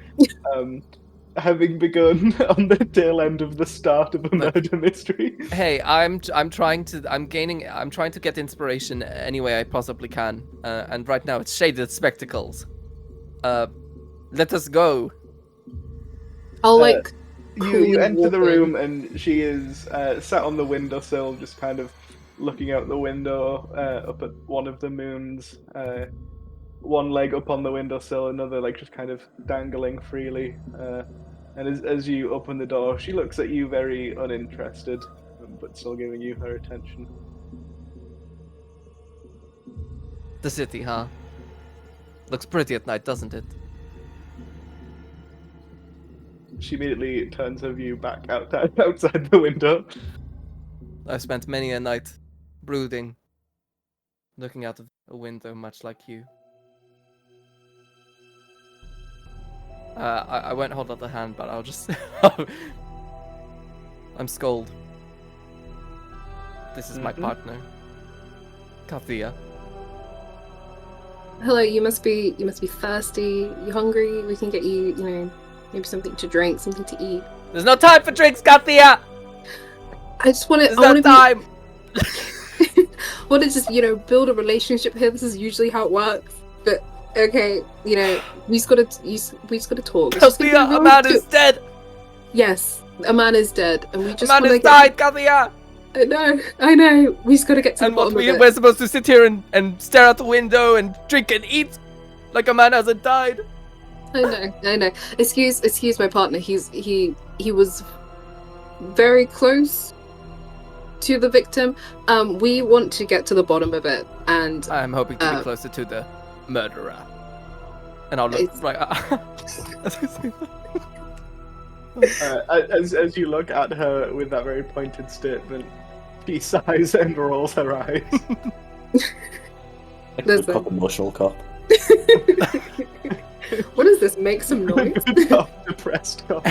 Having begun on the tail end of the start of a murder mystery. Hey, I'm trying to get inspiration any way I possibly can. And right now it's shaded spectacles. Let us go. I'll Uh, like You coolly enter walk the in. room and she is sat on the windowsill, just kind of looking out the window up at one of the moons. One leg up on the windowsill, another like just kind of dangling freely. And as you open the door, she looks at you very uninterested, but still giving you her attention. The city, huh? Looks pretty at night, doesn't it? She immediately turns her view back outside the window. I've spent many a night brooding, looking out of a window, much like you. I won't hold out the hand, but I'll just... I'm Scold. This is my partner, Kathia. Hello, you must be thirsty. You hungry? We can get you, maybe something to drink, something to eat. There's no time for drinks, Kathia! I just want to. There's no time! Want to just build a relationship here. This is usually how it works. But okay, we just gotta talk. It's just gonna be Kathia, a real man is dead! Yes, a man is dead, and we just A man want has to died, Kathia! I know. We just gotta get to And the bottom what, of it. we're supposed to sit here and stare out the window and drink and eat like a man hasn't died? I know. Excuse my partner. He was very close to the victim. We want to get to the bottom of it, and I'm hoping to be closer to the murderer. And I'll look right As you look at her with that very pointed statement, she sighs and rolls her eyes. Like a good cop, emotional cop. What does this make some noise? Good cop, depressed cop.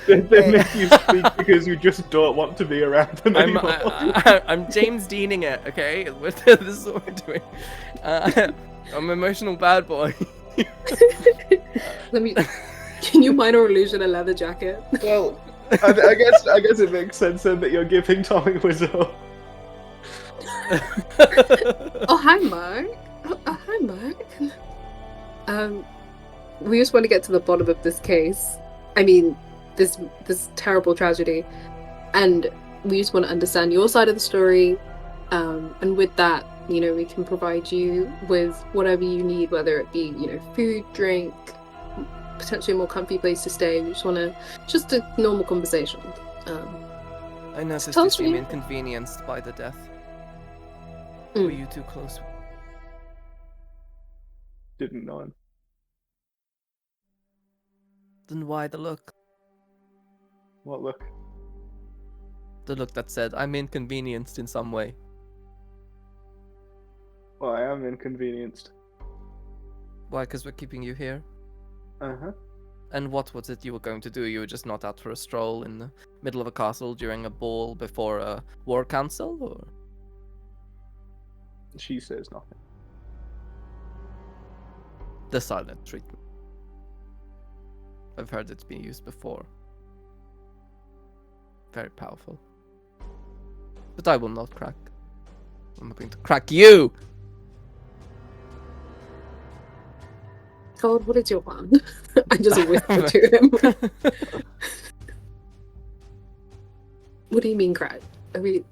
They make you speak because you just don't want to be around them anymore. I'm James Deaning it, okay? This is what we're doing. I'm an emotional bad boy. Can you minor illusion a leather jacket? Well, I guess it makes sense then that you're giving Tommy Wizzo. Oh, hi, Mark. Hi, Mark. We just want to get to the bottom of this case. I mean, this terrible tragedy, and we just want to understand your side of the story. And with that, we can provide you with whatever you need, whether it be, food, drink, potentially a more comfy place to stay. We just want a normal conversation. I noticed tell you us seem when inconvenienced by the death. Were you too close? Didn't know him. Then why the look? What look? The look that said, I'm inconvenienced in some way. Well, I am inconvenienced. Why? Because we're keeping you here? Uh-huh. And what was it you were going to do? You were just not out for a stroll in the middle of a castle during a ball before a war council, or? She says nothing. The silent treatment. I've heard it's been used before. Very powerful. But I will not crack. I'm going to crack you! God, what is your plan? I just whisper to him. What do you mean, crack? Are we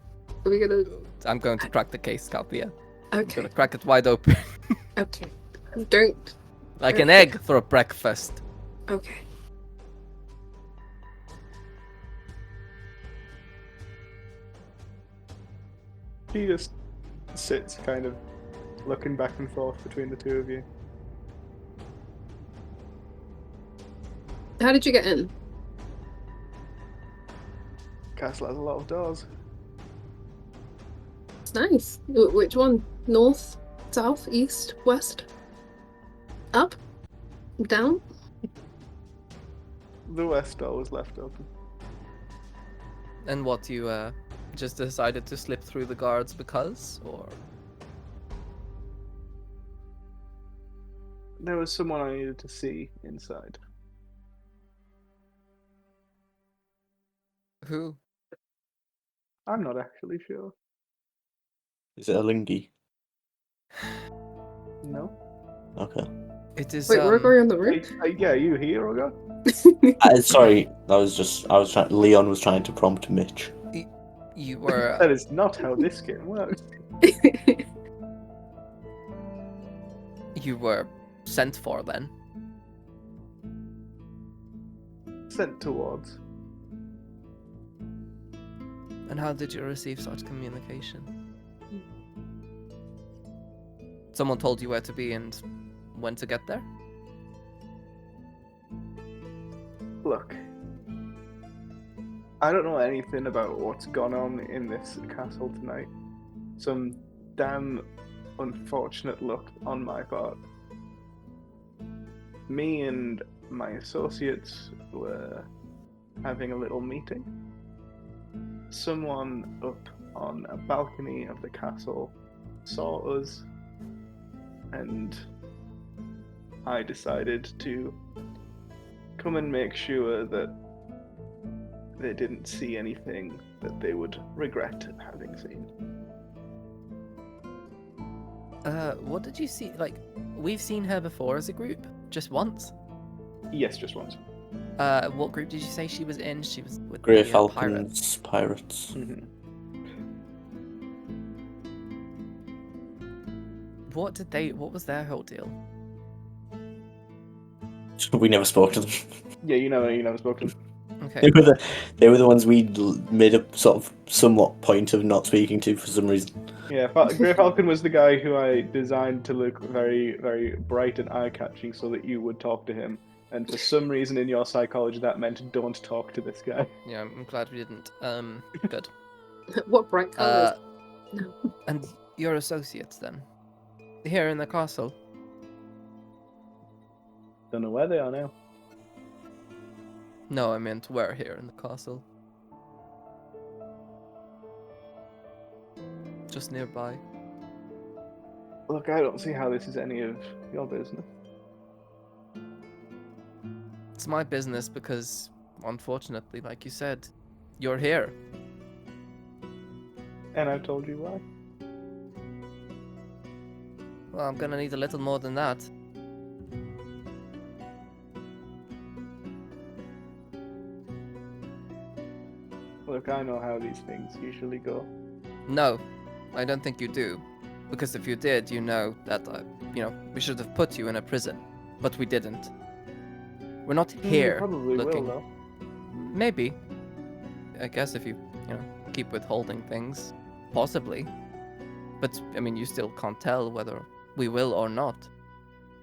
gonna? I'm going to crack the case, Calthea. I'm Okay. gonna crack it wide open. Okay. Don't. Like an egg for a breakfast. Okay. She just sits kind of looking back and forth between the two of you. How did you get in? Castle has a lot of doors. It's nice. Which one? North, south, east, west? Up? Down? The west door was left open. And what, you just decided to slip through the guards because, or? There was someone I needed to see inside. Who? I'm not actually sure. Is it a lingy? No. Okay. It is. Wait, Rogar on the roof? Yeah, are you here, Rogar? Sorry, I was trying. Leon was trying to prompt Mitch. You were. That is not how this game works. You were sent for then. Sent towards. And how did you receive such communication? Someone told you where to be and when to get there? Look, I don't know anything about what's gone on in this castle tonight. Some damn unfortunate luck on my part. Me and my associates were having a little meeting. Someone up on a balcony of the castle saw us, and I decided to come and make sure that they didn't see anything that they would regret having seen. What did you see? Like, we've seen her before as a group, just once. Yes, just once. What group did you say she was in? She was with Grey the Falcons, pirates. Mm-hmm. What was their whole deal? We never spoke to them. Yeah, you never spoke to them. Okay. They were the ones we made a sort of somewhat point of not speaking to for some reason. Yeah, Grey Falcon was the guy who I designed to look very, very bright and eye-catching so that you would talk to him. And for some reason in your psychology, that meant don't talk to this guy. Yeah, I'm glad we didn't. Good. What bright colours? And your associates then? Here in the castle? Don't know where they are now. No, I meant where here in the castle. Just nearby. Look, I don't see how this is any of your business. It's my business because, unfortunately, like you said, you're here. And I've told you why. Well, I'm gonna need a little more than that. Look, I know how these things usually go. No, I don't think you do. Because if you did, you know that, we should have put you in a prison. But we didn't. We're not here Probably looking. will, though. Maybe. I guess if you, keep withholding things. Possibly. But, you still can't tell whether we will or not.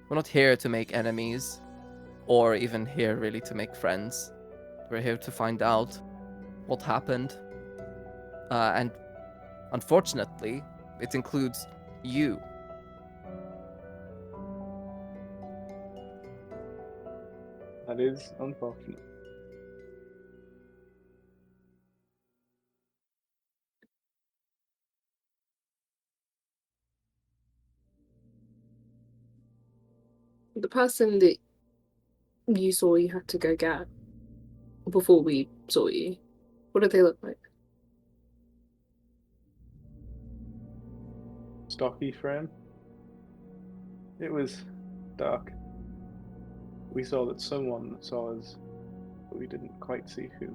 We're not here to make enemies. Or even here, really, to make friends. We're here to find out what happened. And unfortunately, it includes you. That is unfortunate. The person that you saw you had to go get before we saw you, what did they look like? Stocky frame. It was dark. We saw that someone saw us, but we didn't quite see who.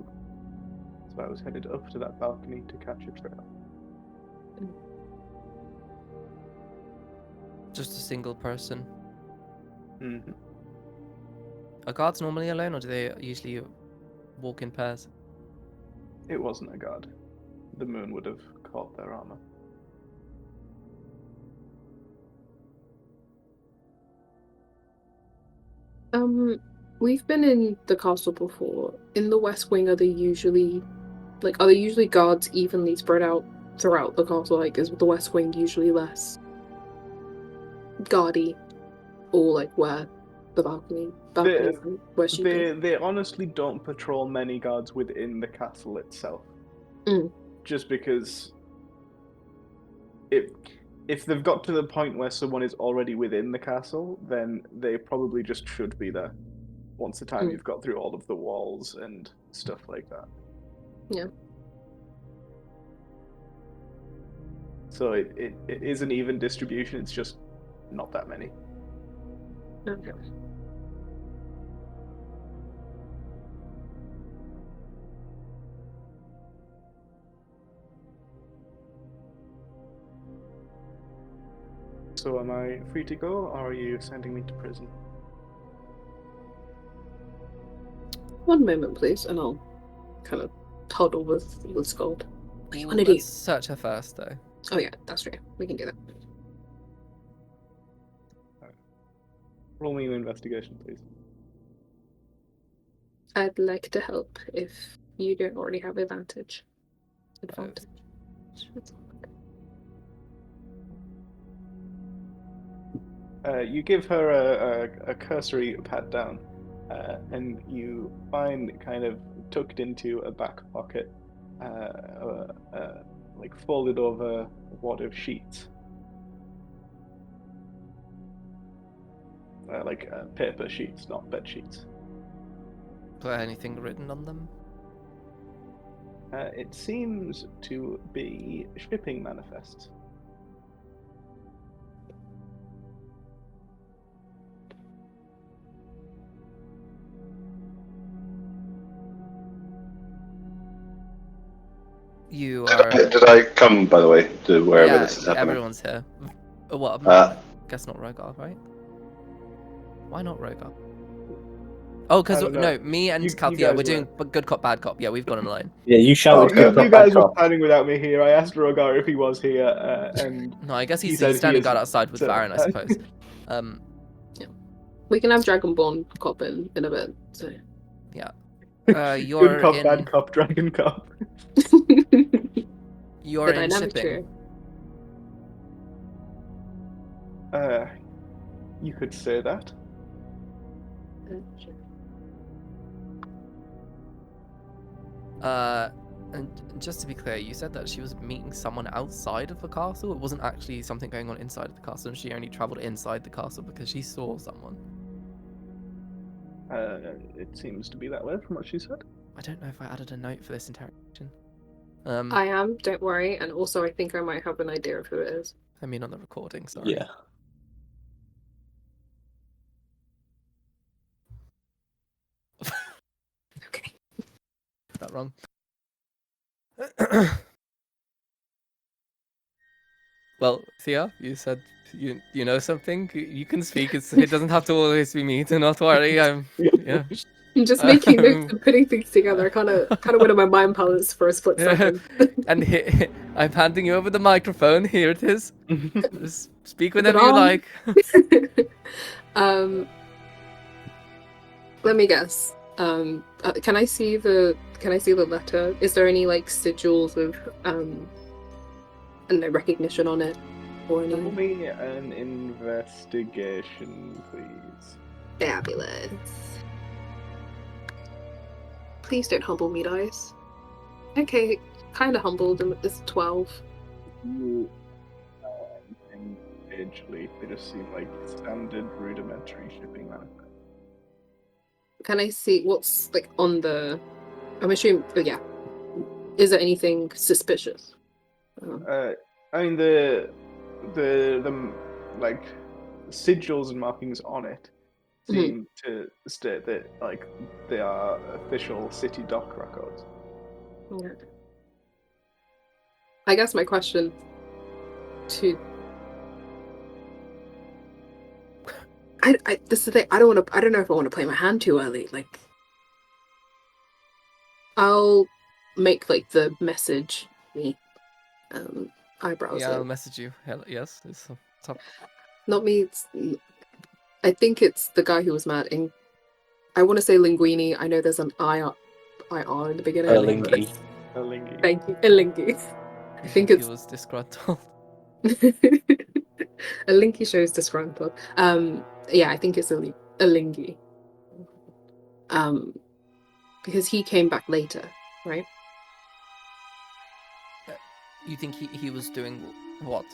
So I was headed up to that balcony to catch a trail. Just a single person. Mm-hmm. Are guards normally alone, or do they usually walk in pairs? It wasn't a guard. The moon would have caught their armor. We've been in the castle before. In the West Wing, are there usually guards evenly spread out throughout the castle? Like, is the West Wing usually less guardy, or like where the balcony where she They honestly don't patrol many guards within the castle itself. Just because if they've got to the point where someone is already within the castle, then they probably just should be there. Once the time you've got through all of the walls and stuff like that. Yeah. So it is an even distribution, it's just not that many. Okay. So am I free to go, or are you sending me to prison? One moment, please, and I'll kind of toddle with Scold. What do you want to do? Let's search her first, though. Oh yeah, that's true. We can do that. Roll me an investigation, please. I'd like to help if you don't already have advantage. You give her a cursory pat down, and you find kind of tucked into a back pocket, like folded over wad of sheets, like paper sheets, not bed sheets. Is there anything written on them? It seems to be shipping manifests. You are. Did I come, by the way, to wherever Yeah, this is happening? everyone's here. What? Guess not Rogar, right? Why not Rogar? Oh, because I don't know. no, me and You Calthea, guys we're doing good cop, bad cop. Yeah, we've gone online. Yeah, you Oh, shouted. you, "Good cop, you bad guys were cop." planning without me here. I asked Rogar if he was here, and No, I guess he he's said he standing guard isn't, outside with so- Baron, I suppose. We can have Dragonborn cop in a bit. So. You're Good cop, in. bad cop, dragon cop. You're the in dynamic shipping. trio. You could say that. And just to be clear, you said that she was meeting someone outside of the castle. It wasn't actually something going on inside of the castle, and she only traveled inside the castle because she saw someone. It seems to be that way from what she said. I don't know if I added a note for this interrogation. I am, don't worry, and also I think I might have an idea of who it is. I mean on the recording, sorry. Yeah. Okay. Is that wrong? Well, Thea, you said you know something. You can speak. It doesn't have to always be me. Do not worry. Yeah. I'm just making notes and putting things together. Kind of went on my mind palace for a split second. And I'm handing you over the microphone. Here it is. Just speak Put it whenever you on. like. Let me guess. Can I see the letter? Is there any like sigils of I don't know, recognition on it or any? Roll me an investigation, please. Fabulous. Please don't humble me, dice. Okay, kind of humbled. It's 12. You individually, they just seem like standard rudimentary shipping manifest. Can I see what's like on the? I'm assuming. Oh yeah. Is there anything suspicious? I mean the like sigils and markings on it seem to state that like they are official city dock records. Yeah. I guess my question to this is the thing. I don't know if I want to play my hand too early. Like, I'll make like the message me eyebrows. Yeah, I'll message you. Yes, it's top. Not me. I think it's the guy who was mad. I want to say Linguini. I know there's an IR in the beginning. Erlingi. Thank you, Lingy. I think he it's was disgruntled. a Linky shows disgruntled. Yeah, I think it's a Lingy. Because he came back later, right? You think he was doing what?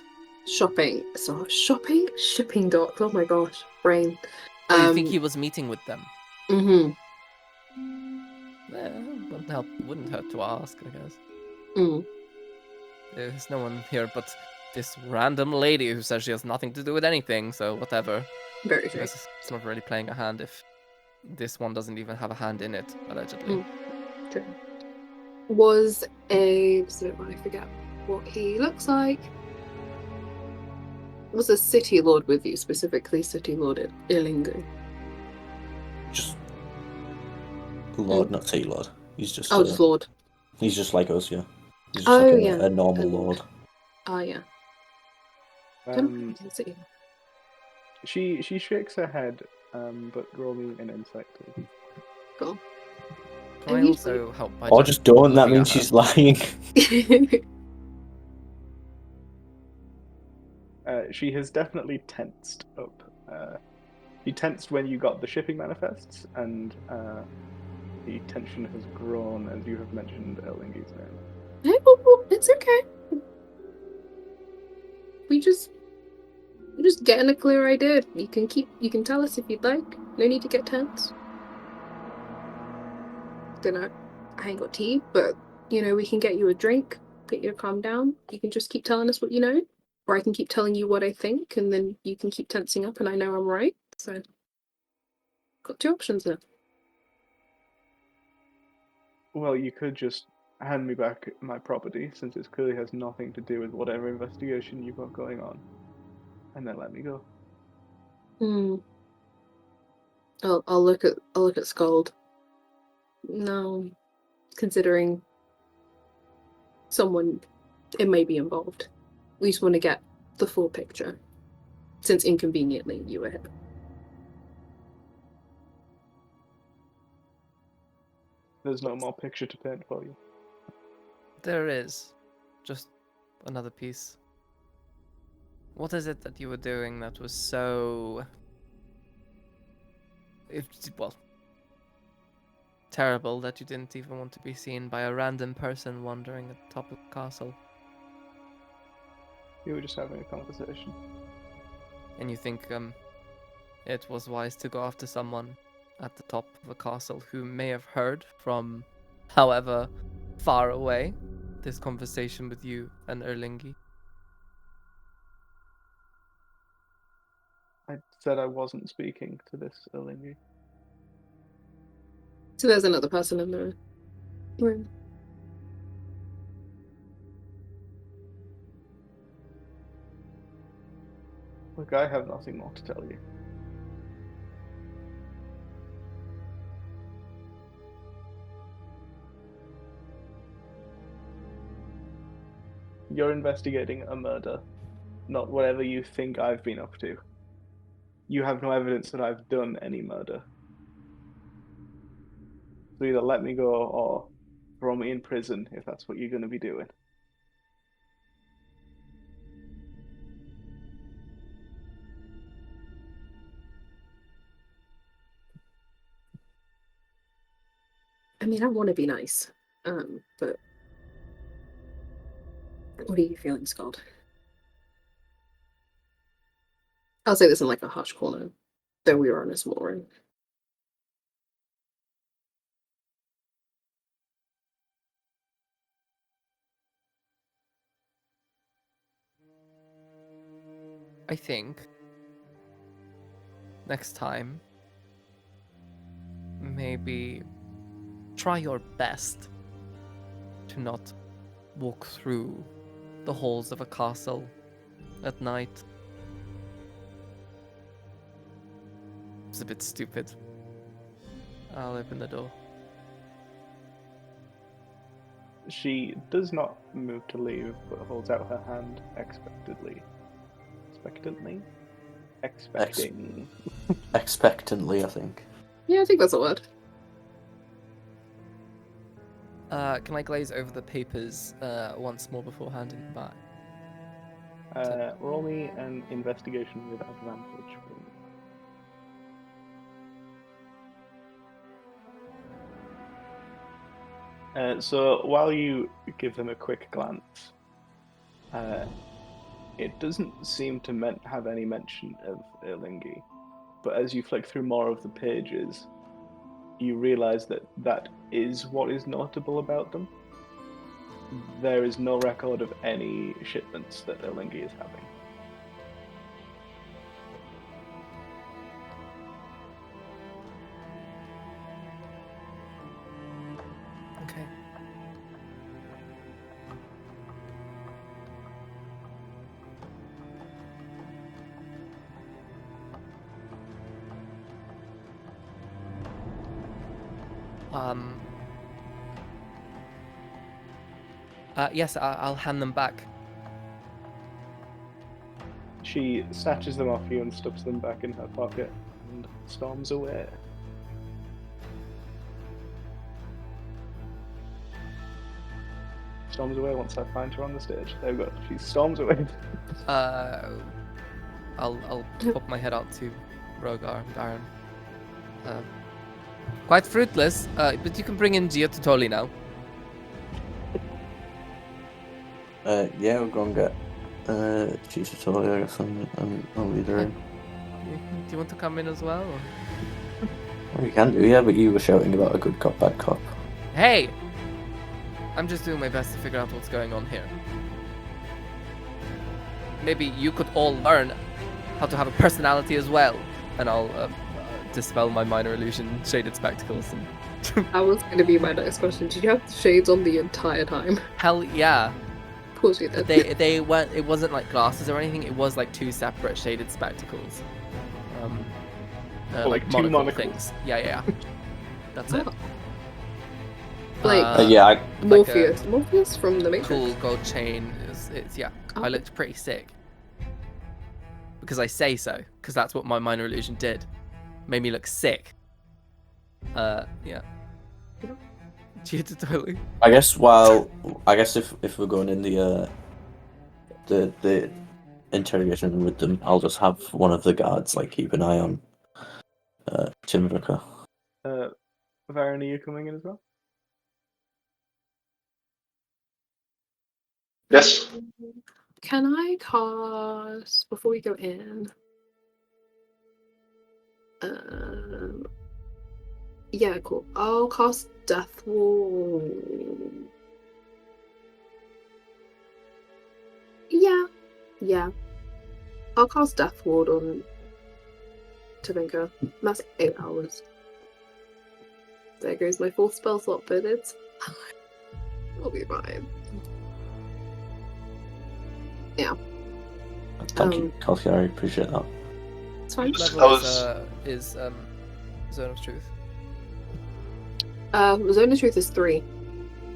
Shipping docks. Oh my gosh, brain. Oh, you think he was meeting with them? Mm-hmm. Wouldn't hurt to ask, I guess. Mm. There's no one here but this random lady who says she has nothing to do with anything, so whatever. Very true. Because it's not really playing a hand if this one doesn't even have a hand in it, allegedly. True. Was I forget what he looks like. Was a city lord with you, specifically City Lord Ilingu? Just Lord, not Sea Lord. He's just. Just Lord. He's just like us, yeah. He's just Oh, like yeah. a normal lord. Oh yeah. She shakes her head, but roll me an insight, please. Cool. Can I also help by Or just don't, that looking means at her? she's lying. She has definitely tensed up. She tensed when you got the shipping manifests, and the tension has grown as you have mentioned Erlingi's name. It's okay. We just getting a clear idea. You can tell us if you'd like. No need to get tense. Dunno. I ain't got tea, but we can get you a drink, get you to calm down. You can just keep telling us what you know. Or I can keep telling you what I think, and then you can keep tensing up and I know I'm right. So got two options now. Well, you could just hand me back my property, since it clearly has nothing to do with whatever investigation you've got going on, and then let me go. I'll look at Scald. No, considering someone it may be involved. We just want to get the full picture, since inconveniently you were here. There's no more picture to paint for you. There is. Just another piece. What is it that you were doing that was so... terrible that you didn't even want to be seen by a random person wandering at the top of the castle? You were just having a conversation. And you think it was wise to go after someone at the top of a castle who may have heard from however far away this conversation with you and Erlingi? I said I wasn't speaking to this Erlingi. So there's another person in the room. Look, I have nothing more to tell you. You're investigating a murder, not whatever you think I've been up to. You have no evidence that I've done any murder. So either let me go or throw me in prison if that's what you're going to be doing. I mean, I want to be nice, but what are you feeling, Scald? I'll say this in like a hush corner, though we were in a small room. I think next time, maybe try your best to not walk through the halls of a castle at night. It's a bit stupid. I'll open the door. She does not move to leave, but holds out her hand expectantly. Expectantly? Expecting. Expectantly, I think. Yeah, I think that's a word. Can I glaze over the papers once more before handing them back? Roll me an investigation with advantage, please. So while you give them a quick glance, it doesn't seem to have any mention of Erlingi, but as you flick through more of the pages, you realize that that is what is notable about them. There is no record of any shipments that Erlingi is having. Yes, I'll hand them back. She snatches them off you and stuffs them back in her pocket and storms away. Storms away once I find her on the stage. There we go. She storms away. I'll pop my head out to Rogar and Baron. Quite fruitless, but you can bring in Gia to Tolly now. Yeah, we'll go and get Chief Totally, I guess, and I'll lead her in. Do you want to come in as well? Or? We can do, yeah, but you were shouting about a good cop, bad cop. Hey! I'm just doing my best to figure out what's going on here. Maybe you could all learn how to have a personality as well. And I'll dispel my minor illusion shaded spectacles. And That was going to be my next question. Did you have shades on the entire time? hell yeah. Of course you did. They weren't. It wasn't like glasses or anything. It was like 2 separate shaded spectacles. Like 2 monocle monocles. things. Yeah. That's it. Like Yeah, Morpheus. Morpheus from the Matrix. Cool gold chain. It's yeah. I looked pretty sick. Because I say so. Because that's what my minor illusion did. Made me look sick. Yeah. Totally. I guess if we're going in the interrogation with them, I'll just have one of the guards like keep an eye on Timbricker. Varen, are you coming in as well? Yes. Can I cast before we go in? Yeah, cool. I'll cast Death Wall. Yeah. I'll cast Death Ward on Tavinka. That's 8 hours. There goes my 4th spell slot, but it's I'll be fine. Yeah. Thank you, Kelsey, I appreciate that. It's fine. Level is Zone of Truth. Zone of Truth is 3,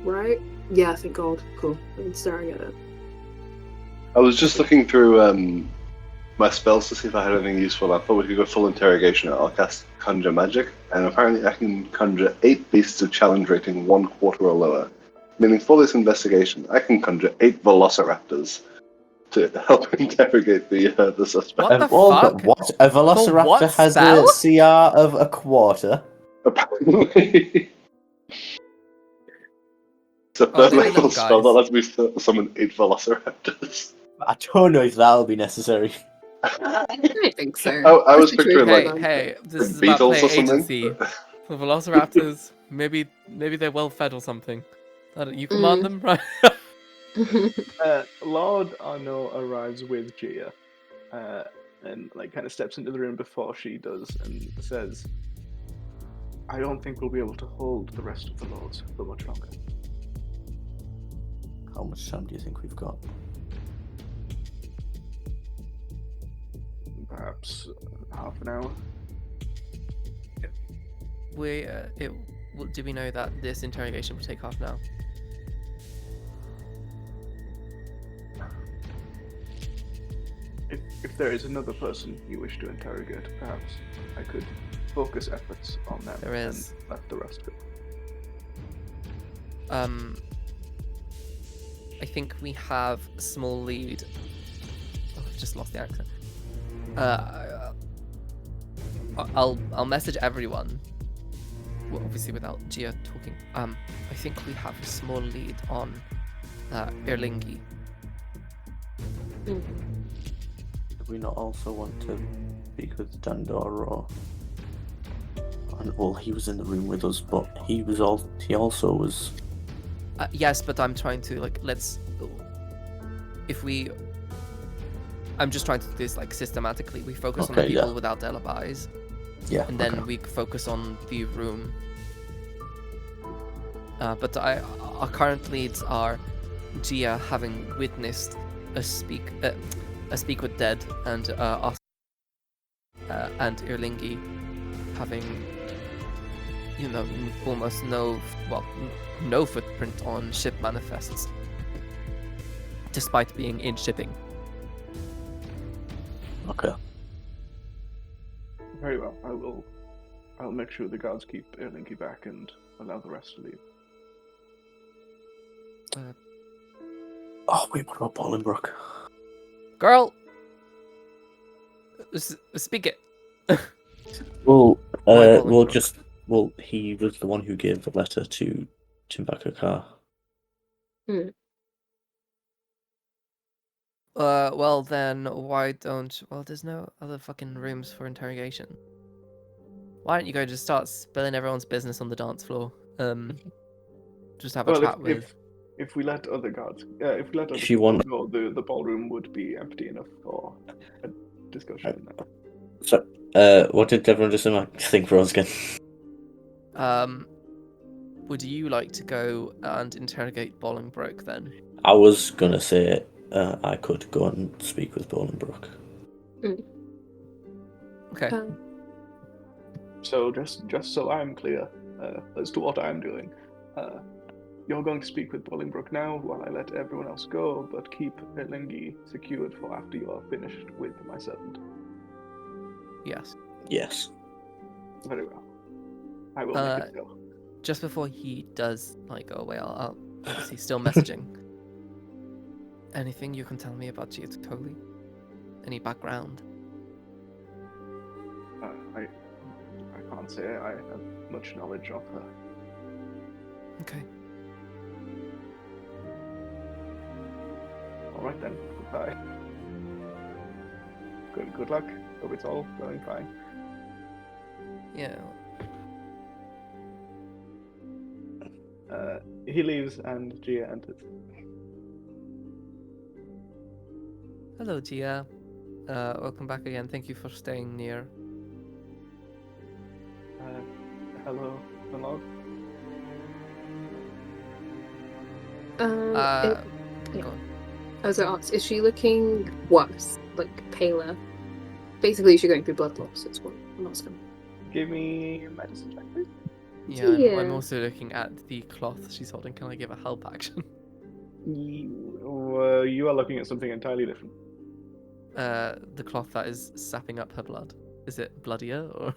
right? Yeah, thank God. Cool. I'm staring at it. I was just looking through my spells to see if I had anything useful. I thought we could go full interrogation. I'll cast Conjure Magic, and apparently I can conjure 8 beasts of challenge rating 1/4 or lower. Meaning for this investigation, I can conjure 8 velociraptors to help interrogate the suspect. What the fuck? What? A velociraptor what has spell? a CR of 1/4. Apparently. It's a third they're level little spell guys. that lets me summon 8 velociraptors. I don't know if that'll be necessary. I think so. I was Especially picturing with like Hey, this is about beetles or player something. agency. The Velociraptors, maybe they're well fed or something. You command them, right? Lord Arno arrives with Gia, and like kind of steps into the room before she does, and says, "I don't think we'll be able to hold the rest of the lords for much longer." How much time do you think we've got? Perhaps half an hour. Do we know that this interrogation will take half an hour? If there is another person you wish to interrogate, perhaps I could focus efforts on them There is. and let the rest go. I think we have a small lead. Oh, I've just lost the accent. I'll message everyone. Well, obviously without Gia talking. I think we have a small lead on Erlingi. Do we not also want to speak with Dandor? Well, he was in the room with us, but he also was. Yes, but I'm trying to I'm just trying to do this like systematically. We focus on the people without alibis. Yeah. And then we focus on the room. But our current leads are Gia having witnessed a speak with Dead, and us and Erlingi having almost no footprint on ship manifests, despite being in shipping. Okay. Very well. I'll make sure the guards keep Erlinky back and allow the rest to leave. Oh wait, what about Bolingbroke? Girl, speak it. Well, Why Bolingbroke? he was the one who gave the letter to Timbuktu. Well then, why don't? Well, there's no other fucking rooms for interrogation. Why don't you go just start spilling everyone's business on the dance floor? Just have a Well, chat with. if we let other guards, if we let other If you people want- go, the ballroom would be empty enough for a discussion. So, what did everyone just think for us again? Would you like to go and interrogate Bolingbroke then? I was gonna say I could go and speak with Bolingbroke. Okay. So just so I'm clear as to what I'm doing, you're going to speak with Bolingbroke now while I let everyone else go, but keep Erlingy secured for after you're finished with my servant. Yes. Yes. Very well. I will make it so. Just before he does go away, I'll obviously still messaging. Anything you can tell me about Giotoli? Any background? I can't say I have much knowledge of her. Okay. All right then. Goodbye. Good luck. Hope it's all going fine. Yeah. He leaves and Gia enters. Hello, Gia. Welcome back again. Thank you for staying near. Hello, my lord. Yeah. Go on. I was gonna ask, is she looking worse? Like paler? Basically, is she going through blood loss? That's what I'm asking. Give me a medicine check, please. Yeah, I'm Yeah. also looking at the cloth she's holding. Can I give a help action? You are looking at something entirely different. The cloth that is sapping up her blood. Is it bloodier or?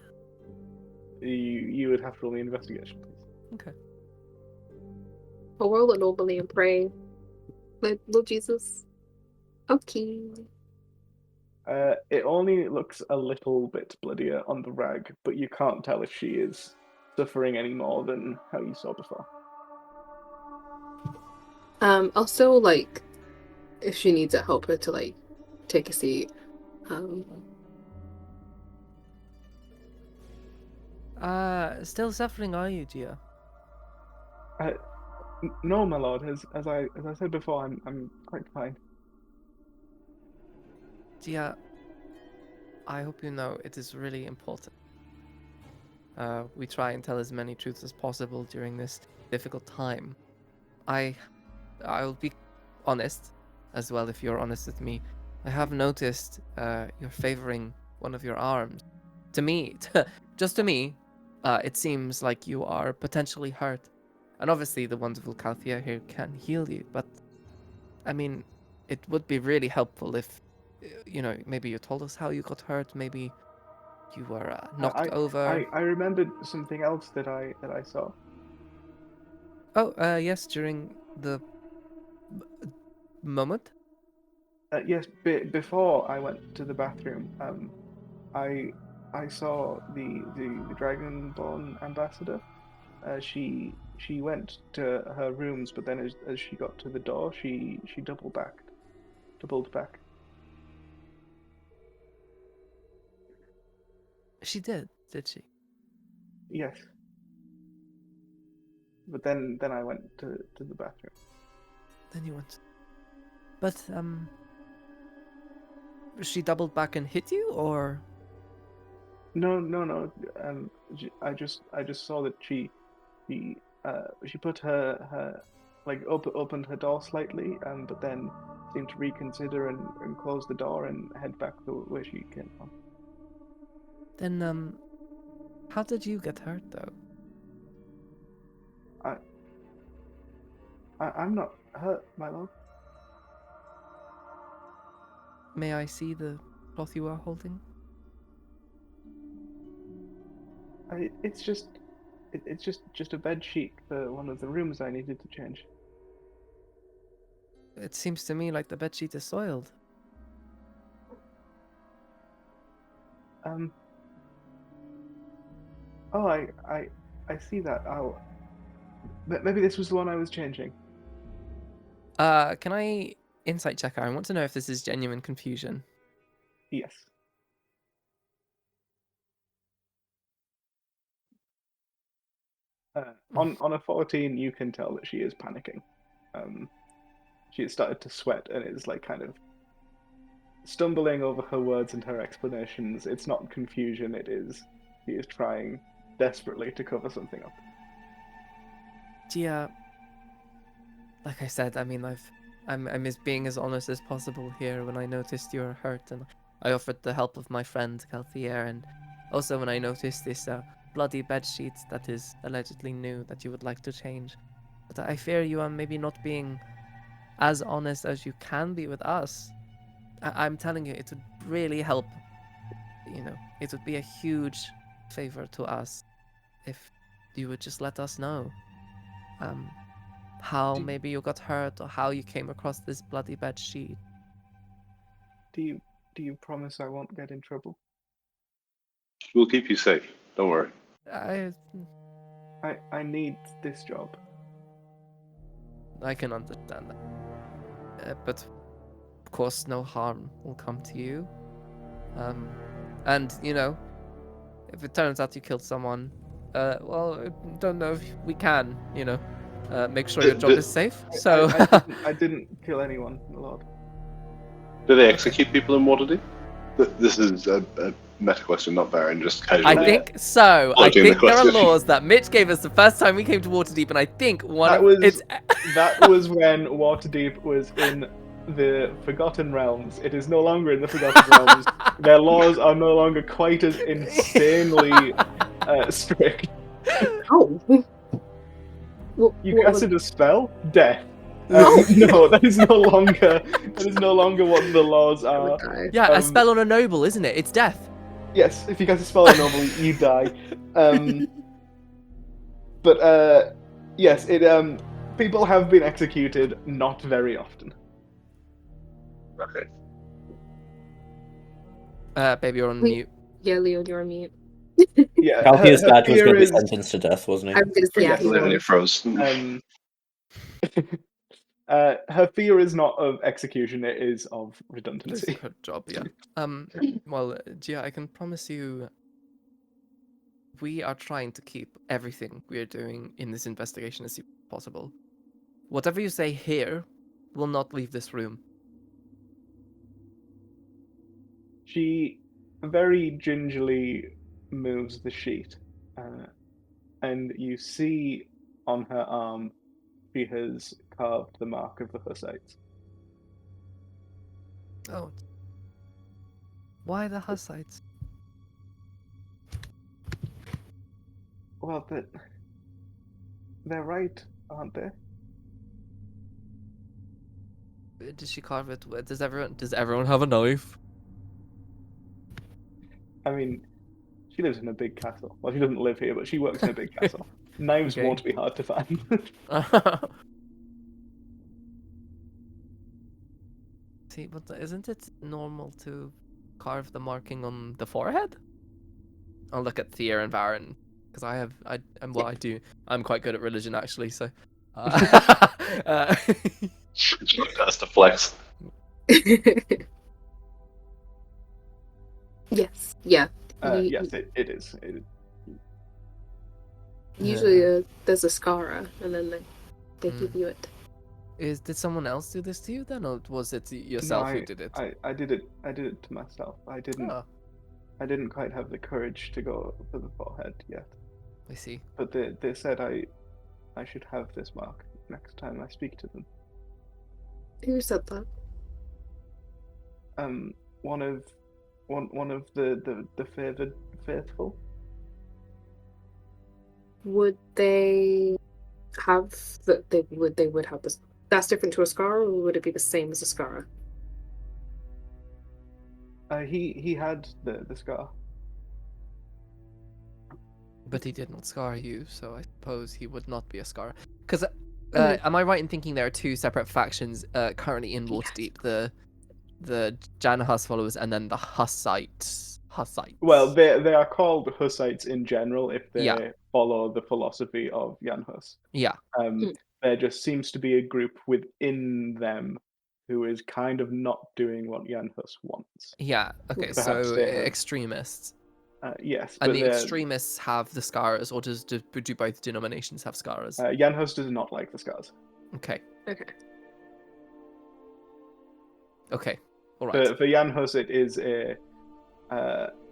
You would have to roll me investigation, please. Okay. I'll roll it normally and pray. Lord Jesus. Okay. It only looks a little bit bloodier on the rag, but you can't tell if she is suffering any more than how you saw before. I'll still if she needs it, help her to take a seat. Still suffering, are you, Gia? No, my lord. As I said before, I'm quite fine. Gia, I hope you know it is really important. We try and tell as many truths as possible during this difficult time. I'll be honest as well if you're honest with me. I have noticed you're favoring one of your arms. To me, just to me, it seems like you are potentially hurt. And obviously the wonderful Calthea here can heal you, but I mean, it would be really helpful if, maybe you told us how you got hurt, maybe you were knocked over. I remembered something else that I saw. Oh, yes, during the moment? Yes, before I went to the bathroom, I saw the Dragonborn ambassador. She went to her rooms, but then as she got to the door, she doubled back. She did she? Yes. But then I went to the bathroom. Then you went. But, she doubled back and hit you, or? No. I just saw that she put her opened her door slightly, but then seemed to reconsider and close the door and head back to where she came from. Then, how did you get hurt, though? I'm not hurt, my lord. May I see the cloth you are holding? It's just a bed sheet for one of the rooms I needed to change. It seems to me like the bedsheet is soiled. Oh, I see that. Maybe this was the one I was changing. Can I insight check her? I want to know if this is genuine confusion. Yes. On a 14, you can tell that she is panicking. She has started to sweat and is like kind of stumbling over her words and her explanations. It's not confusion. She is trying desperately to cover something up. Gia, like I said, I mean, I'm as being as honest as possible here. When I noticed you were hurt, and I offered the help of my friend Calthier, and also when I noticed this bloody bedsheet that is allegedly new that you would like to change. But I fear you are maybe not being as honest as you can be with us. I'm telling you, it would really help. You know, it would be a huge favor to us if you would just let us know. How maybe you got hurt or how you came across this bloody bed sheet. Do you promise I won't get in trouble? We'll keep you safe. Don't worry. I need this job. I can understand that. But of course no harm will come to you. And you know, if it turns out you killed someone, well, I don't know if we can, you know, make sure your job is safe. So I didn't kill anyone, my lord. Do they execute people in Waterdeep? This is a meta question, not Baron, just casually. I think so. I Floating the think there are question. laws that Mitch gave us the first time we came to Waterdeep, and I think That was when Waterdeep was in the Forgotten Realms. It is no longer in the Forgotten Realms. Their laws are no longer quite as insanely strict. Oh. You casted a spell? Death. No. No, that is no longer what the laws are. Yeah, a spell on a noble, isn't it? It's death. Yes, if you cast a spell on a noble, you die. But yes, people have been executed, not very often. Okay. Baby, you're on mute. Yeah, Leon, you're on mute. Yeah, Calthea's dad was fear going to be is- sentenced to death, wasn't I he? was gonna say, Yeah, yeah, he he Live and was. it froze. Her fear is not of execution; it is of Losing redundancy. her job, yeah. Well, Gia, I can promise you we are trying to keep everything we are doing in this investigation as possible. Whatever you say here will not leave this room. She very gingerly moves the sheet, and you see on her arm she has carved the mark of the Hussites. Oh. Why the Hussites? Well, they're right, aren't they? Did she carve it? Does everyone have a knife? I mean, she lives in a big castle. Well, she doesn't live here, but she works in a big castle. Knives Okay. won't be hard to find. See, but isn't it normal to carve the marking on the forehead? I'll look at Thea and Varen because I do. I'm quite good at religion actually, so. That's the flex. Yes. Yeah. Yes, it is. Usually there's a scara, and then they give you it. Did someone else do this to you then, or was it yourself who did it? I did it. I did it to myself. I didn't quite have the courage to go for the forehead yet. I see. But they said I should have this mark next time I speak to them. Who said that? One of the favored faithful. Would they have that they would have this? That's different to a scar, or would it be the same as a scar? He had the scar. But he did not scar you, so I suppose he would not be a scar. Because, Mhm. am I right in thinking there are two separate factions currently in Waterdeep? The Janahas followers and then the Hussites. Well, they are called Hussites in general if they Yeah. follow the philosophy of Jan Hus. Yeah. Mm. There just seems to be a group within them who is kind of not doing what Jan Hus wants. Yeah. Okay. Perhaps So they have, extremists. yes, And but the extremists have the scars, or do both denominations have scars? Jan Hus does not like the scars. Okay. Okay. Okay. All right. For Jan Hus, it is a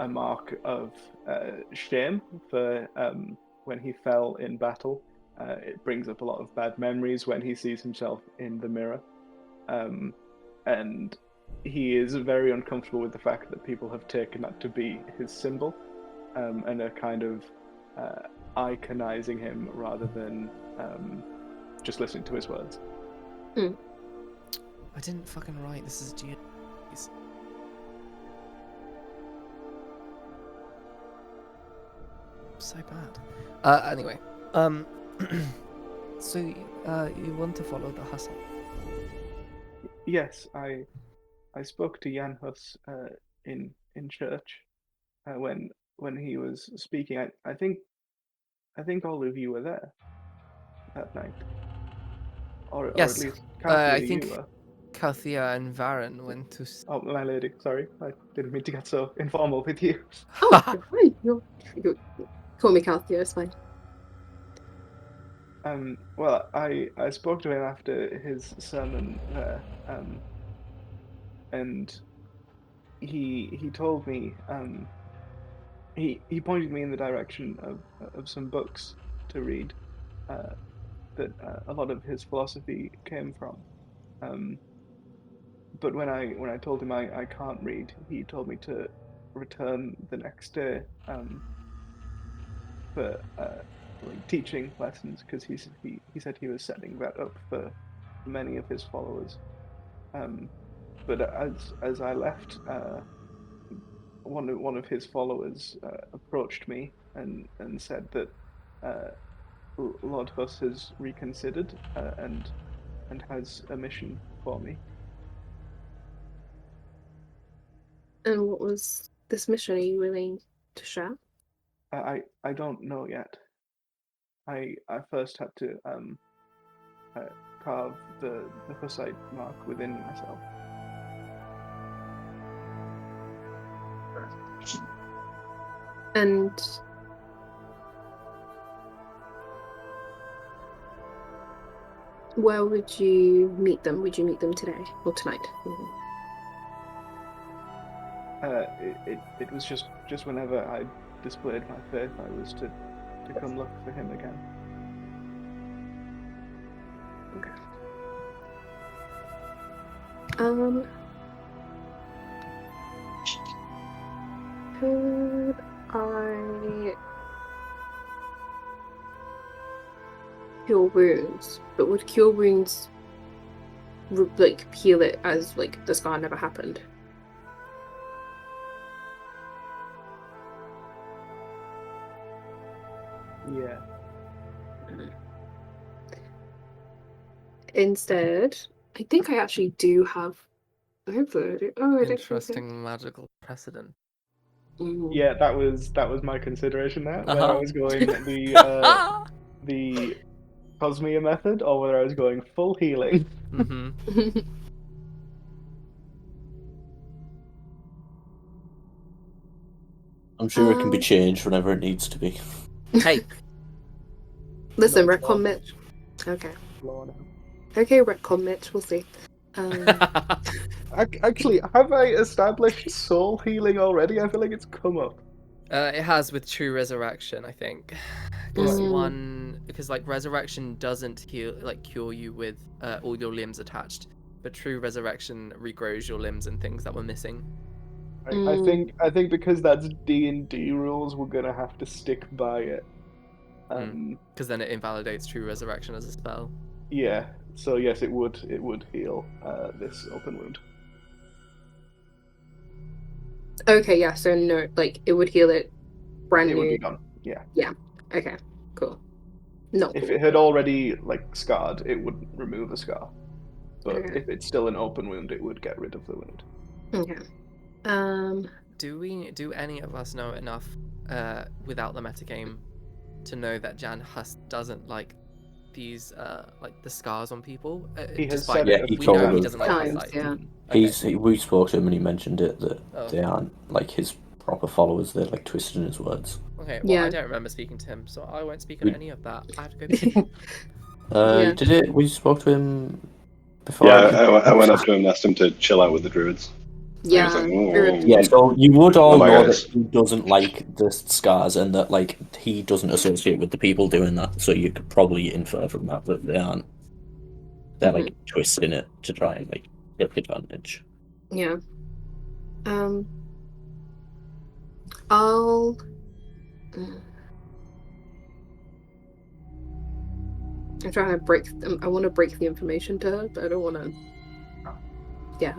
mark of shame for when he fell in battle. It brings up a lot of bad memories when he sees himself in the mirror. And he is very uncomfortable with the fact that people have taken that to be his symbol and are kind of iconizing him rather than just listening to his words. I didn't fucking write. This is G. So bad. Anyway, so you want to follow the Hussite? Yes, I spoke to Jan Hus in church when he was speaking. I think all of you were there that night, or Yes, at least I Kathia, think you were. Kathia and Varen went to. Oh, my lady, sorry, I didn't mean to get so informal with you. Oh, you're fine. You call me Calthea, it's fine. Well, I spoke to him after his sermon there, and he told me he pointed me in the direction of some books to read that a lot of his philosophy came from. But when I told him I can't read, he told me to return the next day for like teaching lessons because he said he was setting that up for many of his followers. But as I left, one of his followers approached me and said that uh, Lord Huss has reconsidered and has a mission for me. And what was this mission? Are you willing to share? I don't know yet. I first had to carve the Hussite mark within myself. And where would you meet them? Would you meet them today or tonight? It was just whenever I displayed my faith, I was to come look for him again. Okay. Could I cure wounds? But would cure wounds like heal it as like the scar never happened? Yeah. Instead, I think I actually do have. Hopefully, I do. Oh, I don't think Interesting magical precedent. Yeah, that was my consideration there. Whether I was going the Cosmia method or whether I was going full healing. Mm-hmm. I'm sure it can be changed whenever it needs to be. Hey. Listen, No, retcon Mitch. Okay. Blown out. Okay, retcon Mitch. We'll see. Actually, have I established soul healing already? I feel like it's come up. It has with true resurrection, I think. Because like resurrection doesn't heal, like cure you with all your limbs attached, but true resurrection regrows your limbs and things that were missing. I think because that's D&D rules, we're gonna have to stick by it. Because then it invalidates true resurrection as a spell. Yeah. So yes, it would heal this open wound. Okay, yeah. So no, like it would heal it brand It new. would be gone. Yeah. Yeah. Okay. Cool. Not If cool. it had already like scarred, it would remove a scar. But Okay. if it's still an open wound, it would get rid of the wound. Okay. Do any of us know enough without the metagame to know that Jan Hus doesn't like these like the scars on people? He has Despite said it. Yeah, he we told know he us. doesn't like Times, highlight. yeah. Okay. We spoke to him and he mentioned it that Oh. they aren't like his proper followers. They're like twisted in his words. Okay, well, Yeah. I don't remember speaking to him, so I won't speak on any of that. I have to go pee. Yeah. Did it? We spoke to him before. Yeah, I went up to him and asked him to chill out with the druids. Yeah. He was like, "Oh, Druid- Yeah, so you would all Oh my know gosh. that he doesn't like the scars and that like he doesn't associate with the people doing that. So you could probably infer from that they aren't. They're like twisting it to try and like take advantage. Yeah. I'll. I'm trying to break. I want to break the information to her, but I don't want to. Yeah.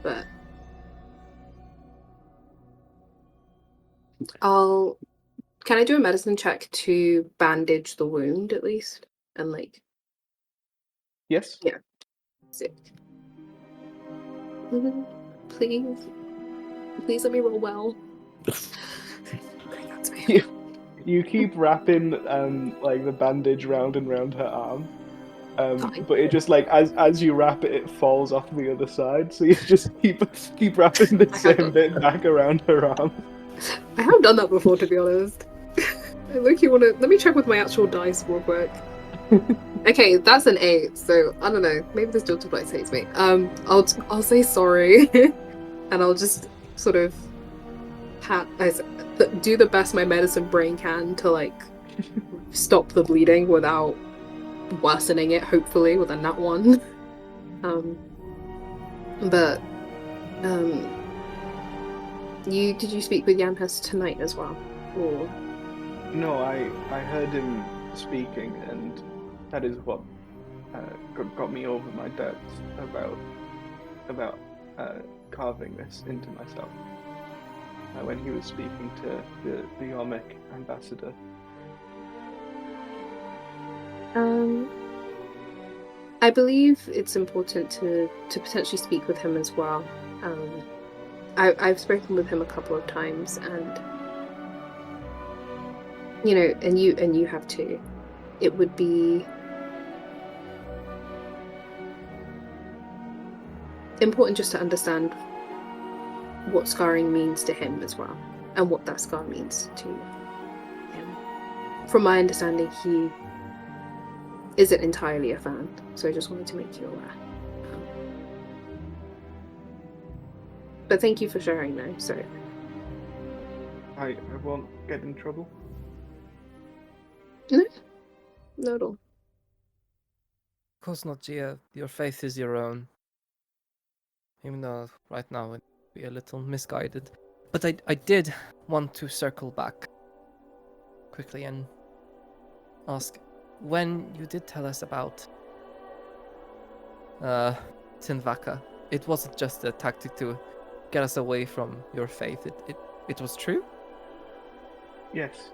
But I'll. Can I do a medicine check to bandage the wound at least, and like Yes. sick. Please, please let me roll well. Okay, that's me. You keep wrapping like the bandage round and round her arm, Fine. but it just like as you wrap it, it falls off the other side. So you just keep wrapping the same bit back around her arm. I have done that before, to be honest. Look, you wanna? Let me check with my actual dice real quick. Okay, that's an 8. So I don't know. Maybe this Delta Blight hates me. I'll say sorry, and I'll just sort of do the best my medicine brain can to like stop the bleeding without worsening it. Hopefully, with a nat 1. Did you speak with Yanhas tonight as well? Or No, I heard him speaking, and that is what got me over my doubts about carving this into myself. When he was speaking to the Yomic ambassador. I believe it's important to potentially speak with him as well. I've spoken with him a couple of times, and you know, and you have too. It would be important just to understand what scarring means to him as well, and what that scar means to him. From my understanding, he isn't entirely a fan, so I just wanted to make you aware. But thank you for sharing, though. So I won't get in trouble. no at all. Of course not, Gia. Your faith is your own. Even though right now it would be a little misguided. But I did want to circle back quickly and ask, when you did tell us about Tinvaka, it wasn't just a tactic to get us away from your faith. It was true? Yes.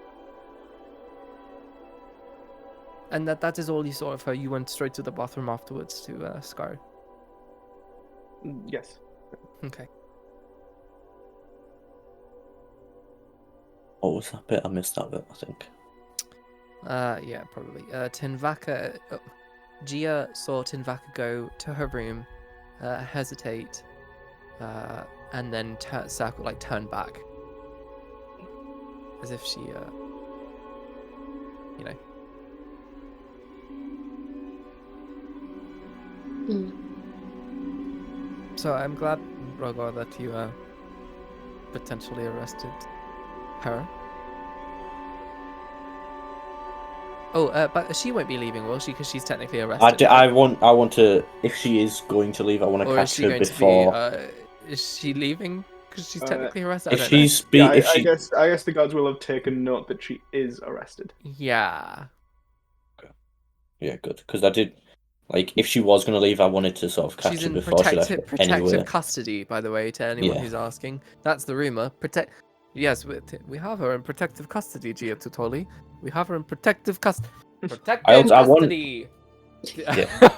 And that is all you saw of her. You went straight to the bathroom afterwards to Scar. Yes. Okay. What was that bit? I missed that bit, I think. Yeah, probably. Tinvaka, Gia saw Tinvaka go to her room, hesitate, and then turn back, as if she, you know. So I'm glad, Rogor, that you potentially arrested her. Oh, but she won't be leaving, will she? Because she's technically arrested. I want to. If she is going to leave, I want to Or is catch she her going before. to be? Is she leaving Because she's technically arrested. If I don't know. she's Yeah, if I she guess the gods will have taken note that she is arrested. Yeah. yeah, good because I did like if she was going to leave, I wanted to sort of catch She's her in before she left protective anyway. custody, by the way, to anyone Yeah. who's asking. That's the rumor. Yes, we have her in protective custody, Gia Tutoli. We have her in protective custody. Protective I want- custody. Yeah.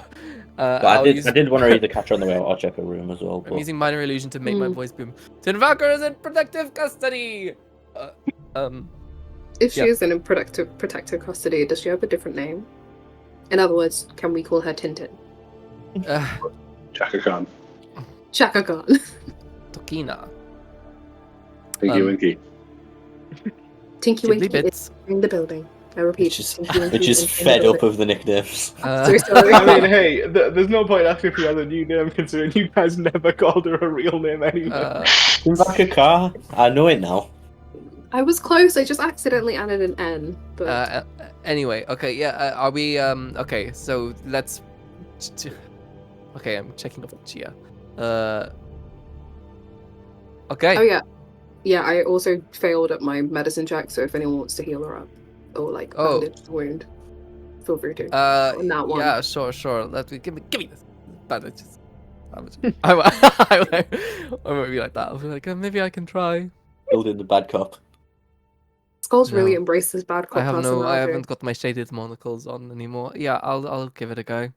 But But I did want to either catch her on the way out or check her room as well. I'm But using minor illusion to make my voice boom. Tinvaker is in protective custody. If she Yeah. is in protective custody, does she have a different name? In other words, can we call her Tintin? Chaka Khan. Chaka Khan. Tokina. Tinky Winky. Tinky Tiddly Winky bits. is in the building. I repeat, Tinky Winky which is in the fed up building. of the nicknames. So sorry. I mean, hey, there's no point asking if she has a new name considering you guys never called her a real name anyway. Tinvaka Car. I know it now. I was close. I just accidentally added an N. But Anyway, okay, yeah. Are we? Okay, so let's. Okay, I'm checking off Chia. Okay. oh yeah, yeah. I also failed at my medicine check. So if anyone wants to heal her up or like Oh. bandage the wound, feel free to. On that one. Yeah, sure. Let me give me this bandages. I won't be like that. I'll be like, maybe I can try. Building the bad cop. Skull's really No. embraced this bad cop I personality. haven't got my shaded monocles on anymore. Yeah, I'll give it a go.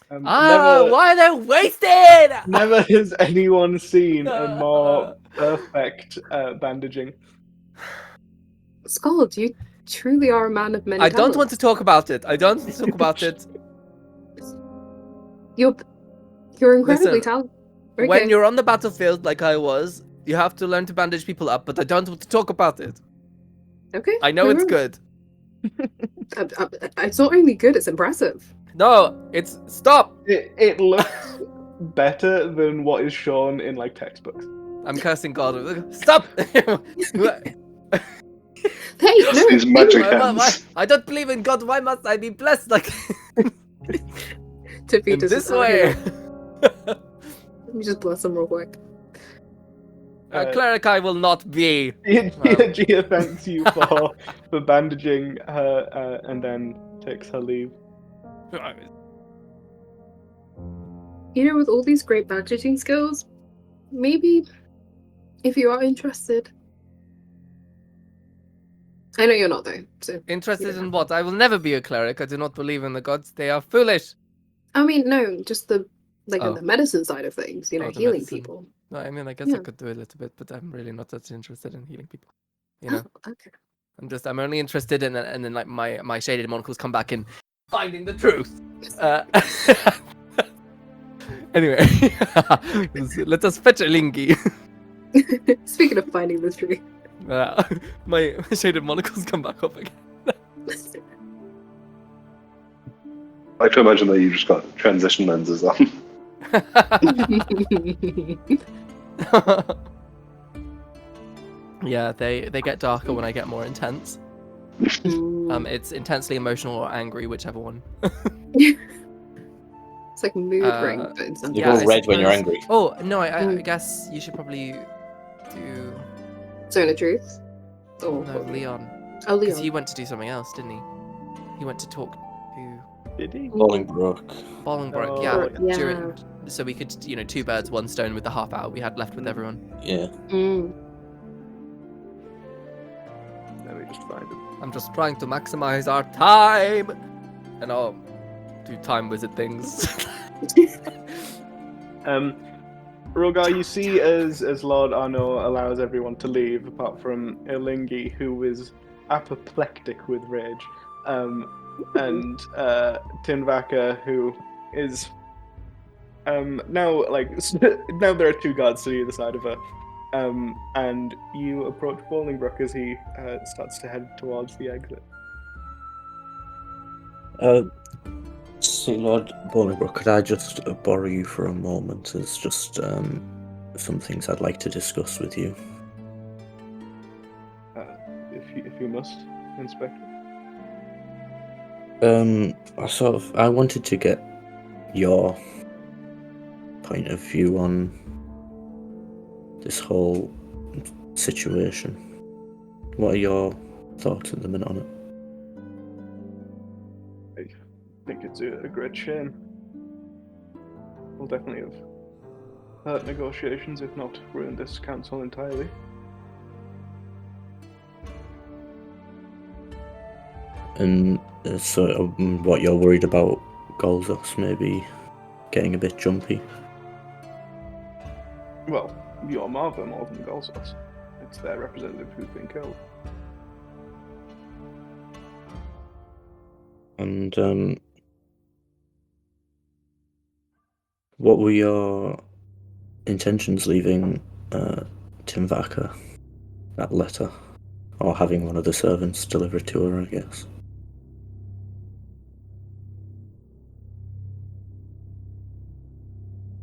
Why are they wasted? Never has anyone seen a more perfect bandaging. Skull, you truly are a man of many I don't talents. want to talk about it. I don't want to talk about it. You're incredibly Listen, talented. Okay. When you're on the battlefield like I was, you have to learn to bandage people up, but I don't want to talk about it. Okay. I know no it's worries. good. It's not only good, it's impressive. No, it's stop. It looks better than what is shown in like textbooks. I'm cursing God. Stop. Hey, no, These magic hands. I don't believe in God. Why must I be blessed like to in this way? Let me just bless him real quick. A cleric I will not be. Gia thanks you for bandaging her and then takes her leave. You know, with all these great bandaging skills, maybe if you are interested. I know you're not though. So Interested in what? I will never be a cleric. I do not believe in the gods. They are foolish. I mean, no, just the Oh. the medicine side of things. You know, The healing medicine. people. No, I mean, I guess I Yeah. could do a little bit, but I'm really not that interested in healing people. You know, Oh, okay. I'm only interested in, and then like my shaded monocles come back in finding the truth. Anyway, let us fetch a lingy. Speaking of finding the truth. My shaded monocles come back up again. I like to imagine that you just got transition lenses on. Yeah, they get darker when I get more intense. It's intensely emotional or angry, whichever one. It's like mood ring, but it's You Yeah, go I red when you're suppose- angry. Oh no, I guess you should probably do Zone of Truth. Oh, no Leon, oh, because Leon. he went to do something else, didn't he? He went to talk to Did he? Bolingbroke. Bolingbroke. Oh, Yeah, yeah. during so we could two birds, one stone with the half hour we had left with everyone. Yeah. Mm. Let me just find him. I'm just trying to maximize our time, and I'll do time wizard things. Rogar, you see as Lord Arno allows everyone to leave, apart from Ilingi, who is apoplectic with rage, and Tinvaka, who is now now there are two guards to either side of her, and you approach Bolingbroke as he starts to head towards the exit. See, Lord Bolingbroke, could I just borrow you for a moment? There's just some things I'd like to discuss with you. If you must, Inspector. I wanted to get your point of view on this whole situation. What are your thoughts at the minute on it? I think it's a great shame. We'll definitely have hurt negotiations, if not ruined this council entirely. And so, what you're worried about, Golzos maybe getting a bit jumpy? Well, you're Marva more than Golzos. It's their representative who's been killed. And what were your intentions leaving Timvaka that letter? Or having one of the servants deliver it to her, I guess?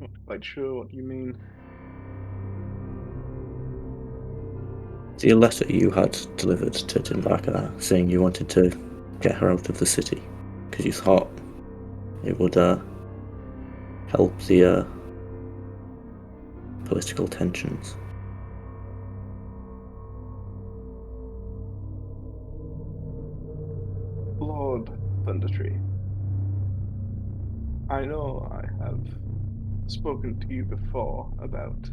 Not quite sure what you mean. The letter you had delivered to Timvaka saying you wanted to get her out of the city because you thought it would help the political tensions. Lord Thundertree, I know I have spoken to you before about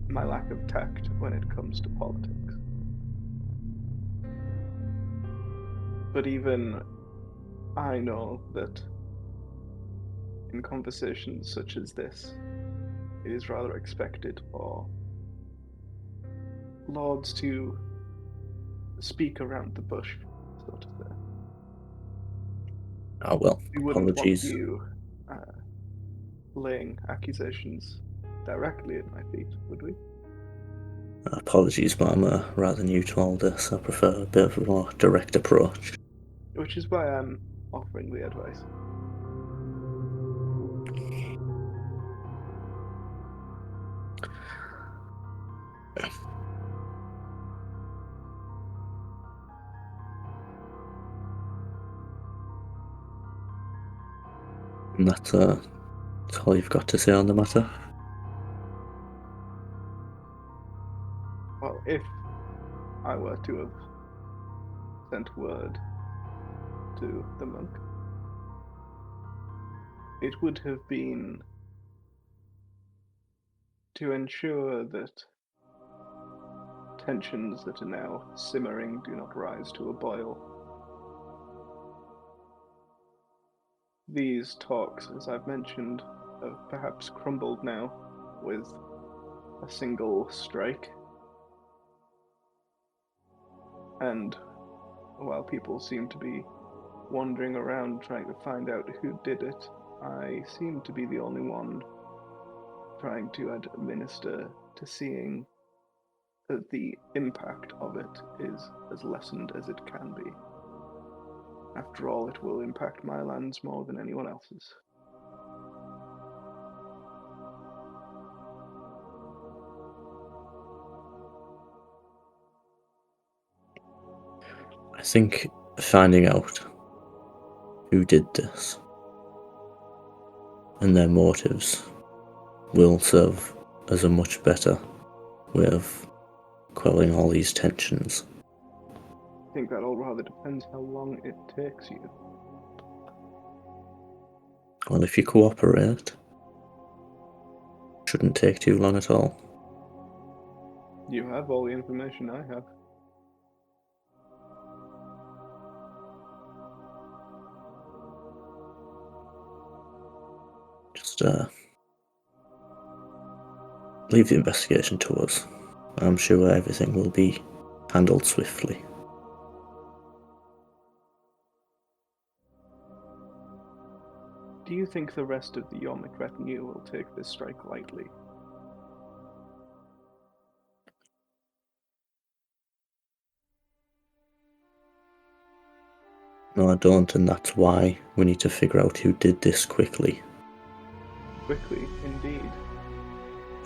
my lack of tact when it comes to politics. But even I know that in conversations such as this, it is rather expected for lords to speak around the bush, so to say. Oh well, We wouldn't apologies. want you laying accusations directly at my feet, would we? Apologies, but I'm rather new to all this. I prefer a bit of a more direct approach. Which is why I'm offering the advice. And that's all you've got to say on the matter? Well, if I were to have sent word to the monk, it would have been to ensure that tensions that are now simmering do not rise to a boil. These talks, as I've mentioned, have perhaps crumbled now with a single strike. And while people seem to be wandering around trying to find out who did it, I seem to be the only one trying to administer to seeing that the impact of it is as lessened as it can be. After all, it will impact my lands more than anyone else's. I think finding out who did this and their motives will serve as a much better way of quelling all these tensions. I think that all rather depends how long it takes you. Well, if you cooperate, shouldn't take too long at all. You have all the information I have. Just leave the investigation to us. I'm sure everything will be handled swiftly. Do you think the rest of the Yomik retinue will take this strike lightly? No, I don't, and that's why we need to figure out who did this quickly. Quickly, indeed.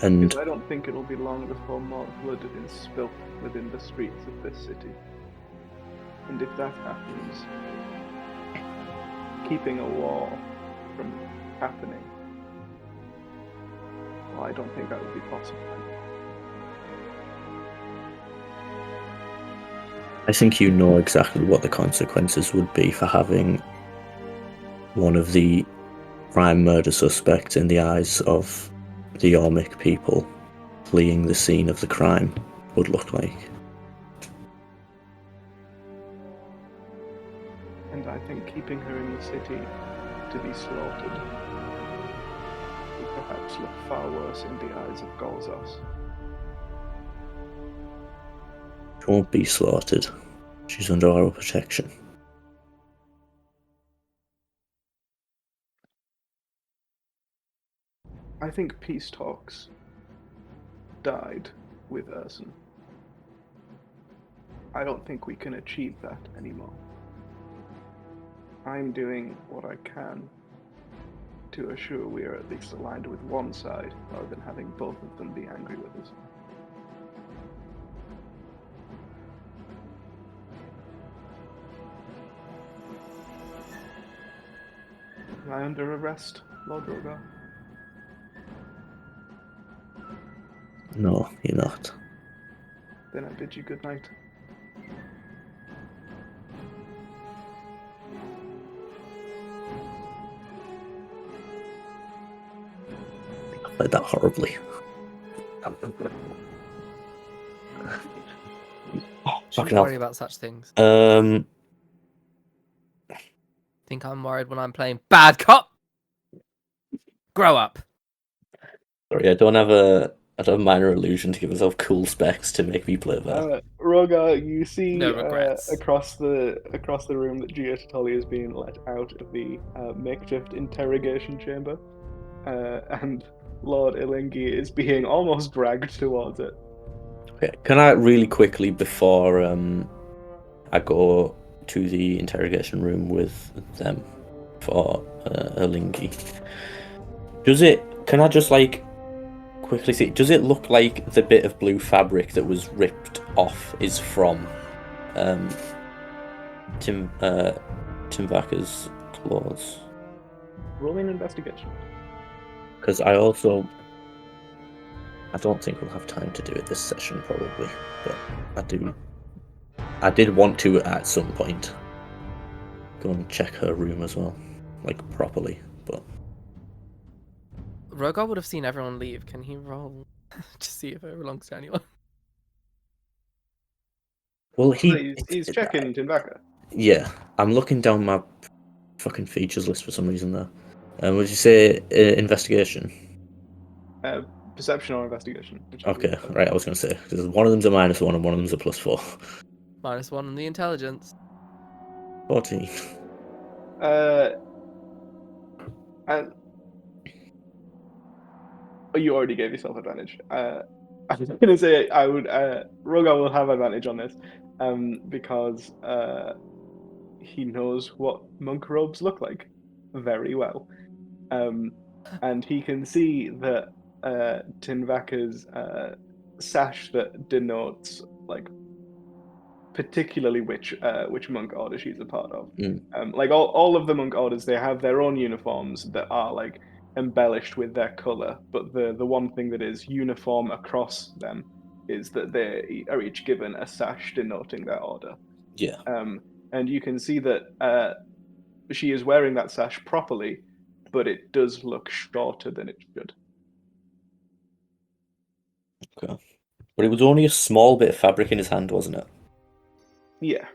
And Because I don't think it'll be long before more blood is spilt within the streets of this city. And if that happens, keeping a war from happening I don't think that would be possible. I think you know exactly what the consequences would be for having one of the prime murder suspects in the eyes of the Yormik people fleeing the scene of the crime would look like. And I think keeping her in the city to be slaughtered would perhaps look far worse in the eyes of Golzos. She won't be slaughtered. She's under our protection. I think peace talks died with Urson. I don't think we can achieve that anymore. I'm doing what I can to assure we are at least aligned with one side, rather than having both of them be angry with us. Am I under arrest, Lord Rogar? No, you're not. Then I bid you good night. I played that horribly. Shouldn't worry about such things. Think I'm worried when I'm playing bad cop? Grow up. Sorry, I don't have a minor illusion to give myself cool specs to make me play that. Rogar, you see No regrets. across the room that Gia Totoli is being let out of the makeshift interrogation chamber, and Lord Ilingi is being almost dragged towards it. Okay, can I really quickly, before I go to the interrogation room with them for Ilingi, can I just quickly see, does it look like the bit of blue fabric that was ripped off is from Timvaka's clothes? Roll an investigation. Because I don't think we'll have time to do it this session probably, but I did want to at some point go and check her room as well, properly, but Rogar would have seen everyone leave. Can he roll to see if it belongs to anyone? well He's checking Tinvaka. Yeah, I'm looking down my fucking features list for some reason there. Would you say investigation? Perception or investigation? Okay, right, I was going to say, because one of them's a -1 and one of them's a +4. -1 on the intelligence. 14. And you already gave yourself advantage. I was going to say I would. Rogar will have advantage on this, because he knows what monk robes look like very well, and he can see that Tinvaka's sash that denotes particularly which monk order she's a part of. All of the monk orders, they have their own uniforms that are embellished with their color, but the one thing that is uniform across them is that they are each given a sash denoting their order. Yeah. And you can see that she is wearing that sash properly, but it does look shorter than it should. Okay. But it was only a small bit of fabric in his hand, wasn't it? Yeah.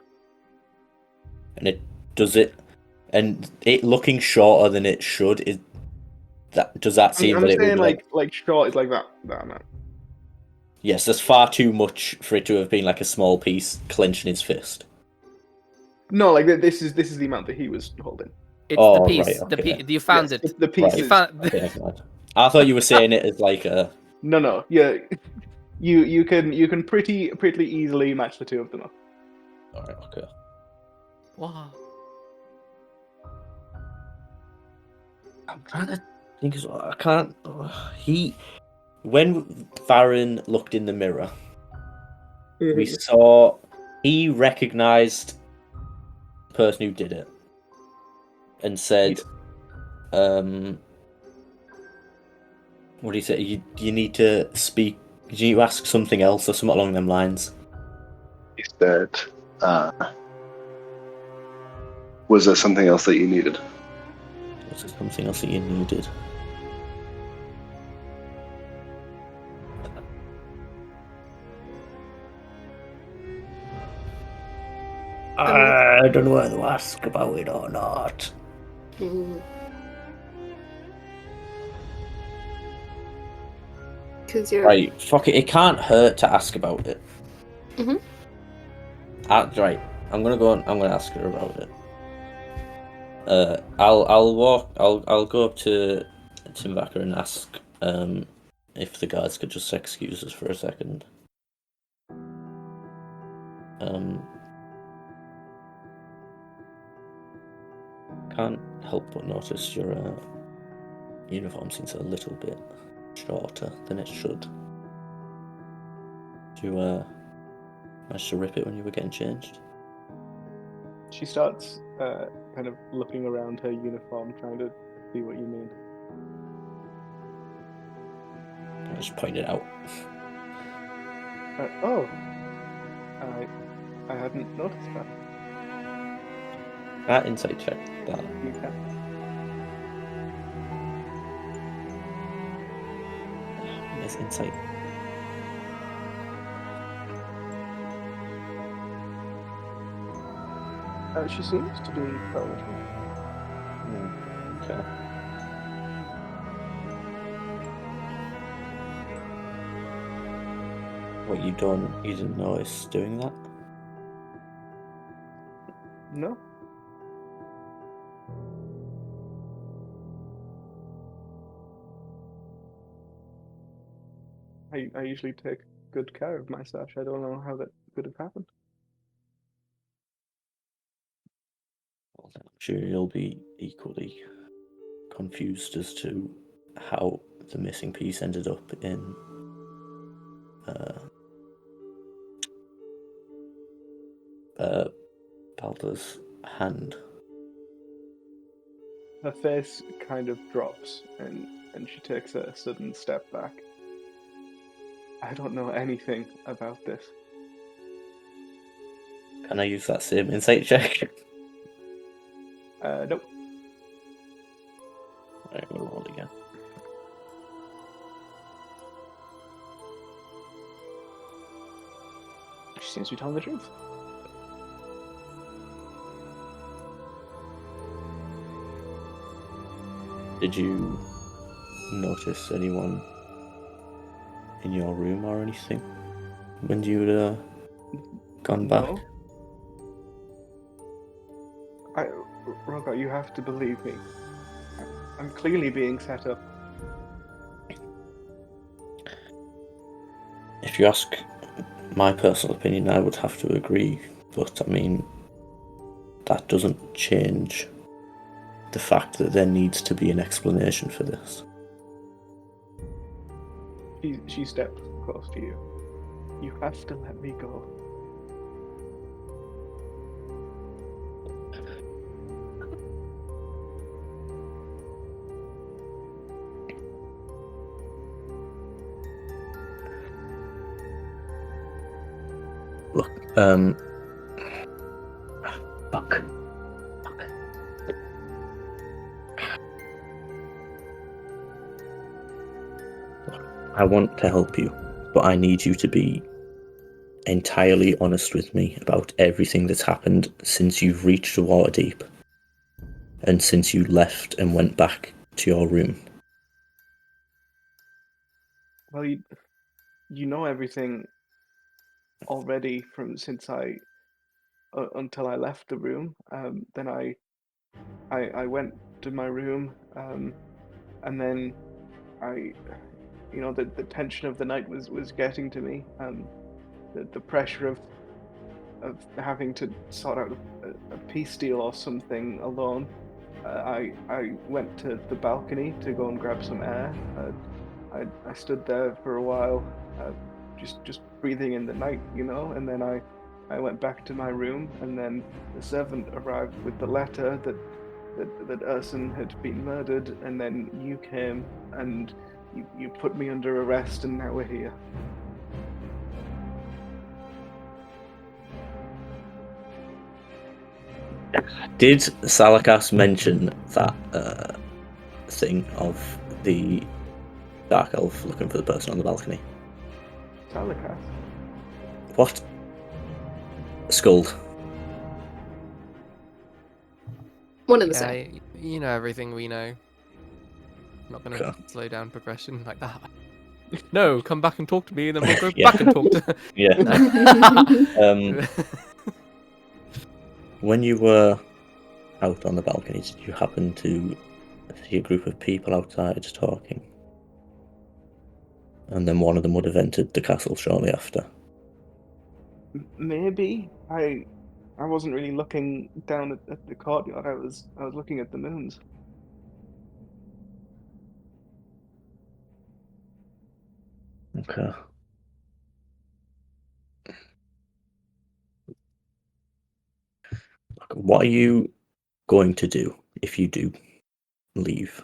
And it looking shorter than it should, does that seem I'm that it saying would be short is like that amount. Yes, there's far too much for it to have been like a small piece clenching his fist. No, this is the amount that he was holding. It's the piece. Right, okay. You found Yes, it. The piece. Right. Is... Okay, never mind. I thought you were saying it as like a. No. Yeah, you can pretty easily match the two of them up. All right. Okay. Wow. I'm trying to think as well. I can't. When Farron looked in the mirror, we saw he recognized the person who did it and said, What do you say? You need to speak. You ask something else or something along them lines. He said, was there something else that you needed? Was there something else that you needed? I don't know whether to ask about it or not. Because you're Right, fuck it. It can't hurt to ask about it. Mhm. Right, I'm gonna go. I'm gonna ask her about it. I'll go up to Timbaka and ask if the guards could just excuse us for a second. Can't help but notice your uniform seems a little bit shorter than it should. Did you manage to rip it when you were getting changed? She starts kind of looking around her uniform, trying to see what you mean. I just pointed out. Oh, I hadn't noticed that. Insight check that. You can. Yes, insight. She seems to be poetry. Okay. What you didn't notice doing that? No. I usually take good care of my sash. I don't know how that could have happened. Well, I'm sure you'll be equally confused as to how the missing piece ended up in Balder's hand. Her face kind of drops, and she takes a sudden step back. I don't know anything about this. Can I use that same insight check? Nope. Alright, we'll roll again. She seems to be telling the truth. Did you notice anyone in your room or anything when you'd gone back? No. Rogar, you have to believe me. I'm clearly being set up. If you ask my personal opinion, I would have to agree, but I mean, that doesn't change the fact that there needs to be an explanation for this. She steps close to you. You have to let me go. Look, fuck. I want to help you, but I need you to be entirely honest with me about everything that's happened since you've reached the Waterdeep and since you left and went back to your room. Well, you know everything already from since until I left the room. Then I went to my room, and then the tension of the night was getting to me. The pressure of having to sort out a peace deal or something alone. I went to the balcony to go and grab some air. I stood there for a while, just breathing in the night, and then I went back to my room, and then the servant arrived with the letter that Urson had been murdered, and then you came and You put me under arrest, and now we're here. Did Salakas mention that thing of the dark elf looking for the person on the balcony? Talakas. What? Skuld. One and the Yeah, same. you know everything we know. I'm not gonna Okay. slow down progression like that. No, come back and talk to me, and then we'll go Yeah. back and talk to. Yeah. No. When you were out on the balcony, did you happen to see a group of people outside talking? And then one of them would have entered the castle shortly after. Maybe I wasn't really looking down at the courtyard. I was looking at the moons. Okay. What are you going to do if you do leave?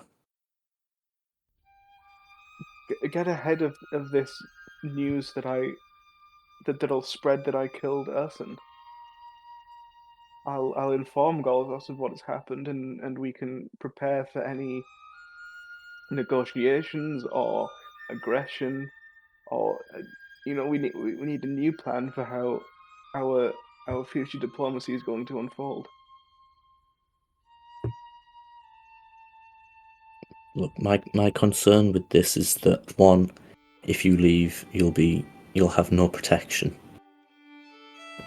Get ahead of this news that'll spread that I killed Urson. I'll inform Golgos of what has happened, and we can prepare for any negotiations or aggression, or we need a new plan for how our future diplomacy is going to unfold. Look, my concern with this is that one, if you leave, you'll have no protection,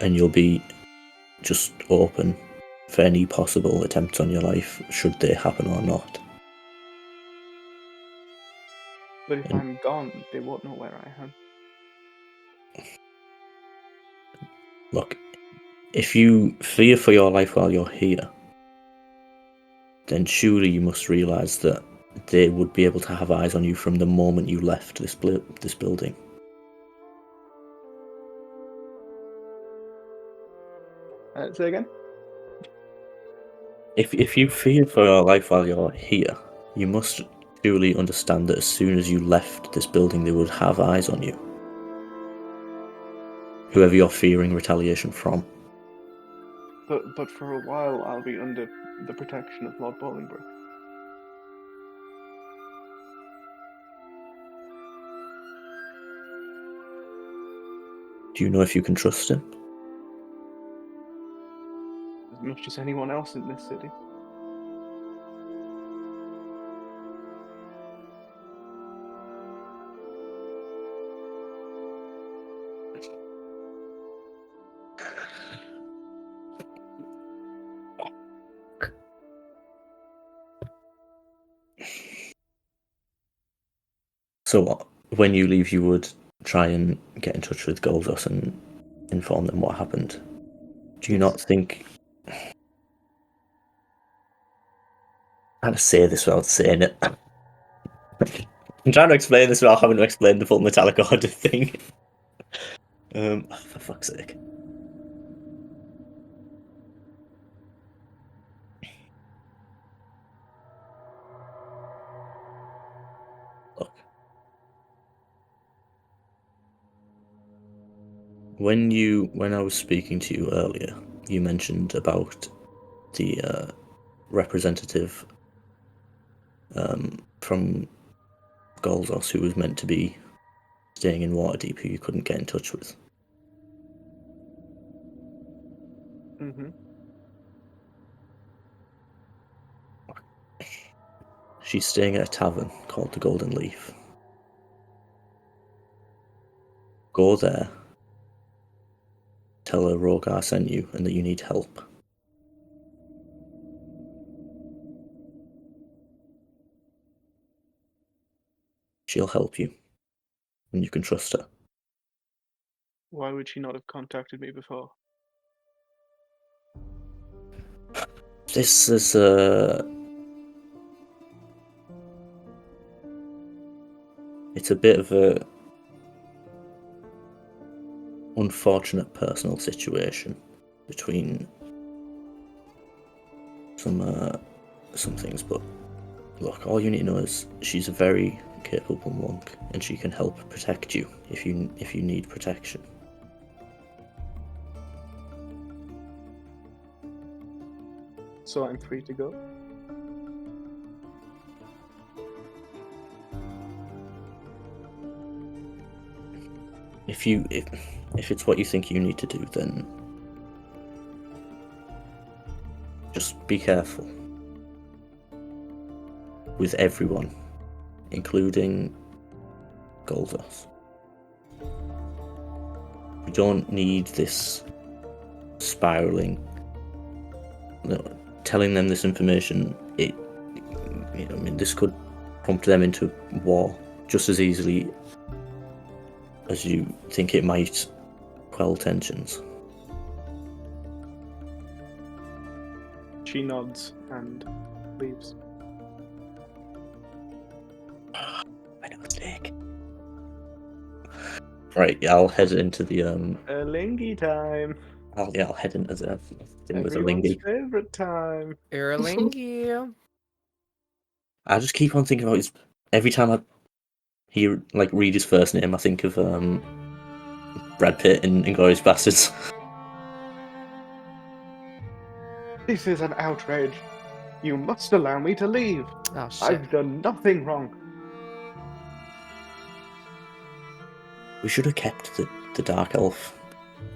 and you'll be just open for any possible attempts on your life, should they happen or not. But if And- I'm gone, they won't know where I am. Look, if you fear for your life while you're here, then surely you must realise that they would be able to have eyes on you from the moment you left this building. Say again? If you fear for your life while you're here, you must surely understand that as soon as you left this building, they would have eyes on you. Whoever you're fearing retaliation from. But for a while, I'll be under the protection of Lord Bolingbroke. Do you know if you can trust him? As much as anyone else in this city. So what? When you leave, you would try and get in touch with Goldos and inform them what happened. Do you Yes. not think... How to say this without saying it? I'm trying to explain this without having to explain the full metallic order thing. For fuck's sake. Look. When I was speaking to you earlier, you mentioned about the representative from Goldos who was meant to be staying in Waterdeep who you couldn't get in touch with. Mm-hmm. She's staying at a tavern called the Golden Leaf. Go there, tell her Rogar sent you and that you need help. She'll help you, and you can trust her. Why would she not have contacted me before? This is it's a bit of a unfortunate personal situation between some things, but look, all you need to know is she's a very capable monk, and she can help protect you if you need protection. So I'm free to go. If it's what you think you need to do, then just be careful with everyone, including Goldos. We don't need this spiraling. Telling them this information, this could prompt them into war just as easily as you think it might quell tensions. She nods and leaves. My mistake. Right, yeah, I'll head into the Erlingi time. I'll head into the thing with the Everyone's lingy. favorite time. Erlingi. I just keep on thinking about his. Every time I hear read his first name, I think of Brad Pitt in Inglourious Basterds. This is an outrage. You must allow me to leave. Oh shit. I've done nothing wrong. We should have kept the dark elf,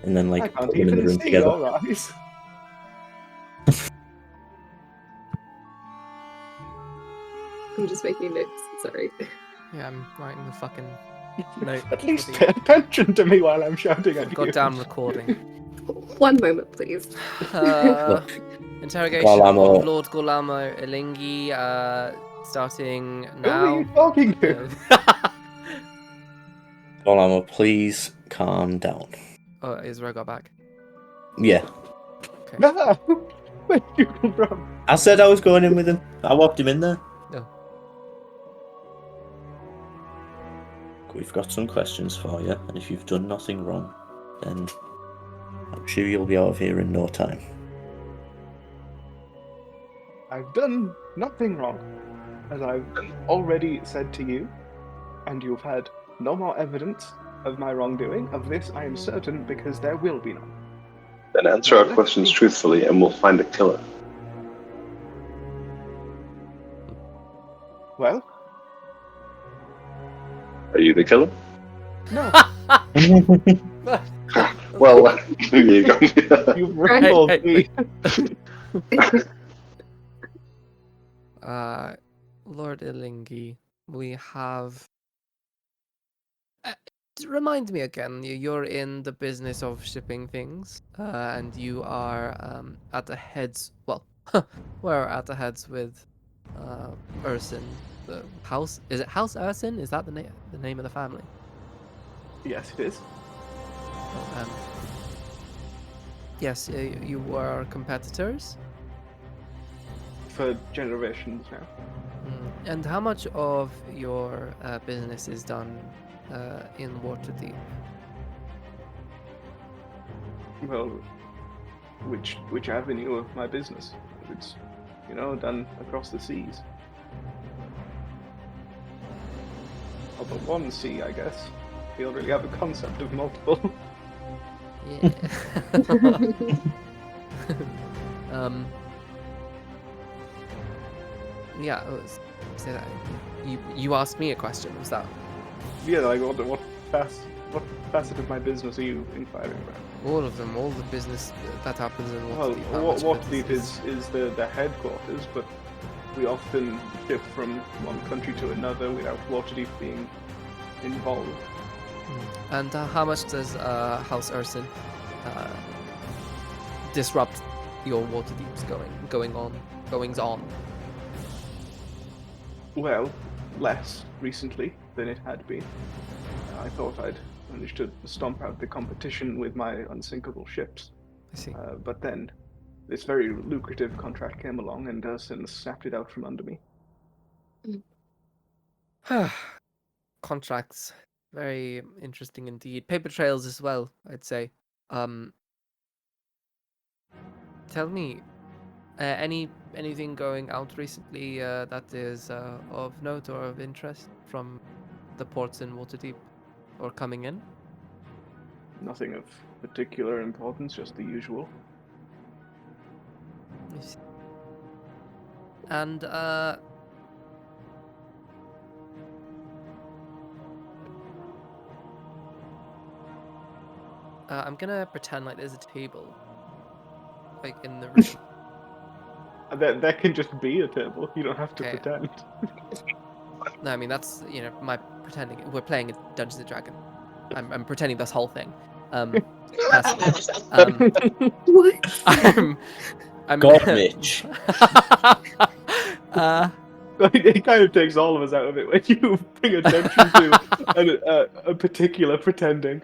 and then I put can't them in the even room see together. your eyes. I'm just making notes. Sorry. Yeah, I'm writing the fucking note. At least for pay attention to me while I'm shouting the at you. goddamn recording. One moment, please. Look, Interrogation Golamo. of Lord Golamo Elingi, starting Who are now. you talking to? Golamo, please calm down. Oh, is Rogar back? Yeah, No! Where'd you come from? I said I was going in with him. I walked him in there. No. We've got some questions for you, and if you've done nothing wrong, then I'm sure you'll be out of here in no time. I've done nothing wrong, as I've already said to you, and you've had no more evidence of my wrongdoing. Of this I am certain, because there will be none. Then answer our questions truthfully, and we'll find a killer. Well, Are you the killer? no. Well, there you go. You've riffled hey. me. Lord Elingi, we have. Remind me again. You're in the business of shipping things, and you are at the heads. Well, we're at the heads with Ursin. The house is it House Ursin? Is that the name of the family? Yes, it is. Oh, yes, you were competitors. For generations now. And how much of your business is done in Waterdeep? Well, which avenue of my business? It's, done across the seas. Or the one sea, I guess. We don't really have a concept of multiple. Yeah. Yeah. Say that. You asked me a question. Was that Yeah, like what facet of my business are you inquiring about? all of them? All the business that happens in Well, Waterdeep. How much of it Waterdeep is the headquarters, but we often ship from one country to another without Waterdeep being involved. And how much does House Ursin disrupt your Waterdeep's goings on? Well, less recently than it had been. I thought I'd managed to stomp out the competition with my unsinkable ships. I see. But then this very lucrative contract came along and Ursin snapped it out from under me. Contracts, very interesting indeed. Paper trails as well, I'd say. Tell me, Anything going out recently that is of note or of interest from the ports in Waterdeep or coming in? Nothing of particular importance, just the usual. I see. And I'm gonna pretend like there's a table, like in the room. There can just be a table. You don't have to Okay. pretend. No, I mean that's my pretending. We're playing a Dungeons and Dragon. I'm pretending this whole thing. Personally. What? I'm God, Mitch. It kind of takes all of us out of it when you bring attention to a particular pretending.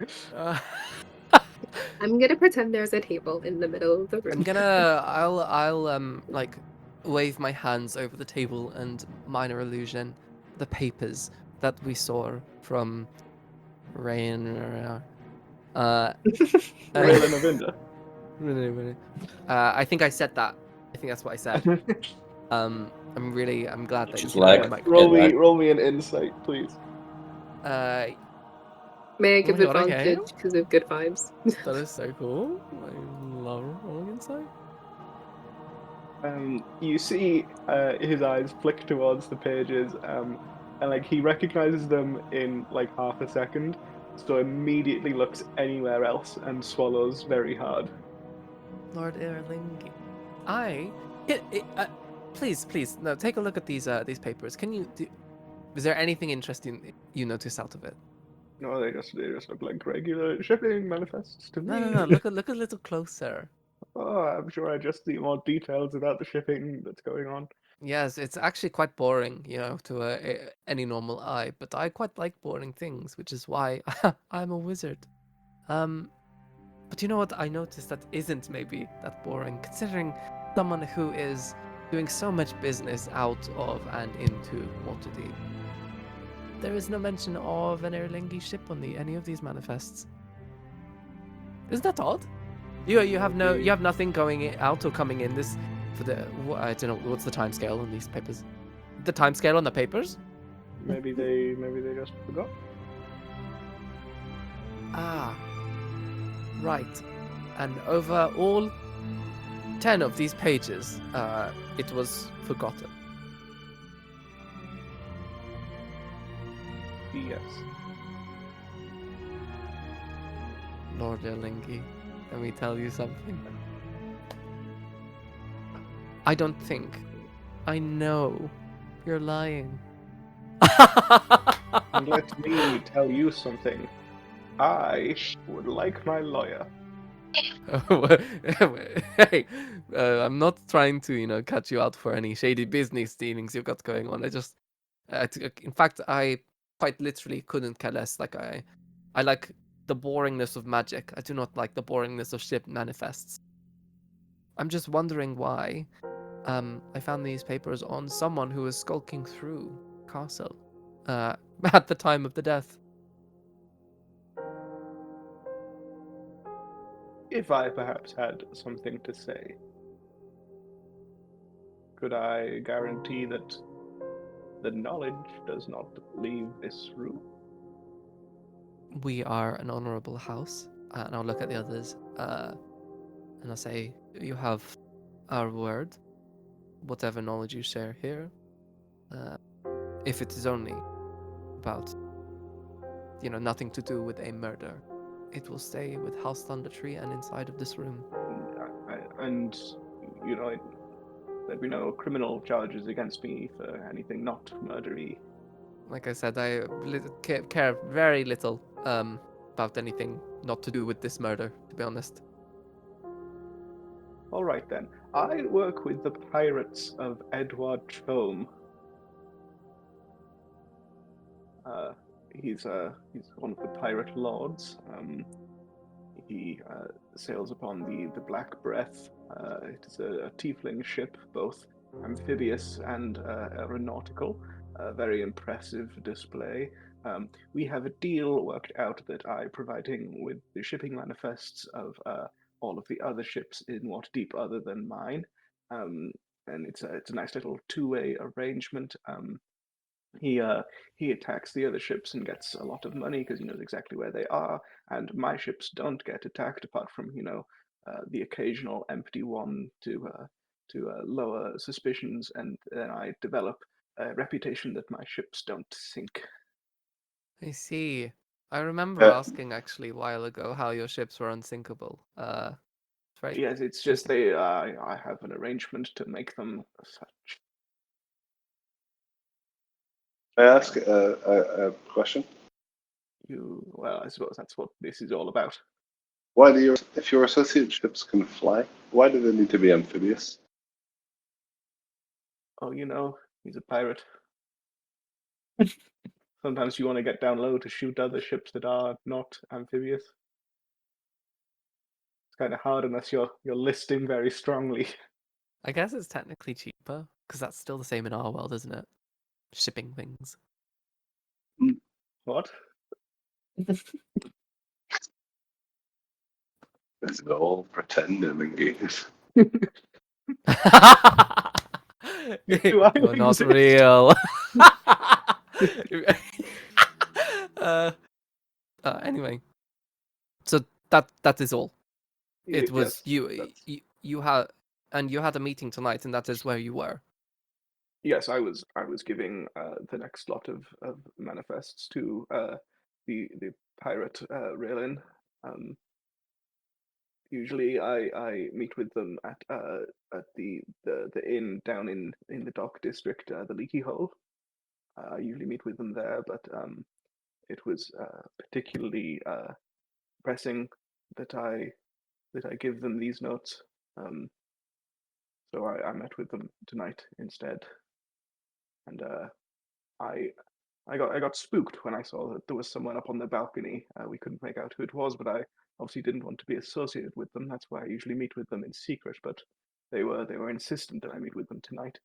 I'm gonna pretend there's a table in the middle of the room. I'll like wave my hands over the table and minor illusion the papers that we saw from Rain. Raylan Avinda. I think I said that. I think that's what I said. I'm glad that Which you is can like- hear my roll me an insight, please. May I Oh give my God, okay. advantage because of good vibes? That is so cool. I love rolling insight. You see his eyes flick towards the pages, and like he recognizes them in like half a second, so immediately looks anywhere else and swallows very hard. Lord Erlingi. Please, no, take a look at these papers. Is there anything interesting you notice out of it? No, they just look like regular shipping manifests to me. No. Look a little closer. Oh, I'm sure I just see more details about the shipping that's going on. Yes, it's actually quite boring, to any normal eye. But I quite like boring things, which is why I'm a wizard. But you know what? I noticed that isn't maybe that boring, considering someone who is doing so much business out of and into Waterdeep. There is no mention of an Erlingi ship on any of these manifests. Isn't that odd? You have nothing going out or coming in this for the I don't know what's the timescale on these papers. The timescale on the papers? Maybe they just forgot. Ah, right. And over all 10 of these pages, it was forgotten. Yes. Lord Erlingi, let me tell you something. I don't think. I know. You're lying. And let me tell you something. I would like my lawyer. Hey, I'm not trying to, cut you out for any shady business dealings you've got going on. In fact, I quite literally couldn't care less. Like I like the boringness of magic. I do not like the boringness of ship manifests. I'm just wondering why. I found these papers on someone who was skulking through castle, at the time of the death. If I perhaps had something to say, could I guarantee that the knowledge does not leave this room? We are an honorable house, and I'll look at the others, and I'll say, you have our word, whatever knowledge you share here, if it is only about, nothing to do with a murder, it will stay with House Thundertree and inside of this room. And there'd be no criminal charges against me for anything not murdery. Like I said, I care very little about anything not to do with this murder, to be honest. All right then. I work with the pirates of Edward Chome. He's one of the pirate lords. He sails upon the Black Breath. It is a tiefling ship, both amphibious and aeronautical. A very impressive display. We have a deal worked out that I provide him with the shipping manifests of all of the other ships in Waterdeep other than mine. and it's a nice little two-way arrangement. He attacks the other ships and gets a lot of money because he knows exactly where they are, and my ships don't get attacked apart from the occasional empty one to lower suspicions, and then I develop a reputation that my ships don't sink. I see. I remember Uh, asking actually a while ago how your ships were unsinkable. It's very Yes, it's just I have an arrangement to make them such. May I ask a question? Well, I suppose that's what this is all about. Why do if your associate ships can fly, why do they need to be amphibious? Oh, he's a pirate. Sometimes you want to get down low to shoot other ships that are not amphibious. It's kind of hard unless you're listing very strongly. I guess it's technically cheaper because that's still the same in our world, isn't it? Shipping things. What? It's all pretend and games. Do I You're not exist? real. Anyway, so that is all. It was Yes, you had a meeting tonight, and that is where you were. yes, I was giving the next lot of manifests to the pirate Raelin. Usually, I meet with them at the inn down in the dock district, the Leaky Hole. I usually meet with them there, but it was particularly pressing that I give them these notes. So I met with them tonight instead, and I got spooked when I saw that there was someone up on the balcony. We couldn't make out who it was, but I obviously didn't want to be associated with them. That's why I usually meet with them in secret. But they were insistent that I meet with them tonight.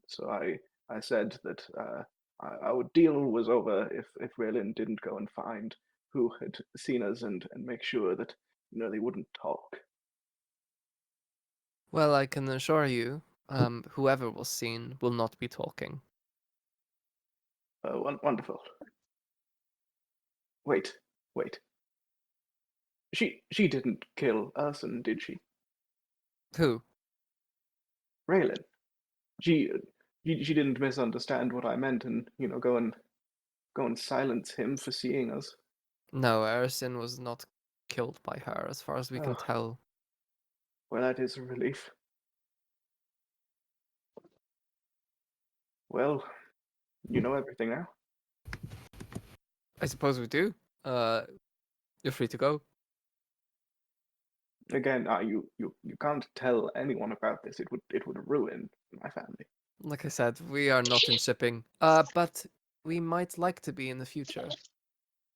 So I said that our deal was over if Raelin didn't go and find who had seen us and make sure that they wouldn't talk. Well, I can assure you, whoever was seen will not be talking. Wonderful. Wait. She didn't kill Urson, did she? Who? Raylan. She she didn't misunderstand what I meant and go and silence him for seeing us. No, Ersin was not killed by her, as far as we can Oh. tell. Well, that is a relief. Well, you know everything now. I suppose we do. You're free to go. Again, you can't tell anyone about this. It would ruin my family. Like I said, we are not in shipping. But we might like to be in the future.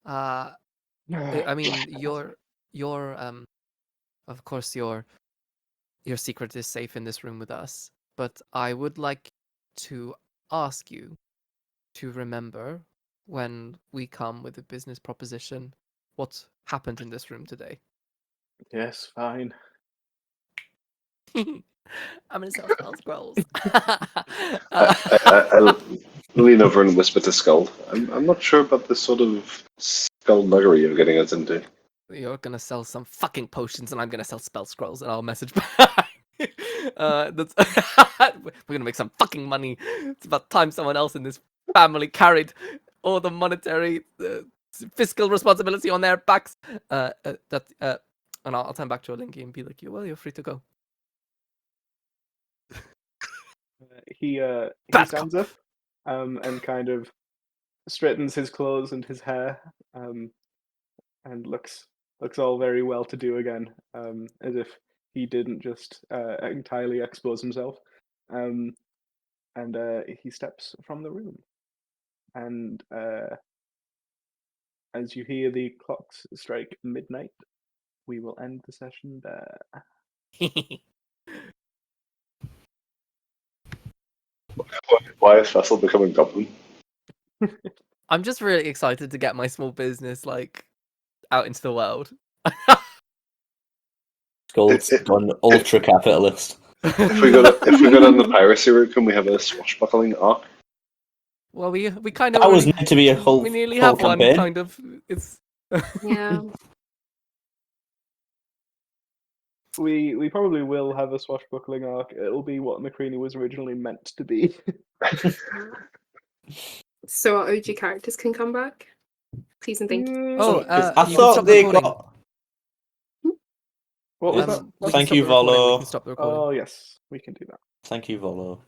I mean, of course, your secret is safe in this room with us. But I would like to ask you to remember when we come with a business proposition what happened in this room today. Yes, fine. I'm gonna sell spell scrolls. I lean over and whisper to Skull. I'm not sure about this sort of skullduggery you're getting us into. You're gonna sell some fucking potions, and I'm gonna sell spell scrolls, and I'll message back. That's we're gonna make some fucking money. It's about time someone else in this family carried all the monetary, fiscal responsibility on their backs. And I'll turn back to Olinki and be like, you're free to go. He Bad stands up, and kind of straightens his clothes and his hair, and looks all very well to do again, as if he didn't just entirely expose himself. And he steps from the room, and as you hear the clocks strike midnight, we will end the session there. Why is Cecil becoming goblin? I'm just really excited to get my small business out into the world. Skull's gone ultra capitalist. If we go down the piracy route, can we have a swashbuckling arc? Well, we kind of That was meant to be a whole we nearly whole have one campaign. kind of. It's Yeah. We probably will have a swashbuckling arc. It'll be what McCready was originally meant to be. So our OG characters can come back. Please and thank you. Oh, Sorry, I you can thought stop they recording. got. what was Yes. that? We can Thank stop you, the recording, we Volo. can stop the recording. Oh yes, we can do that. Thank you, Volo.